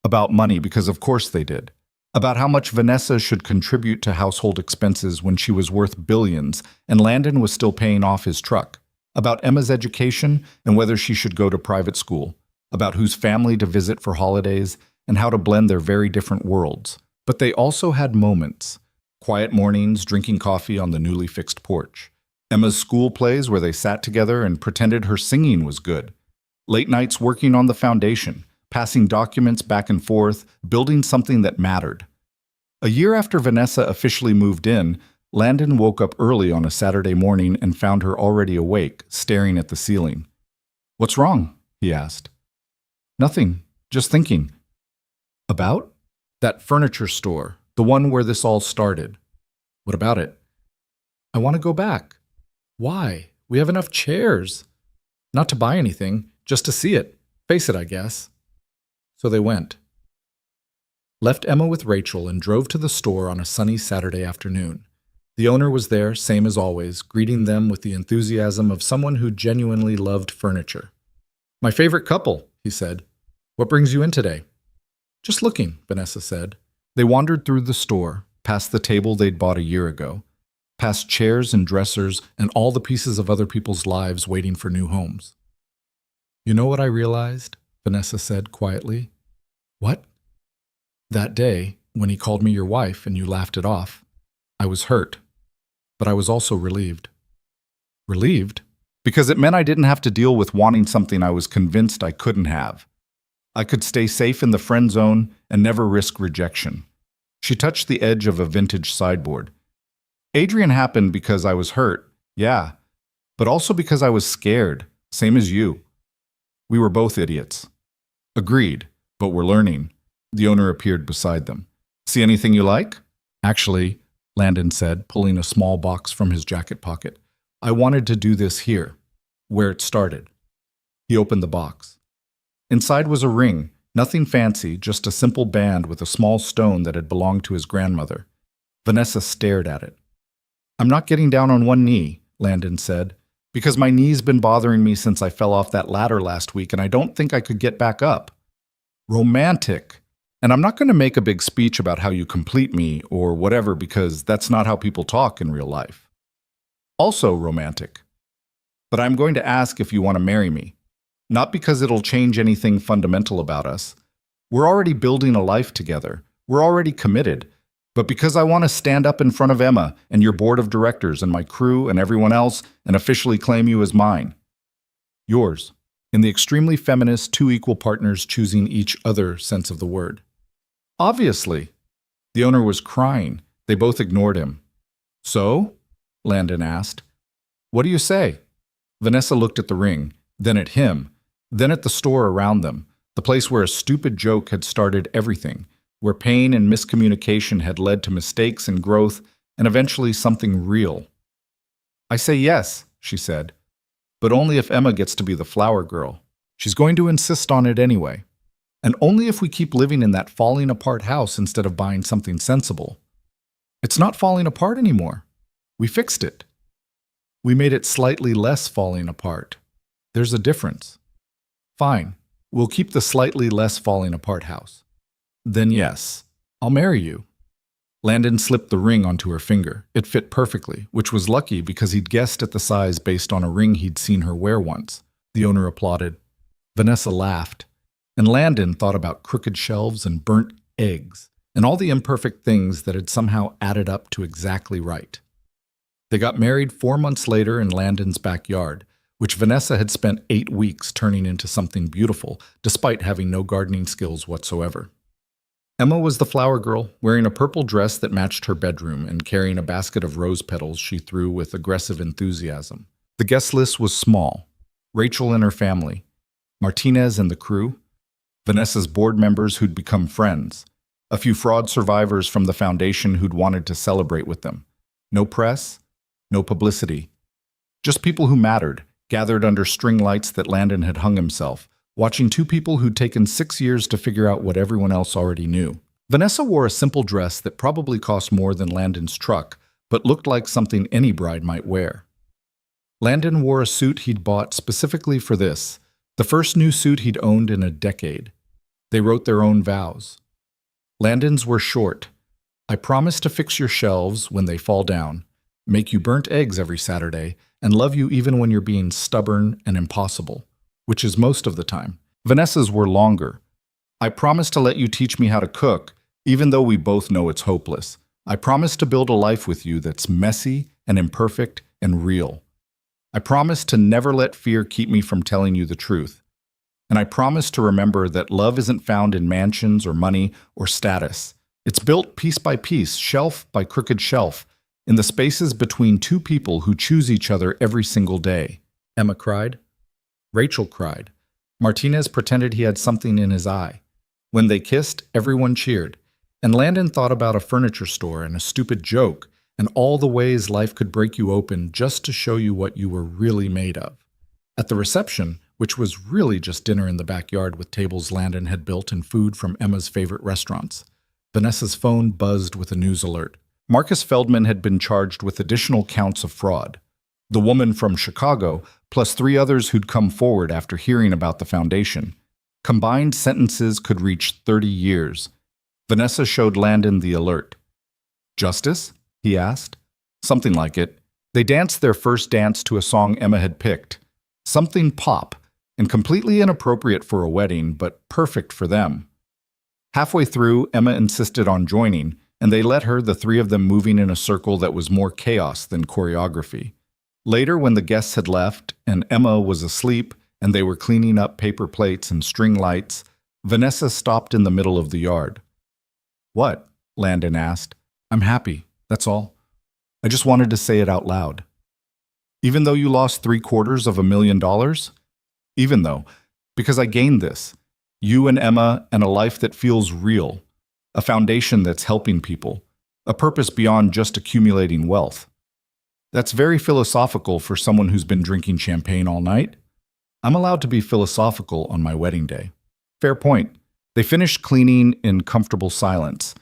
About money, because of course they did. About how much Vanessa should contribute to household expenses when she was worth billions and Landon was still paying off his truck. About Emma's education and whether she should go to private school. About whose family to visit for holidays and how to blend their very different worlds. But they also had moments. Quiet mornings, drinking coffee on the newly fixed porch. Emma's school plays where they sat together and pretended her singing was good. Late nights working on the foundation, passing documents back and forth, building something that mattered. A year after Vanessa officially moved in, Landon woke up early on a Saturday morning and found her already awake, staring at the ceiling. "What's wrong?" he asked. "Nothing, just thinking." "About?" "That furniture store, the one where this all started." "What about it?" "I want to go back." "Why? We have enough chairs." "Not to buy anything, just to see it. Face it, I guess." So they went. Left Emma with Rachel and drove to the store on a sunny Saturday afternoon. The owner was there, same as always, greeting them with the enthusiasm of someone who genuinely loved furniture. "My favorite couple," he said. "What brings you in today?" "Just looking," Vanessa said. They wandered through the store, past the table they'd bought a year ago, past chairs and dressers and all the pieces of other people's lives waiting for new homes. "You know what I realized?" Vanessa said quietly. "What?" "That day, when he called me your wife and you laughed it off, I was hurt, but I was also relieved." "Relieved?" "Because it meant I didn't have to deal with wanting something I was convinced I couldn't have. I could stay safe in the friend zone and never risk rejection." She touched the edge of a vintage sideboard. "Adrian happened because I was hurt, yeah, but also because I was scared, same as you. We were both idiots." "Agreed, but we're learning." The owner appeared beside them. "See anything you like?" "Actually," Landon said, pulling a small box from his jacket pocket, "I wanted to do this here, where it started." He opened the box. Inside was a ring, nothing fancy, just a simple band with a small stone that had belonged to his grandmother. Vanessa stared at it. "I'm not getting down on one knee," Landon said, "because my knee's been bothering me since I fell off that ladder last week and I don't think I could get back up." "Romantic. And I'm not going to make a big speech about how you complete me or whatever because that's not how people talk in real life." "Also romantic. But I'm going to ask if you want to marry me. Not because it'll change anything fundamental about us. We're already building a life together. We're already committed. But because I want to stand up in front of Emma and your board of directors and my crew and everyone else and officially claim you as mine. Yours, in the extremely feminist two equal partners choosing each other sense of the word." "Obviously." The owner was crying. They both ignored him. "So?" Landon asked. "What do you say?" Vanessa looked at the ring, then at him, then at the store around them, the place where a stupid joke had started everything, where pain and miscommunication had led to mistakes and growth and eventually something real. "I say yes," she said, "but only if Emma gets to be the flower girl. She's going to insist on it anyway. And only if we keep living in that falling apart house instead of buying something sensible." "It's not falling apart anymore. We fixed it. We made it slightly less falling apart. There's a difference." "Fine. We'll keep the slightly less falling apart house." "Then yes, I'll marry you." Landon slipped the ring onto her finger. It fit perfectly, which was lucky because he'd guessed at the size based on a ring he'd seen her wear once. The owner applauded. Vanessa laughed. And Landon thought about crooked shelves and burnt eggs and all the imperfect things that had somehow added up to exactly right. They got married 4 months later in Landon's backyard, which Vanessa had spent 8 weeks turning into something beautiful, despite having no gardening skills whatsoever. Emma was the flower girl, wearing a purple dress that matched her bedroom and carrying a basket of rose petals she threw with aggressive enthusiasm. The guest list was small. Rachel and her family, Martinez and the crew, Vanessa's board members who'd become friends, a few fraud survivors from the foundation who'd wanted to celebrate with them. No press, no publicity. Just people who mattered, gathered under string lights that Landon had hung himself, watching two people who'd taken 6 years to figure out what everyone else already knew. Vanessa wore a simple dress that probably cost more than Landon's truck, but looked like something any bride might wear. Landon wore a suit he'd bought specifically for this, the first new suit he'd owned in a decade. They wrote their own vows. Landon's were short. "I promise to fix your shelves when they fall down, make you burnt eggs every Saturday, and love you even when you're being stubborn and impossible," which is most of the time. Vanessa's were longer. "I promise to let you teach me how to cook, even though we both know it's hopeless. I promise to build a life with you that's messy and imperfect and real. I promise to never let fear keep me from telling you the truth. And I promise to remember that love isn't found in mansions or money or status. It's built piece by piece, shelf by crooked shelf, in the spaces between two people who choose each other every single day. Emma cried. Rachel cried. Martinez pretended he had something in his eye. When they kissed, everyone cheered. And Landon thought about a furniture store and a stupid joke and all the ways life could break you open just to show you what you were really made of. At the reception, which was really just dinner in the backyard with tables Landon had built and food from Emma's favorite restaurants, Vanessa's phone buzzed with a news alert. Marcus Feldman had been charged with additional counts of fraud. The woman from Chicago, plus 3 others who'd come forward after hearing about the foundation. Combined sentences could reach 30 years. Vanessa showed Landon the alert. Justice? He asked. Something like it. They danced their first dance to a song Emma had picked. Something pop, and completely inappropriate for a wedding, but perfect for them. Halfway through, Emma insisted on joining, and they let her, the 3 of them moving in a circle that was more chaos than choreography. Later, when the guests had left, and Emma was asleep, and they were cleaning up paper plates and string lights, Vanessa stopped in the middle of the yard. What? Landon asked. I'm happy, that's all. I just wanted to say it out loud. Even though you lost $750,000? Even though, because I gained this. You and Emma and a life that feels real. A foundation that's helping people. A purpose beyond just accumulating wealth. That's very philosophical for someone who's been drinking champagne all night. I'm allowed to be philosophical on my wedding day. Fair point. They finished cleaning in comfortable silence.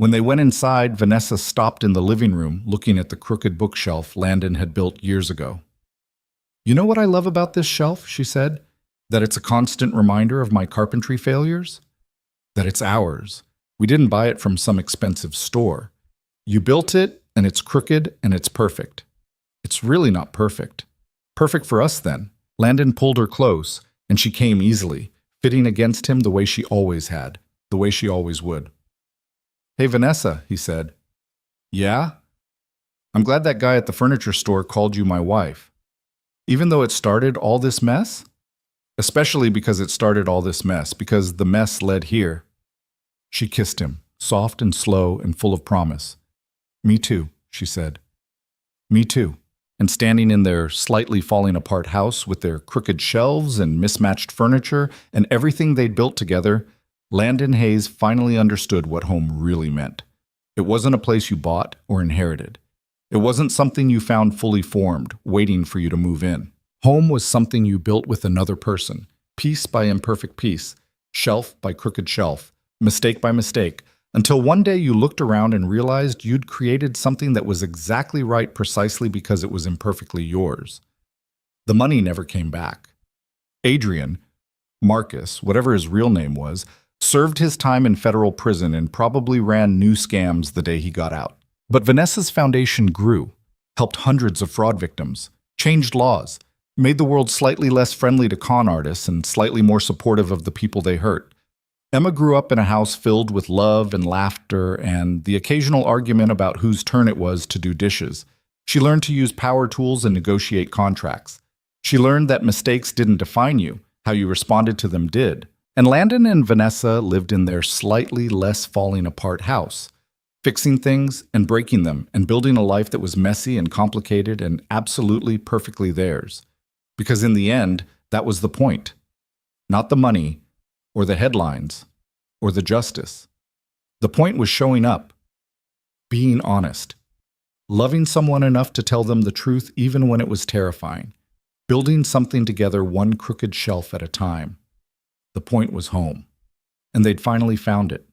When they went inside, Vanessa stopped in the living room, looking at the crooked bookshelf Landon had built years ago. You know what I love about this shelf, she said? That it's a constant reminder of my carpentry failures? That it's ours. We didn't buy it from some expensive store. You built it, and it's crooked, and it's perfect. It's really not perfect. Perfect for us, then. Landon pulled her close, and she came easily, fitting against him the way she always had, the way she always would. Hey, Vanessa, he said. Yeah? I'm glad that guy at the furniture store called you my wife. Even though it started all this mess? Especially because it started all this mess, because the mess led here. She kissed him, soft and slow and full of promise. Me too, she said. Me too. And standing in their slightly falling apart house with their crooked shelves and mismatched furniture and everything they'd built together, Landon Hayes finally understood what home really meant. It wasn't a place you bought or inherited. It wasn't something you found fully formed, waiting for you to move in. Home was something you built with another person, piece by imperfect piece, shelf by crooked shelf, mistake by mistake, until one day you looked around and realized you'd created something that was exactly right precisely because it was imperfectly yours. The money never came back. Adrian, Marcus, whatever his real name was, served his time in federal prison and probably ran new scams the day he got out. But Vanessa's foundation grew, helped hundreds of fraud victims, changed laws, made the world slightly less friendly to con artists and slightly more supportive of the people they hurt. Emma grew up in a house filled with love and laughter and the occasional argument about whose turn it was to do dishes. She learned to use power tools and negotiate contracts. She learned that mistakes didn't define you, how you responded to them did. And Landon and Vanessa lived in their slightly less falling apart house, fixing things and breaking them and building a life that was messy and complicated and absolutely perfectly theirs. Because in the end, that was the point. Not the money, or the headlines, or the justice. The point was showing up, being honest, loving someone enough to tell them the truth even when it was terrifying, building something together one crooked shelf at a time. The point was home, and they'd finally found it.